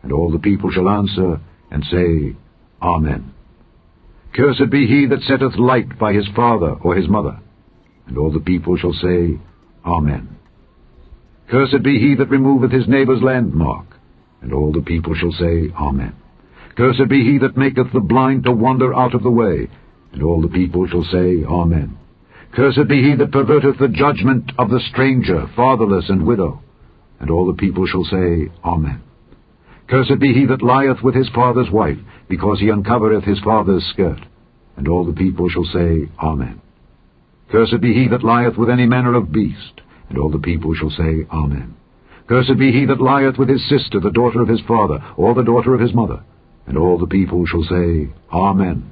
And all the people shall answer, and say, Amen. Cursed be he that setteth light by his father or his mother. And all the people shall say, Amen. Cursed be he that removeth his neighbour's landmark. And all the people shall say, Amen. Cursed be he that maketh the blind to wander out of the way. And all the people shall say, Amen. Cursed be he that perverteth the judgment of the stranger, fatherless, and widow. And all the people shall say, Amen. Cursed be he that lieth with his father's wife, because he uncovereth his father's skirt. And all the people shall say, Amen. Cursed be he that lieth with any manner of beast. And all the people shall say, Amen. Cursed be he that lieth with his sister, the daughter of his father, or the daughter of his mother. And all the people shall say, Amen.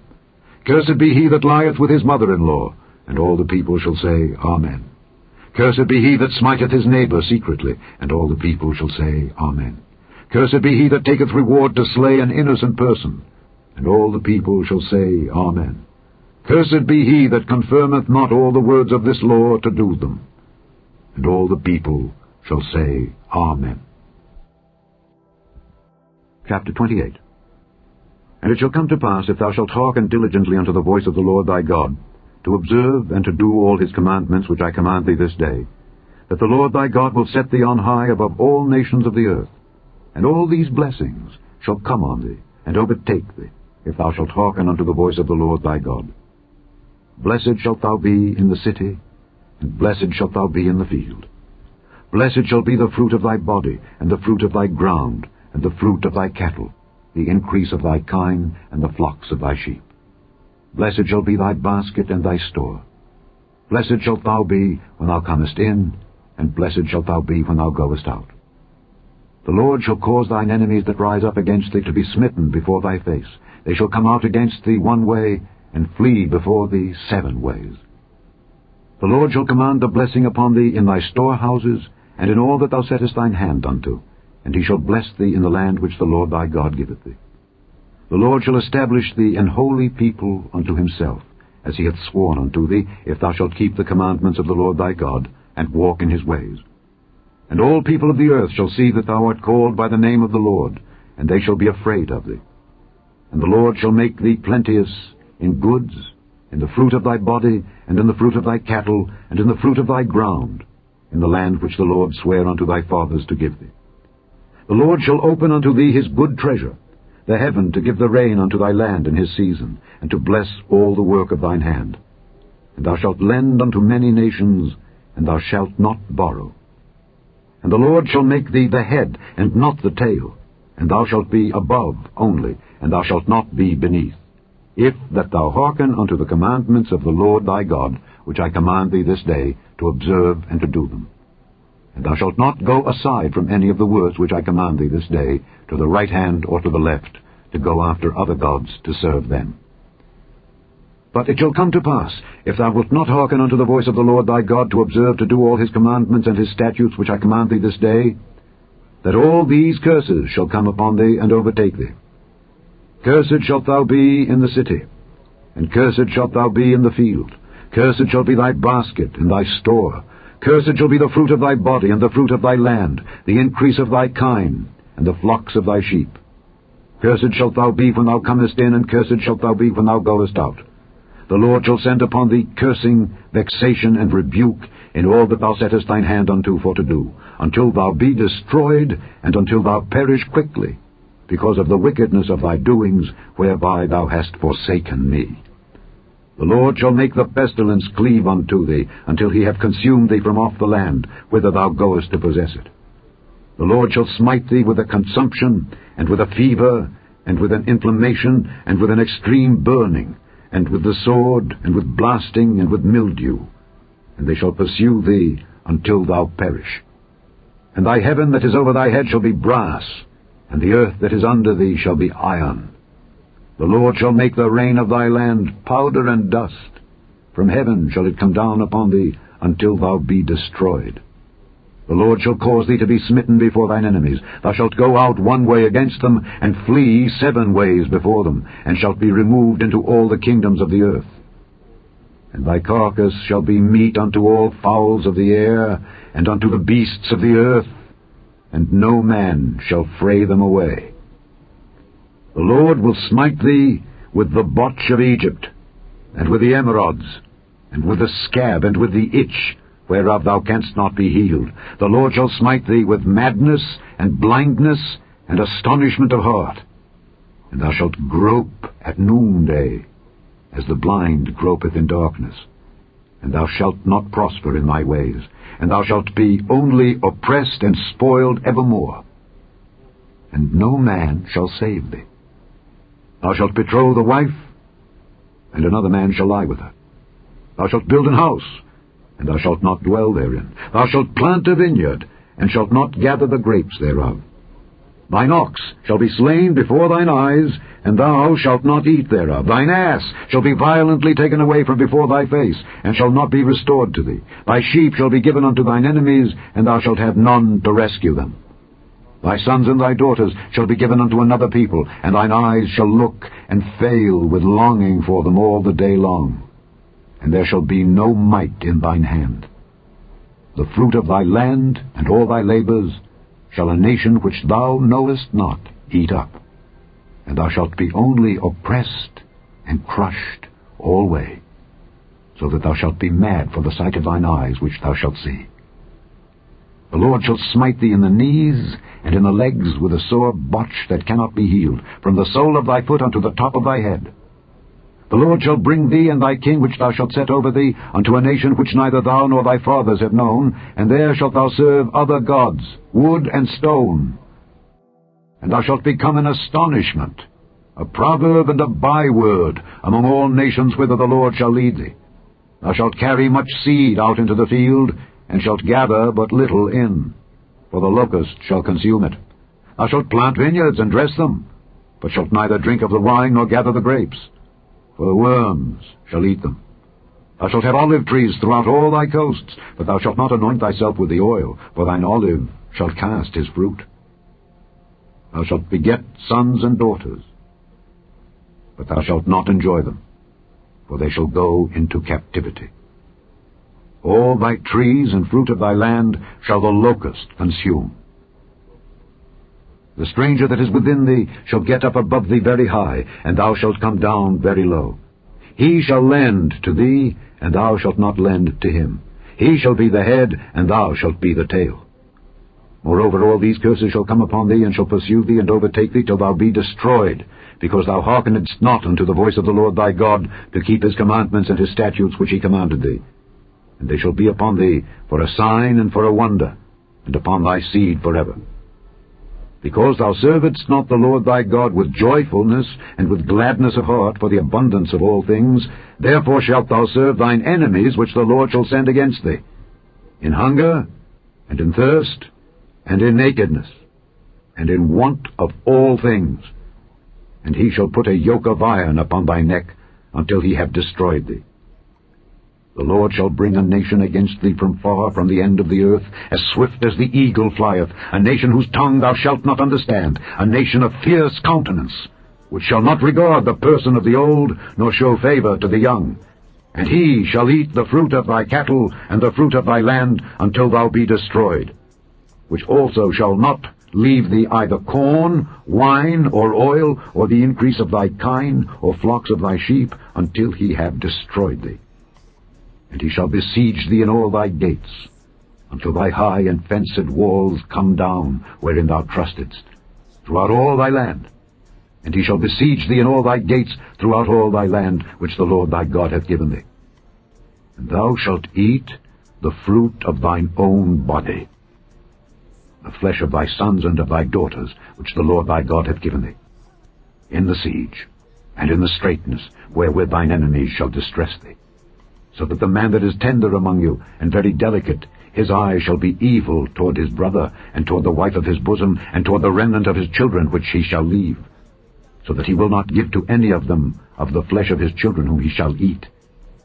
Cursed be he that lieth with his mother-in-law. And all the people shall say, Amen. Cursed be he that smiteth his neighbour secretly. And all the people shall say, Amen. Cursed be he that taketh reward to slay an innocent person. And all the people shall say, Amen. Cursed be he that confirmeth not all the words of this law to do them. And all the people shall say, Amen. Chapter 28. And it shall come to pass, if thou shalt hearken diligently unto the voice of the Lord thy God, to observe and to do all his commandments which I command thee this day, that the Lord thy God will set thee on high above all nations of the earth, and all these blessings shall come on thee, and overtake thee, if thou shalt hearken unto the voice of the Lord thy God. Blessed shalt thou be in the city, and blessed shalt thou be in the field. Blessed shall be the fruit of thy body, and the fruit of thy ground, and the fruit of thy cattle, the increase of thy kine, and the flocks of thy sheep. Blessed shall be thy basket and thy store. Blessed shalt thou be when thou comest in, and blessed shalt thou be when thou goest out. The Lord shall cause thine enemies that rise up against thee to be smitten before thy face. They shall come out against thee one way, and flee before thee 7 ways. The Lord shall command a blessing upon thee in thy storehouses, and in all that thou settest thine hand unto, and he shall bless thee in the land which the Lord thy God giveth thee. The Lord shall establish thee an holy people unto himself, as he hath sworn unto thee, if thou shalt keep the commandments of the Lord thy God, and walk in his ways. And all people of the earth shall see that thou art called by the name of the Lord, and they shall be afraid of thee. And the Lord shall make thee plenteous in goods, in the fruit of thy body, and in the fruit of thy cattle, and in the fruit of thy ground, in the land which the Lord sware unto thy fathers to give thee. The Lord shall open unto thee his good treasure, the heaven to give the rain unto thy land in his season, and to bless all the work of thine hand. And thou shalt lend unto many nations, and thou shalt not borrow. And the Lord shall make thee the head, and not the tail, and thou shalt be above only, and thou shalt not be beneath, if that thou hearken unto the commandments of the Lord thy God, which I command thee this day, to observe and to do them. And thou shalt not go aside from any of the words which I command thee this day, to the right hand or to the left, to go after other gods to serve them. But it shall come to pass, if thou wilt not hearken unto the voice of the Lord thy God, to observe to do all his commandments and his statutes which I command thee this day, that all these curses shall come upon thee and overtake thee. Cursed shalt thou be in the city, and cursed shalt thou be in the field. Cursed shall be thy basket and thy store. Cursed shall be the fruit of thy body, and the fruit of thy land, the increase of thy kine, and the flocks of thy sheep. Cursed shalt thou be when thou comest in, and cursed shalt thou be when thou goest out. The Lord shall send upon thee cursing, vexation, and rebuke, in all that thou settest thine hand unto for to do, until thou be destroyed, and until thou perish quickly, because of the wickedness of thy doings, whereby thou hast forsaken me. The Lord shall make the pestilence cleave unto thee, until he have consumed thee from off the land, whither thou goest to possess it. The Lord shall smite thee with a consumption, and with a fever, and with an inflammation, and with an extreme burning, and with the sword, and with blasting, and with mildew. And they shall pursue thee until thou perish. And thy heaven that is over thy head shall be brass, and the earth that is under thee shall be iron. The Lord shall make the rain of thy land powder and dust. From heaven shall it come down upon thee, until thou be destroyed. The Lord shall cause thee to be smitten before thine enemies. Thou shalt go out one way against them, and flee 7 ways before them, and shalt be removed into all the kingdoms of the earth. And thy carcass shall be meat unto all fowls of the air, and unto the beasts of the earth, and no man shall fray them away. The Lord will smite thee with the botch of Egypt, and with the emerods, and with the scab, and with the itch, whereof thou canst not be healed. The Lord shall smite thee with madness, and blindness, and astonishment of heart. And thou shalt grope at noonday, as the blind gropeth in darkness. And thou shalt not prosper in thy ways, and thou shalt be only oppressed and spoiled evermore. And no man shall save thee. Thou shalt betroth a wife, and another man shall lie with her. Thou shalt build an house, and thou shalt not dwell therein. Thou shalt plant a vineyard, and shalt not gather the grapes thereof. Thine ox shall be slain before thine eyes, and thou shalt not eat thereof. Thine ass shall be violently taken away from before thy face, and shall not be restored to thee. Thy sheep shall be given unto thine enemies, and thou shalt have none to rescue them. Thy sons and thy daughters shall be given unto another people, and thine eyes shall look and fail with longing for them all the day long. And there shall be no might in thine hand. The fruit of thy land and all thy labors shall a nation which thou knowest not eat up. And thou shalt be only oppressed and crushed alway, so that thou shalt be mad for the sight of thine eyes which thou shalt see. The Lord shall smite thee in the knees and in the legs with a sore botch that cannot be healed, from the sole of thy foot unto the top of thy head. The Lord shall bring thee and thy king which thou shalt set over thee unto a nation which neither thou nor thy fathers have known, and there shalt thou serve other gods, wood and stone. And thou shalt become an astonishment, a proverb and a byword among all nations whither the Lord shall lead thee. Thou shalt carry much seed out into the field, and shalt gather but little in, for the locust shall consume it. Thou shalt plant vineyards and dress them, but shalt neither drink of the wine nor gather the grapes, for the worms shall eat them. Thou shalt have olive trees throughout all thy coasts, but thou shalt not anoint thyself with the oil, for thine olive shall cast his fruit. Thou shalt beget sons and daughters, but thou shalt not enjoy them, for they shall go into captivity. All thy trees and fruit of thy land shall the locust consume. The stranger that is within thee shall get up above thee very high, and thou shalt come down very low. He shall lend to thee, and thou shalt not lend to him. He shall be the head, and thou shalt be the tail. Moreover, all these curses shall come upon thee, and shall pursue thee, and overtake thee, till thou be destroyed, because thou hearkenedst not unto the voice of the Lord thy God, to keep his commandments and his statutes which he commanded thee. And they shall be upon thee for a sign and for a wonder, and upon thy seed forever. Because thou servedst not the Lord thy God with joyfulness and with gladness of heart for the abundance of all things, therefore shalt thou serve thine enemies which the Lord shall send against thee, in hunger, and in thirst, and in nakedness, and in want of all things. And he shall put a yoke of iron upon thy neck, until he have destroyed thee. The Lord shall bring a nation against thee from far, from the end of the earth, as swift as the eagle flieth, a nation whose tongue thou shalt not understand, a nation of fierce countenance, which shall not regard the person of the old, nor show favor to the young. And he shall eat the fruit of thy cattle, and the fruit of thy land, until thou be destroyed, which also shall not leave thee either corn, wine, or oil, or the increase of thy kine, or flocks of thy sheep, until he have destroyed thee. And he shall besiege thee in all thy gates, until thy high and fenced walls come down, wherein thou trustedst, throughout all thy land. And he shall besiege thee in all thy gates, throughout all thy land, which the Lord thy God hath given thee. And thou shalt eat the fruit of thine own body, the flesh of thy sons and of thy daughters, which the Lord thy God hath given thee, in the siege, and in the straitness, wherewith thine enemies shall distress thee. So that the man that is tender among you, and very delicate, his eye shall be evil toward his brother, and toward the wife of his bosom, and toward the remnant of his children which he shall leave, so that he will not give to any of them of the flesh of his children whom he shall eat,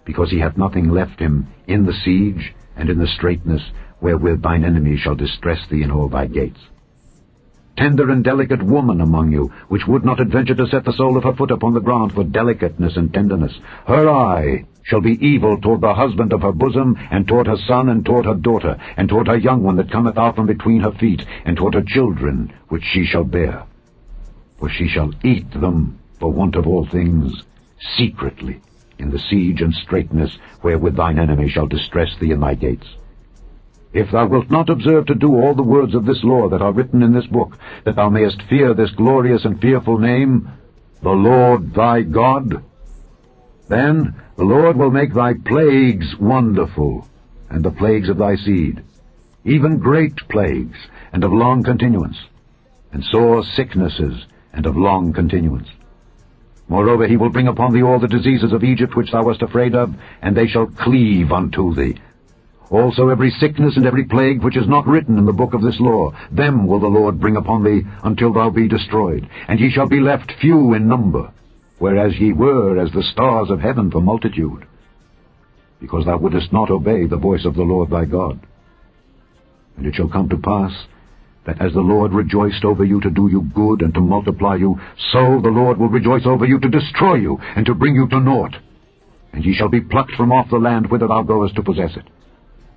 because he hath nothing left him in the siege, and in the straitness, wherewith thine enemies shall distress thee in all thy gates. Tender and delicate woman among you, which would not adventure to set the sole of her foot upon the ground for delicateness and tenderness, her eye shall be evil toward the husband of her bosom, and toward her son, and toward her daughter, and toward her young one that cometh out from between her feet, and toward her children which she shall bear. For she shall eat them for want of all things, secretly, in the siege and straitness, wherewith thine enemy shall distress thee in thy gates. If thou wilt not observe to do all the words of this law that are written in this book, that thou mayest fear this glorious and fearful name, the Lord thy God, then the Lord will make thy plagues wonderful, and the plagues of thy seed, even great plagues, and of long continuance, and sore sicknesses, and of long continuance. Moreover, he will bring upon thee all the diseases of Egypt which thou wast afraid of, and they shall cleave unto thee. Also every sickness and every plague which is not written in the book of this law, them will the Lord bring upon thee, until thou be destroyed. And ye shall be left few in number, whereas ye were as the stars of heaven for multitude, because thou wouldest not obey the voice of the Lord thy God. And it shall come to pass, that as the Lord rejoiced over you to do you good and to multiply you, so the Lord will rejoice over you to destroy you, and to bring you to naught. And ye shall be plucked from off the land whither thou goest to possess it.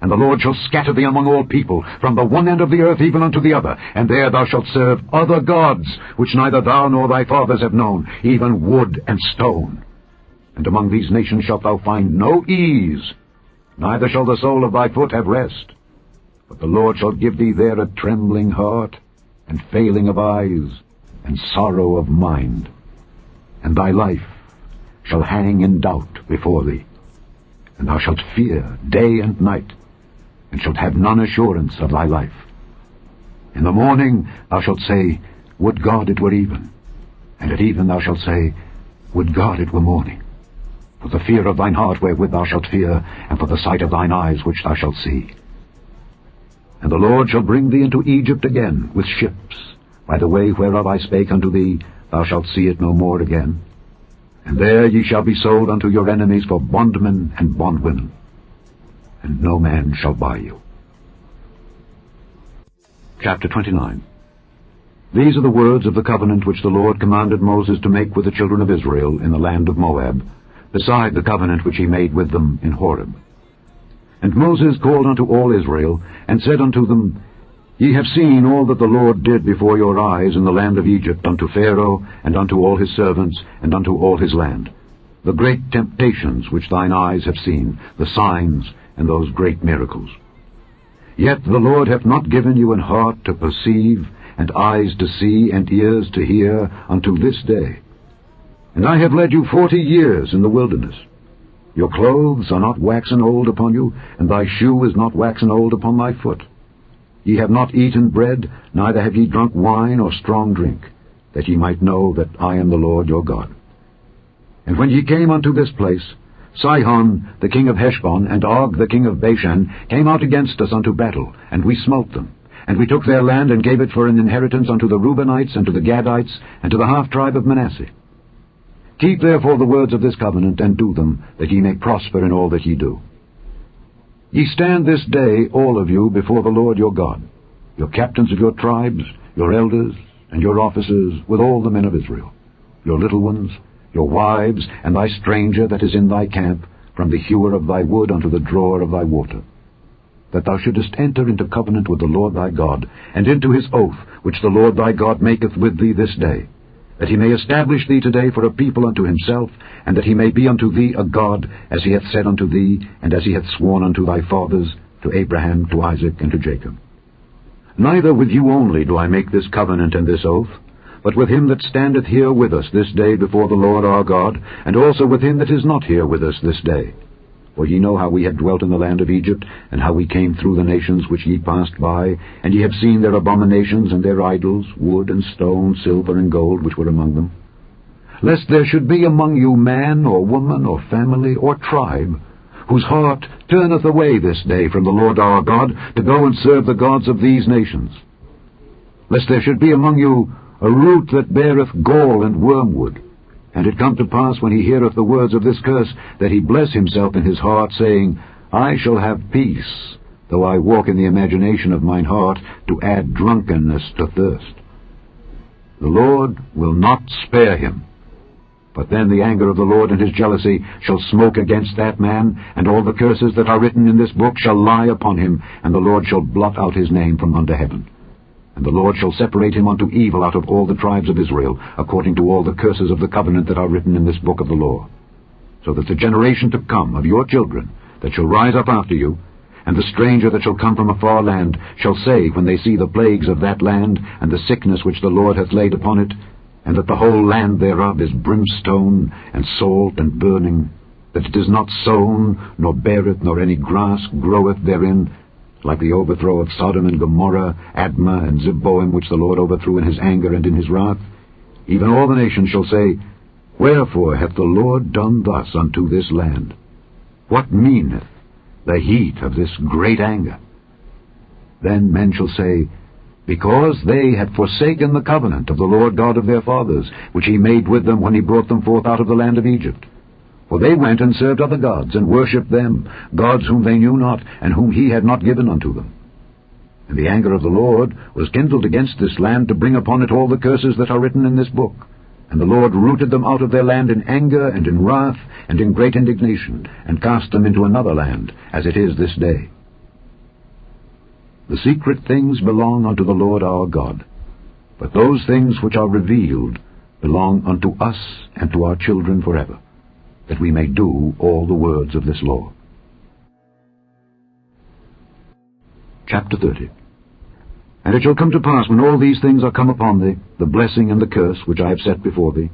And the Lord shall scatter thee among all people, from the one end of the earth even unto the other, and there thou shalt serve other gods, which neither thou nor thy fathers have known, even wood and stone. And among these nations shalt thou find no ease, neither shall the sole of thy foot have rest. But the Lord shall give thee there a trembling heart, and failing of eyes, and sorrow of mind. And thy life shall hang in doubt before thee, and thou shalt fear day and night, and shalt have none assurance of thy life. In the morning thou shalt say, Would God it were even. And at even thou shalt say, Would God it were morning. For the fear of thine heart wherewith thou shalt fear, and for the sight of thine eyes which thou shalt see. And the Lord shall bring thee into Egypt again with ships, by the way whereof I spake unto thee, thou shalt see it no more again. And there ye shall be sold unto your enemies for bondmen and bondwomen, and no man shall buy you. Chapter 29. These are the words of the covenant which the Lord commanded Moses to make with the children of Israel in the land of Moab, beside the covenant which he made with them in Horeb. And Moses called unto all Israel, and said unto them, Ye have seen all that the Lord did before your eyes in the land of Egypt unto Pharaoh, and unto all his servants, and unto all his land, the great temptations which thine eyes have seen, the signs, and those great miracles. Yet the Lord hath not given you an heart to perceive, and eyes to see, and ears to hear, unto this day. And I have led you 40 years in the wilderness. Your clothes are not waxen old upon you, and thy shoe is not waxen old upon thy foot. Ye have not eaten bread, neither have ye drunk wine or strong drink, that ye might know that I am the Lord your God. And when ye came unto this place, Sihon the king of Heshbon and Og the king of Bashan came out against us unto battle, and we smote them. And we took their land and gave it for an inheritance unto the Reubenites and to the Gadites and to the half-tribe of Manasseh. Keep therefore the words of this covenant, and do them, that ye may prosper in all that ye do. Ye stand this day, all of you, before the Lord your God, your captains of your tribes, your elders, and your officers, with all the men of Israel, your little ones, your wives, and thy stranger that is in thy camp, from the hewer of thy wood unto the drawer of thy water, that thou shouldest enter into covenant with the Lord thy God, and into his oath which the Lord thy God maketh with thee this day, that he may establish thee today for a people unto himself, and that he may be unto thee a God, as he hath said unto thee, and as he hath sworn unto thy fathers, to Abraham, to Isaac, and to Jacob. Neither with you only do I make this covenant and this oath, but with him that standeth here with us this day before the Lord our God, and also with him that is not here with us this day. For ye know how we have dwelt in the land of Egypt, and how we came through the nations which ye passed by, and ye have seen their abominations and their idols, wood and stone, silver and gold, which were among them. Lest there should be among you man, or woman, or family, or tribe, whose heart turneth away this day from the Lord our God, to go and serve the gods of these nations. Lest there should be among you a root that beareth gall and wormwood, and it come to pass, when he heareth the words of this curse, that he bless himself in his heart, saying, I shall have peace, though I walk in the imagination of mine heart, to add drunkenness to thirst. The Lord will not spare him. But then the anger of the Lord and his jealousy shall smoke against that man, and all the curses that are written in this book shall lie upon him, and the Lord shall blot out his name from under heaven. And the Lord shall separate him unto evil out of all the tribes of Israel, according to all the curses of the covenant that are written in this book of the law. So that the generation to come of your children that shall rise up after you, and the stranger that shall come from a far land, shall say, when they see the plagues of that land, and the sickness which the Lord hath laid upon it, and that the whole land thereof is brimstone, and salt, and burning, that it is not sown, nor beareth, nor any grass groweth therein, like the overthrow of Sodom and Gomorrah, Admah and Zeboim, which the Lord overthrew in his anger and in his wrath, even all the nations shall say, Wherefore hath the Lord done thus unto this land? What meaneth the heat of this great anger? Then men shall say, Because they had forsaken the covenant of the Lord God of their fathers, which he made with them when he brought them forth out of the land of Egypt. For they went and served other gods, and worshipped them, gods whom they knew not, and whom he had not given unto them. And the anger of the Lord was kindled against this land, to bring upon it all the curses that are written in this book. And the Lord rooted them out of their land in anger, and in wrath, and in great indignation, and cast them into another land, as it is this day. The secret things belong unto the Lord our God, but those things which are revealed belong unto us and to our children forever, that we may do all the words of this law. Chapter 30. And it shall come to pass, when all these things are come upon thee, the blessing and the curse which I have set before thee,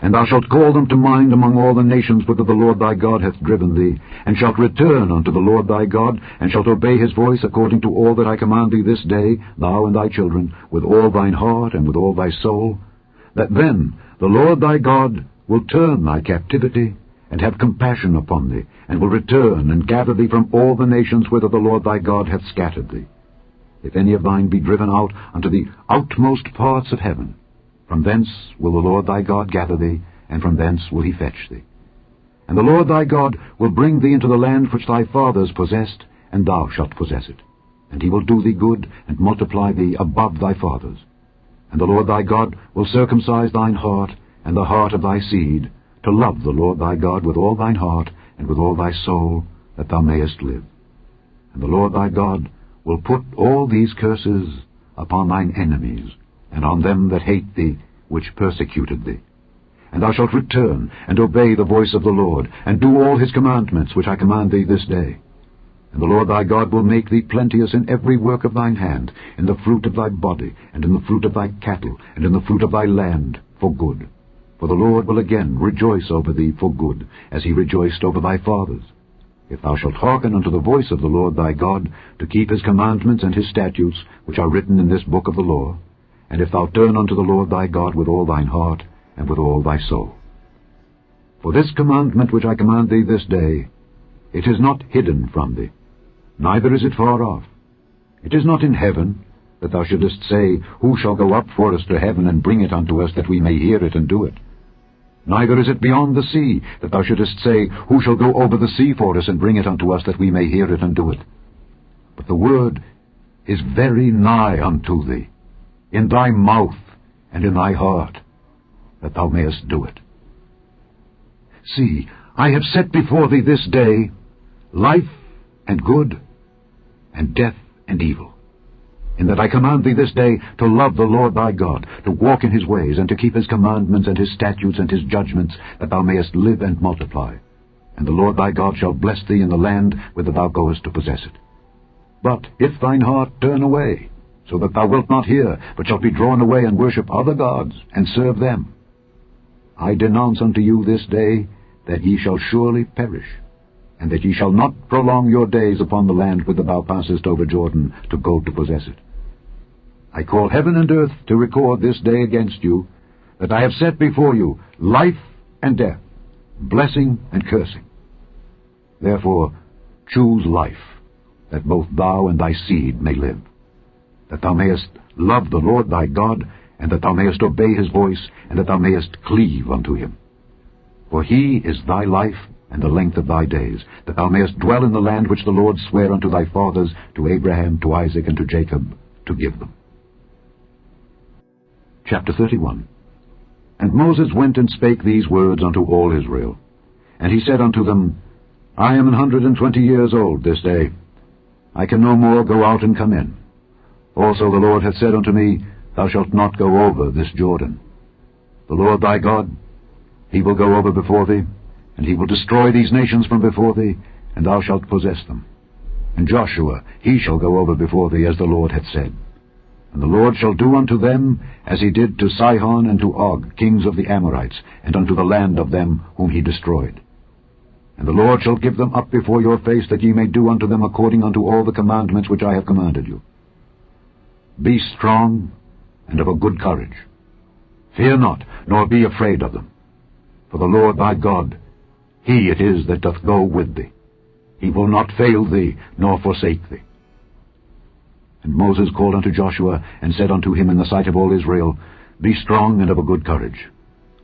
and thou shalt call them to mind among all the nations whither the Lord thy God hath driven thee, and shalt return unto the Lord thy God, and shalt obey his voice according to all that I command thee this day, thou and thy children, with all thine heart and with all thy soul, that then the Lord thy God will turn thy captivity, and have compassion upon thee, and will return and gather thee from all the nations whither the Lord thy God hath scattered thee. If any of thine be driven out unto the outmost parts of heaven, from thence will the Lord thy God gather thee, and from thence will he fetch thee. And the Lord thy God will bring thee into the land which thy fathers possessed, and thou shalt possess it. And he will do thee good, and multiply thee above thy fathers. And the Lord thy God will circumcise thine heart, and the heart of thy seed, to love the Lord thy God with all thine heart, and with all thy soul, that thou mayest live. And the Lord thy God will put all these curses upon thine enemies, and on them that hate thee, which persecuted thee. And thou shalt return, and obey the voice of the Lord, and do all his commandments which I command thee this day. And the Lord thy God will make thee plenteous in every work of thine hand, in the fruit of thy body, and in the fruit of thy cattle, and in the fruit of thy land, for good. For the Lord will again rejoice over thee for good, as he rejoiced over thy fathers. If thou shalt hearken unto the voice of the Lord thy God, to keep his commandments and his statutes, which are written in this book of the law, and if thou turn unto the Lord thy God with all thine heart, and with all thy soul. For this commandment which I command thee this day, it is not hidden from thee, neither is it far off. It is not in heaven, that thou shouldest say, Who shall go up for us to heaven, and bring it unto us, that we may hear it and do it? Neither is it beyond the sea, that thou shouldest say, Who shall go over the sea for us, and bring it unto us, that we may hear it and do it? But the word is very nigh unto thee, in thy mouth and in thy heart, that thou mayest do it. See, I have set before thee this day life and good, and death and evil, in that I command thee this day to love the Lord thy God, to walk in his ways, and to keep his commandments and his statutes and his judgments, that thou mayest live and multiply. And the Lord thy God shall bless thee in the land whither thou goest to possess it. But if thine heart turn away, so that thou wilt not hear, but shalt be drawn away and worship other gods, and serve them, I denounce unto you this day that ye shall surely perish, and that ye shall not prolong your days upon the land whither thou passest over Jordan to go to possess it. I call heaven and earth to record this day against you, that I have set before you life and death, blessing and cursing. Therefore choose life, that both thou and thy seed may live, that thou mayest love the Lord thy God, and that thou mayest obey his voice, and that thou mayest cleave unto him. For he is thy life and the length of thy days, that thou mayest dwell in the land which the Lord sware unto thy fathers, to Abraham, to Isaac, and to Jacob, to give them. Chapter 31. And Moses went and spake these words unto all Israel. And he said unto them, I am 120 years old this day. I can no more go out and come in. Also the Lord hath said unto me, Thou shalt not go over this Jordan. The Lord thy God, he will go over before thee, and he will destroy these nations from before thee, and thou shalt possess them. And Joshua, he shall go over before thee, as the Lord hath said. And the Lord shall do unto them as he did to Sihon and to Og, kings of the Amorites, and unto the land of them whom he destroyed. And the Lord shall give them up before your face, that ye may do unto them according unto all the commandments which I have commanded you. Be strong and of a good courage. Fear not, nor be afraid of them. For the Lord thy God, he it is that doth go with thee. He will not fail thee, nor forsake thee. And Moses called unto Joshua, and said unto him in the sight of all Israel, Be strong and of a good courage.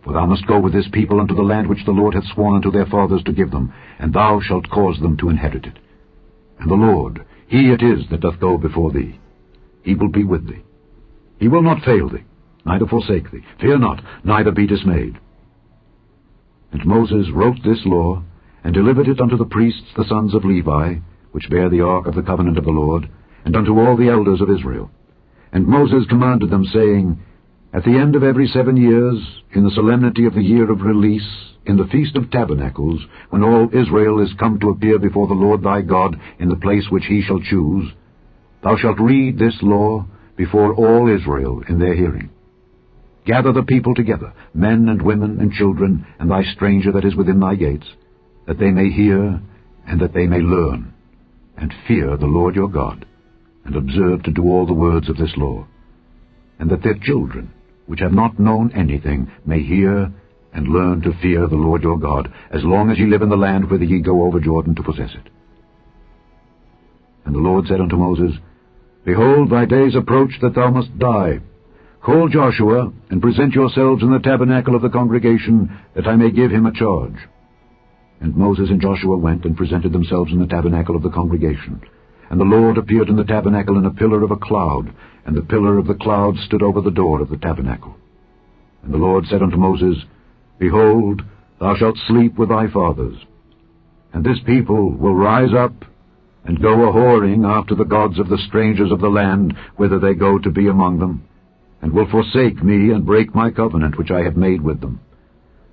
For thou must go with this people unto the land which the Lord hath sworn unto their fathers to give them, and thou shalt cause them to inherit it. And the Lord, he it is that doth go before thee. He will be with thee. He will not fail thee, neither forsake thee. Fear not, neither be dismayed. And Moses wrote this law, and delivered it unto the priests the sons of Levi, which bear the ark of the covenant of the Lord, and unto all the elders of Israel. And Moses commanded them, saying, At the end of every 7 years, in the solemnity of the year of release, in the feast of tabernacles, when all Israel is come to appear before the Lord thy God in the place which he shall choose, thou shalt read this law before all Israel in their hearing. Gather the people together, men and women and children, and thy stranger that is within thy gates, that they may hear, and that they may learn, and fear the Lord your God, and observe to do all the words of this law, and that their children, which have not known anything, may hear and learn to fear the Lord your God, as long as ye live in the land whither ye go over Jordan to possess it. And the Lord said unto Moses, Behold, thy days approach that thou must die. Call Joshua, and present yourselves in the tabernacle of the congregation, that I may give him a charge. And Moses and Joshua went and presented themselves in the tabernacle of the congregation. And the Lord appeared in the tabernacle in a pillar of a cloud, and the pillar of the cloud stood over the door of the tabernacle. And the Lord said unto Moses, Behold, thou shalt sleep with thy fathers. And this people will rise up, and go a-whoring after the gods of the strangers of the land, whither they go to be among them, and will forsake me, and break my covenant which I have made with them.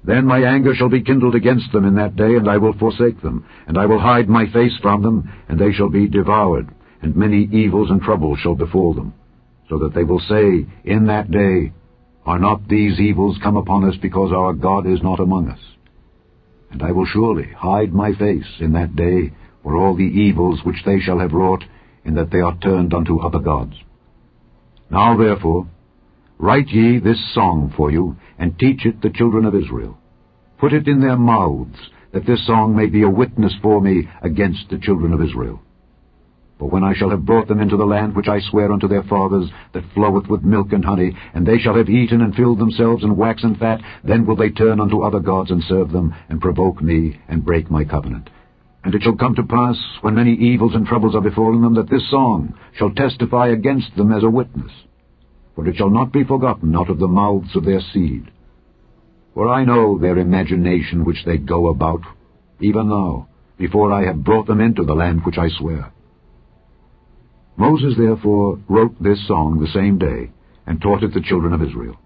Then my anger shall be kindled against them in that day, and I will forsake them, and I will hide my face from them, and they shall be devoured, and many evils and troubles shall befall them, so that they will say in that day, Are not these evils come upon us because our God is not among us? And I will surely hide my face in that day for all the evils which they shall have wrought, in that they are turned unto other gods. Now therefore, write ye this song for you, and teach it the children of Israel. Put it in their mouths, that this song may be a witness for me against the children of Israel. For when I shall have brought them into the land which I swear unto their fathers, that floweth with milk and honey, and they shall have eaten and filled themselves and waxen fat, then will they turn unto other gods and serve them, and provoke me, and break my covenant. And it shall come to pass, when many evils and troubles are befallen them, that this song shall testify against them as a witness. For it shall not be forgotten out of the mouths of their seed. For I know their imagination which they go about, even now, before I have brought them into the land which I swear. Moses therefore wrote this song the same day, and taught it the children of Israel.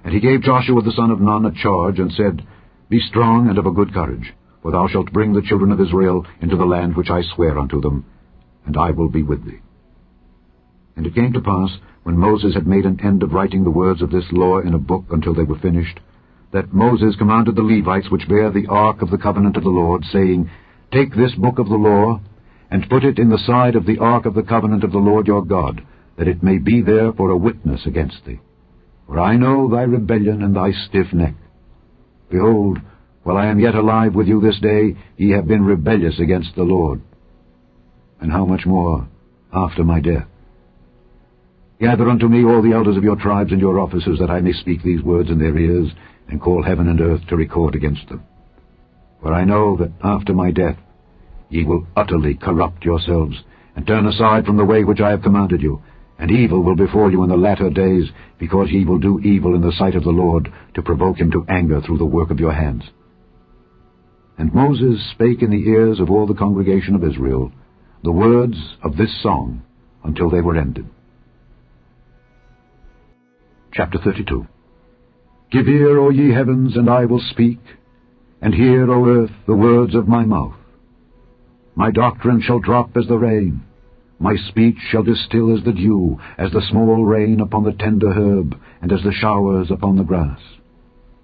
And he gave Joshua the son of Nun a charge, and said, Be strong and of a good courage, for thou shalt bring the children of Israel into the land which I swear unto them, and I will be with thee. And it came to pass, when Moses had made an end of writing the words of this law in a book until they were finished, that Moses commanded the Levites which bear the ark of the covenant of the Lord, saying, Take this book of the law, and put it in the side of the ark of the covenant of the Lord your God, that it may be there for a witness against thee. For I know thy rebellion and thy stiff neck. Behold, while I am yet alive with you this day, ye have been rebellious against the Lord. And how much more after my death? Gather unto me all the elders of your tribes and your officers, that I may speak these words in their ears, and call heaven and earth to record against them. For I know that after my death ye will utterly corrupt yourselves, and turn aside from the way which I have commanded you, and evil will befall you in the latter days, because ye will do evil in the sight of the Lord, to provoke him to anger through the work of your hands. And Moses spake in the ears of all the congregation of Israel the words of this song, until they were ended. Chapter 32. Give ear, O ye heavens, and I will speak, and hear, O earth, the words of my mouth. My doctrine shall drop as the rain, my speech shall distill as the dew, as the small rain upon the tender herb, and as the showers upon the grass.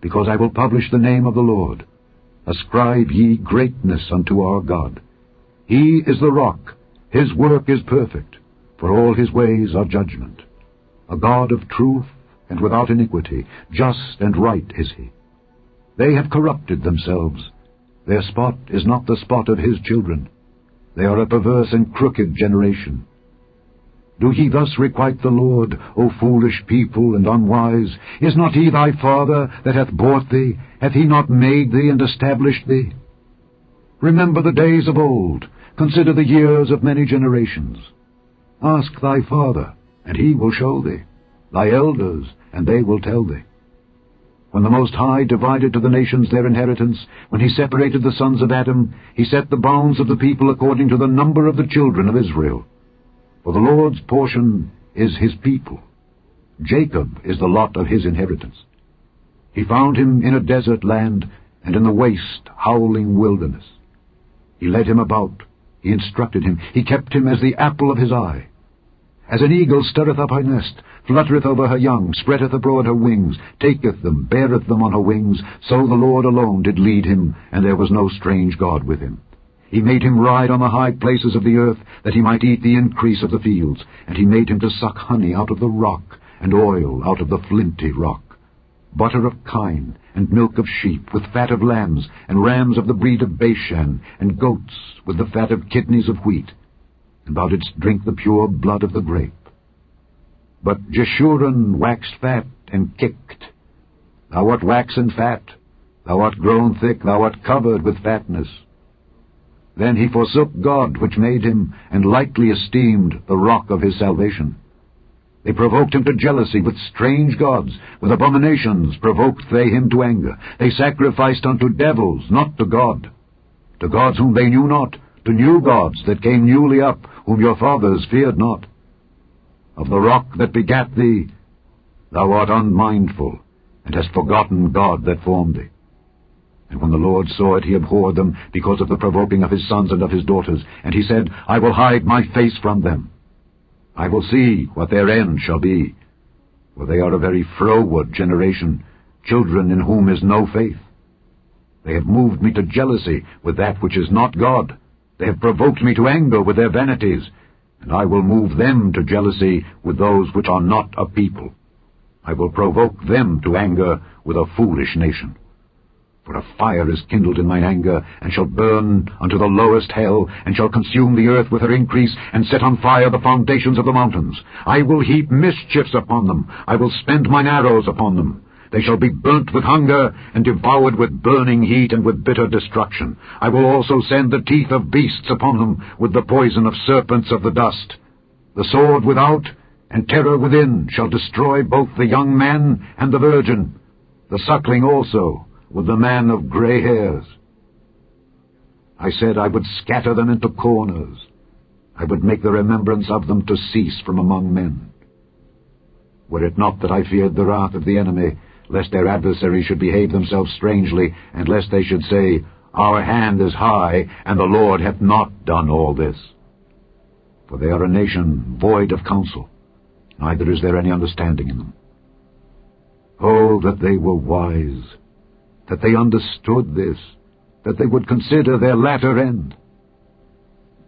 Because I will publish the name of the Lord. Ascribe ye greatness unto our God. He is the rock, his work is perfect, for all his ways are judgment. A God of truth and without iniquity, just and right is he. They have corrupted themselves. Their spot is not the spot of his children. They are a perverse and crooked generation. Do ye thus requite the Lord, O foolish people and unwise? Is not he thy father that hath bought thee? Hath he not made thee and established thee? Remember the days of old. Consider the years of many generations. Ask thy father, and he will show thee, thy elders, and they will tell thee. When the Most High divided to the nations their inheritance, when he separated the sons of Adam, he set the bounds of the people according to the number of the children of Israel. For the Lord's portion is his people. Jacob is the lot of his inheritance. He found him in a desert land, and in the waste, howling wilderness. He led him about, he instructed him, he kept him as the apple of his eye. As an eagle stirreth up her nest, fluttereth over her young, spreadeth abroad her wings, taketh them, beareth them on her wings, so the Lord alone did lead him, and there was no strange God with him. He made him ride on the high places of the earth, that he might eat the increase of the fields, and he made him to suck honey out of the rock, and oil out of the flinty rock, butter of kine, and milk of sheep, with fat of lambs, and rams of the breed of Bashan, and goats, with the fat of kidneys of wheat. And thou didst drink the pure blood of the grape. But Jeshurun waxed fat and kicked. Thou art waxen fat, thou art grown thick, thou art covered with fatness. Then he forsook God which made him, and lightly esteemed the rock of his salvation. They provoked him to jealousy with strange gods, with abominations provoked they him to anger. They sacrificed unto devils, not to God, to gods whom they knew not, to new gods that came newly up, whom your fathers feared not. Of the rock that begat thee, thou art unmindful, and hast forgotten God that formed thee. And when the Lord saw it, he abhorred them because of the provoking of his sons and of his daughters. And he said, I will hide my face from them. I will see what their end shall be. For they are a very froward generation, children in whom is no faith. They have moved me to jealousy with that which is not God. They have provoked me to anger with their vanities. And I will move them to jealousy with those which are not a people. I will provoke them to anger with a foolish nation. For a fire is kindled in mine anger, and shall burn unto the lowest hell, and shall consume the earth with her increase, and set on fire the foundations of the mountains. I will heap mischiefs upon them. I will spend mine arrows upon them. They shall be burnt with hunger, and devoured with burning heat, and with bitter destruction. I will also send the teeth of beasts upon them, with the poison of serpents of the dust. The sword without, and terror within, shall destroy both the young man and the virgin, the suckling also, with the man of gray hairs. I said I would scatter them into corners. I would make the remembrance of them to cease from among men. Were it not that I feared the wrath of the enemy, lest their adversaries should behave themselves strangely, and lest they should say, Our hand is high, and the Lord hath not done all this. For they are a nation void of counsel, neither is there any understanding in them. Oh, that they were wise, that they understood this, that they would consider their latter end.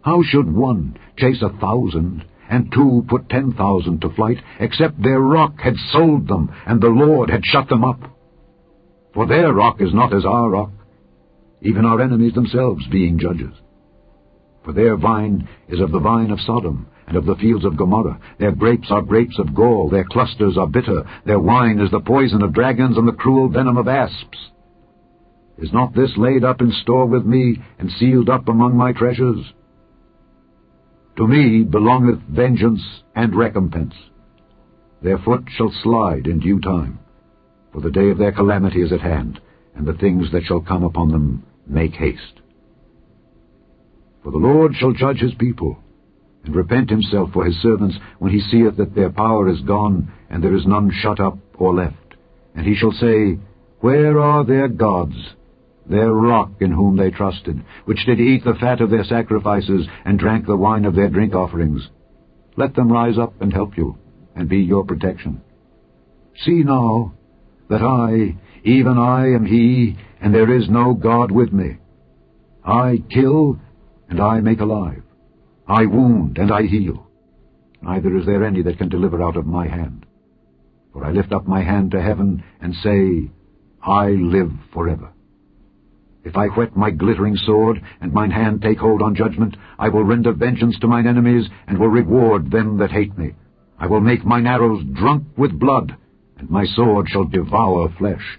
How should one chase 1,000, and 2 put 10,000 to flight, except their rock had sold them, and the Lord had shut them up? For their rock is not as our rock, even our enemies themselves being judges. For their vine is of the vine of Sodom, and of the fields of Gomorrah. Their grapes are grapes of gall, their clusters are bitter, their wine is the poison of dragons, and the cruel venom of asps. Is not this laid up in store with me, and sealed up among my treasures? To me belongeth vengeance and recompense. Their foot shall slide in due time, for the day of their calamity is at hand, and the things that shall come upon them make haste. For the Lord shall judge his people, and repent himself for his servants, when he seeth that their power is gone, and there is none shut up or left. And he shall say, Where are their gods, their rock in whom they trusted, which did eat the fat of their sacrifices, and drank the wine of their drink offerings? Let them rise up and help you, and be your protection. See now, that I, even I am he, and there is no God with me. I kill, and I make alive. I wound, and I heal. Neither is there any that can deliver out of my hand. For I lift up my hand to heaven, and say, I live forever. If I whet my glittering sword, and mine hand take hold on judgment, I will render vengeance to mine enemies, and will reward them that hate me. I will make mine arrows drunk with blood, and my sword shall devour flesh,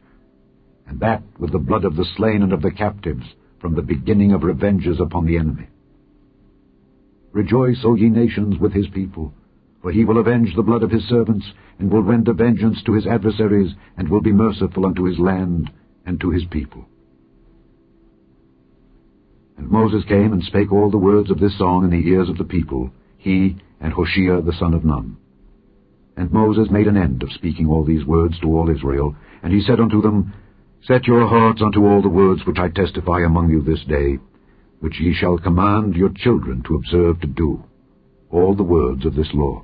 and that with the blood of the slain and of the captives, from the beginning of revenges upon the enemy. Rejoice, O ye nations, with his people, for he will avenge the blood of his servants, and will render vengeance to his adversaries, and will be merciful unto his land and to his people. And Moses came and spake all the words of this song in the ears of the people, he and Hoshea the son of Nun. And Moses made an end of speaking all these words to all Israel, and he said unto them, Set your hearts unto all the words which I testify among you this day, which ye shall command your children to observe to do, all the words of this law.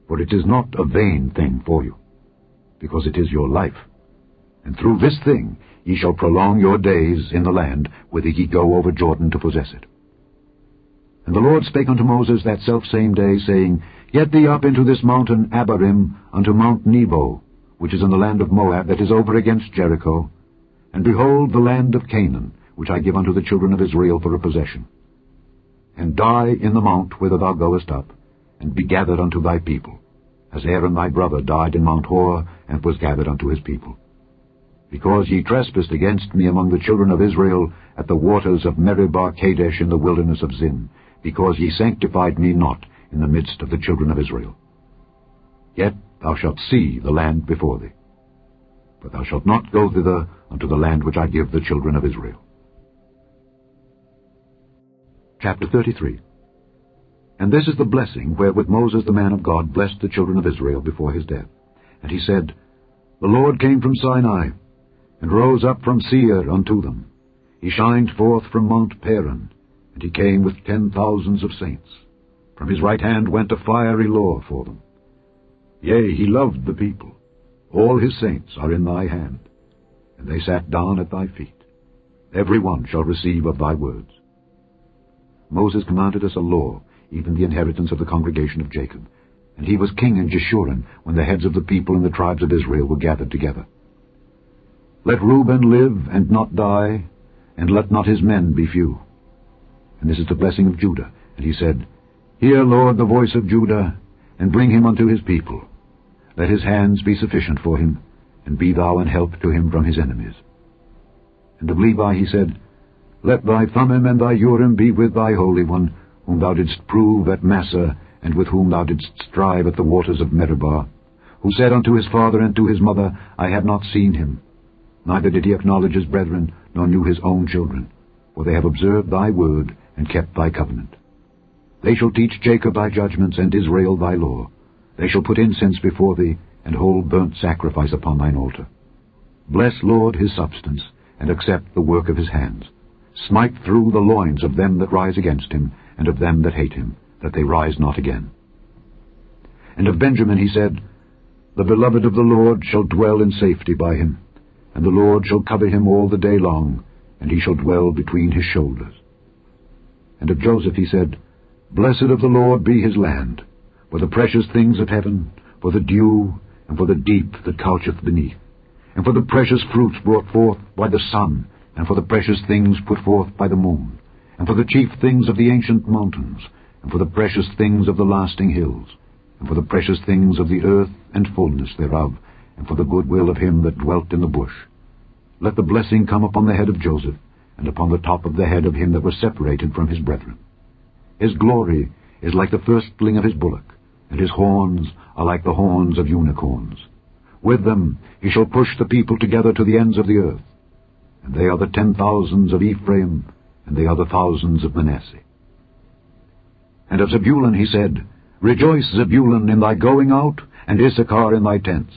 For it is not a vain thing for you, because it is your life. And through this thing ye shall prolong your days in the land, whither ye go over Jordan to possess it. And the Lord spake unto Moses that selfsame day, saying, Get thee up into this mountain Abarim, unto Mount Nebo, which is in the land of Moab, that is over against Jericho, and behold the land of Canaan, which I give unto the children of Israel for a possession. And die in the mount whither thou goest up, and be gathered unto thy people, as Aaron thy brother died in Mount Hor, and was gathered unto his people. Because ye trespassed against me among the children of Israel at the waters of Meribah Kadesh in the wilderness of Zin, because ye sanctified me not in the midst of the children of Israel. Yet thou shalt see the land before thee, but thou shalt not go thither unto the land which I give the children of Israel. Chapter 33. And this is the blessing wherewith Moses the man of God blessed the children of Israel before his death. And he said, The Lord came from Sinai, and rose up from Seir unto them. He shined forth from Mount Paran, and he came with 10,000s of saints. From his right hand went a fiery law for them. Yea, he loved the people. All his saints are in thy hand, and they sat down at thy feet. Every one shall receive of thy words. Moses commanded us a law, even the inheritance of the congregation of Jacob. And he was king in Jeshurun, when the heads of the people and the tribes of Israel were gathered together. Let Reuben live and not die, and let not his men be few. And this is the blessing of Judah. And he said, Hear, Lord, the voice of Judah, and bring him unto his people. Let his hands be sufficient for him, and be thou an help to him from his enemies. And of Levi he said, Let thy Thummim and thy Urim be with thy Holy One, whom thou didst prove at Massah, and with whom thou didst strive at the waters of Meribah, who said unto his father and to his mother, I have not seen him. Neither did he acknowledge his brethren, nor knew his own children, for they have observed thy word, and kept thy covenant. They shall teach Jacob thy judgments, and Israel thy law. They shall put incense before thee, and hold burnt sacrifice upon thine altar. Bless, Lord, his substance, and accept the work of his hands. Smite through the loins of them that rise against him, and of them that hate him, that they rise not again. And of Benjamin he said, The beloved of the Lord shall dwell in safety by him, and the Lord shall cover him all the day long, and he shall dwell between his shoulders. And of Joseph he said, Blessed of the Lord be his land, for the precious things of heaven, for the dew, and for the deep that coucheth beneath, and for the precious fruits brought forth by the sun, and for the precious things put forth by the moon, and for the chief things of the ancient mountains, and for the precious things of the lasting hills, and for the precious things of the earth and fullness thereof, and for the goodwill of him that dwelt in the bush. Let the blessing come upon the head of Joseph, and upon the top of the head of him that was separated from his brethren. His glory is like the firstling of his bullock, and his horns are like the horns of unicorns. With them he shall push the people together to the ends of the earth. And they are the 10,000s of Ephraim, and they are the thousands of Manasseh. And of Zebulun he said, Rejoice, Zebulun, in thy going out, and Issachar in thy tents.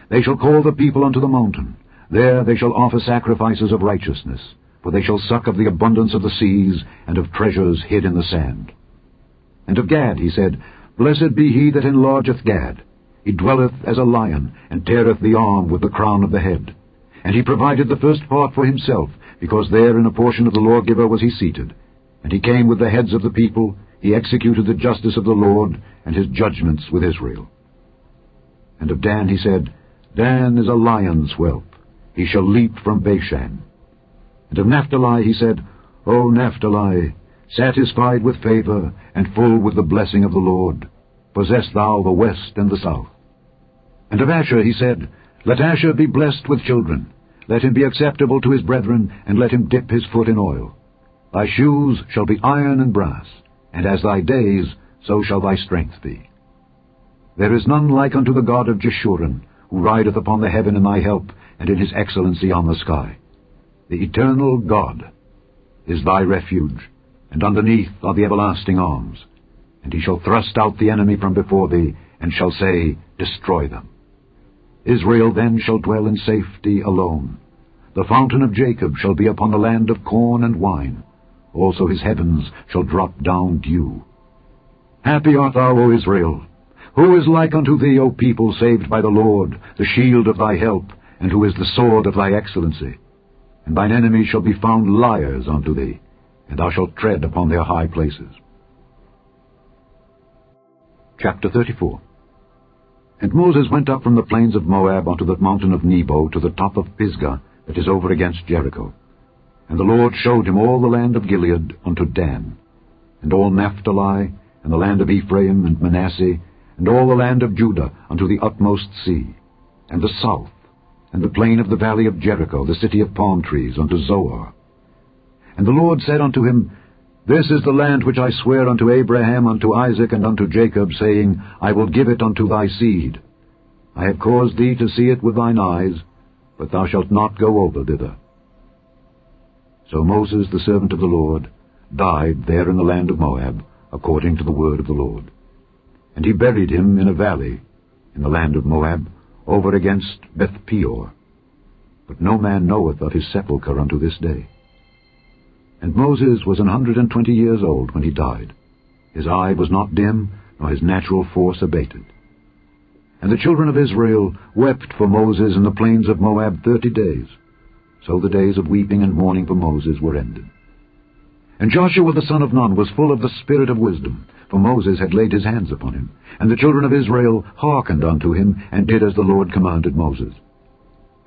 They shall call the people unto the mountain. There they shall offer sacrifices of righteousness, for they shall suck of the abundance of the seas, and of treasures hid in the sand. And of Gad he said, Blessed be he that enlargeth Gad. He dwelleth as a lion, and teareth the arm with the crown of the head. And he provided the first part for himself, because there in a portion of the lawgiver was he seated. And he came with the heads of the people, he executed the justice of the Lord, and his judgments with Israel. And of Dan he said, Dan is a lion's whelp, he shall leap from Bashan. And of Naphtali he said, O Naphtali, satisfied with favor, and full with the blessing of the Lord, possess thou the west and the south. And of Asher he said, Let Asher be blessed with children, let him be acceptable to his brethren, and let him dip his foot in oil. Thy shoes shall be iron and brass, and as thy days, so shall thy strength be. There is none like unto the God of Jeshurun, who rideth upon the heaven in thy help, and in his excellency on the sky. The eternal God is thy refuge, and underneath are the everlasting arms. And he shall thrust out the enemy from before thee, and shall say, Destroy them. Israel then shall dwell in safety alone. The fountain of Jacob shall be upon the land of corn and wine. Also his heavens shall drop down dew. Happy art thou, O Israel! Who is like unto thee, O people saved by the Lord, the shield of thy help, and who is the sword of thy excellency? And thine enemies shall be found liars unto thee, and thou shalt tread upon their high places. Chapter 34. And Moses went up from the plains of Moab unto the mountain of Nebo to the top of Pisgah that is over against Jericho. And the Lord showed him all the land of Gilead unto Dan, and all Naphtali, and the land of Ephraim and Manasseh, and all the land of Judah unto the utmost sea, and the south, and the plain of the valley of Jericho, the city of palm trees, unto Zoar. And the Lord said unto him, This is the land which I swear unto Abraham, unto Isaac, and unto Jacob, saying, I will give it unto thy seed. I have caused thee to see it with thine eyes, but thou shalt not go over thither. So Moses, the servant of the Lord, died there in the land of Moab, according to the word of the Lord. And he buried him in a valley in the land of Moab, over against Beth-peor. but no man knoweth of his sepulchre unto this day. And Moses was 120 years old when he died. His eye was not dim, nor his natural force abated. And the children of Israel wept for Moses in the plains of Moab 30 days. So the days of weeping and mourning for Moses were ended. And Joshua the son of Nun was full of the spirit of wisdom, for Moses had laid his hands upon him. And the children of Israel hearkened unto him, and did as the Lord commanded Moses.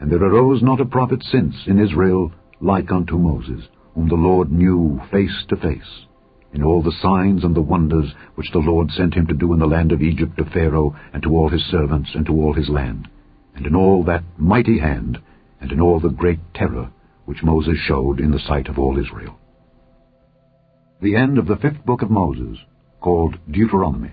And there arose not a prophet since in Israel like unto Moses, whom the Lord knew face to face, in all the signs and the wonders which the Lord sent him to do in the land of Egypt to Pharaoh, and to all his servants, and to all his land, and in all that mighty hand, and in all the great terror which Moses showed in the sight of all Israel. The end of the 5th book of Moses, called Deuteronomy.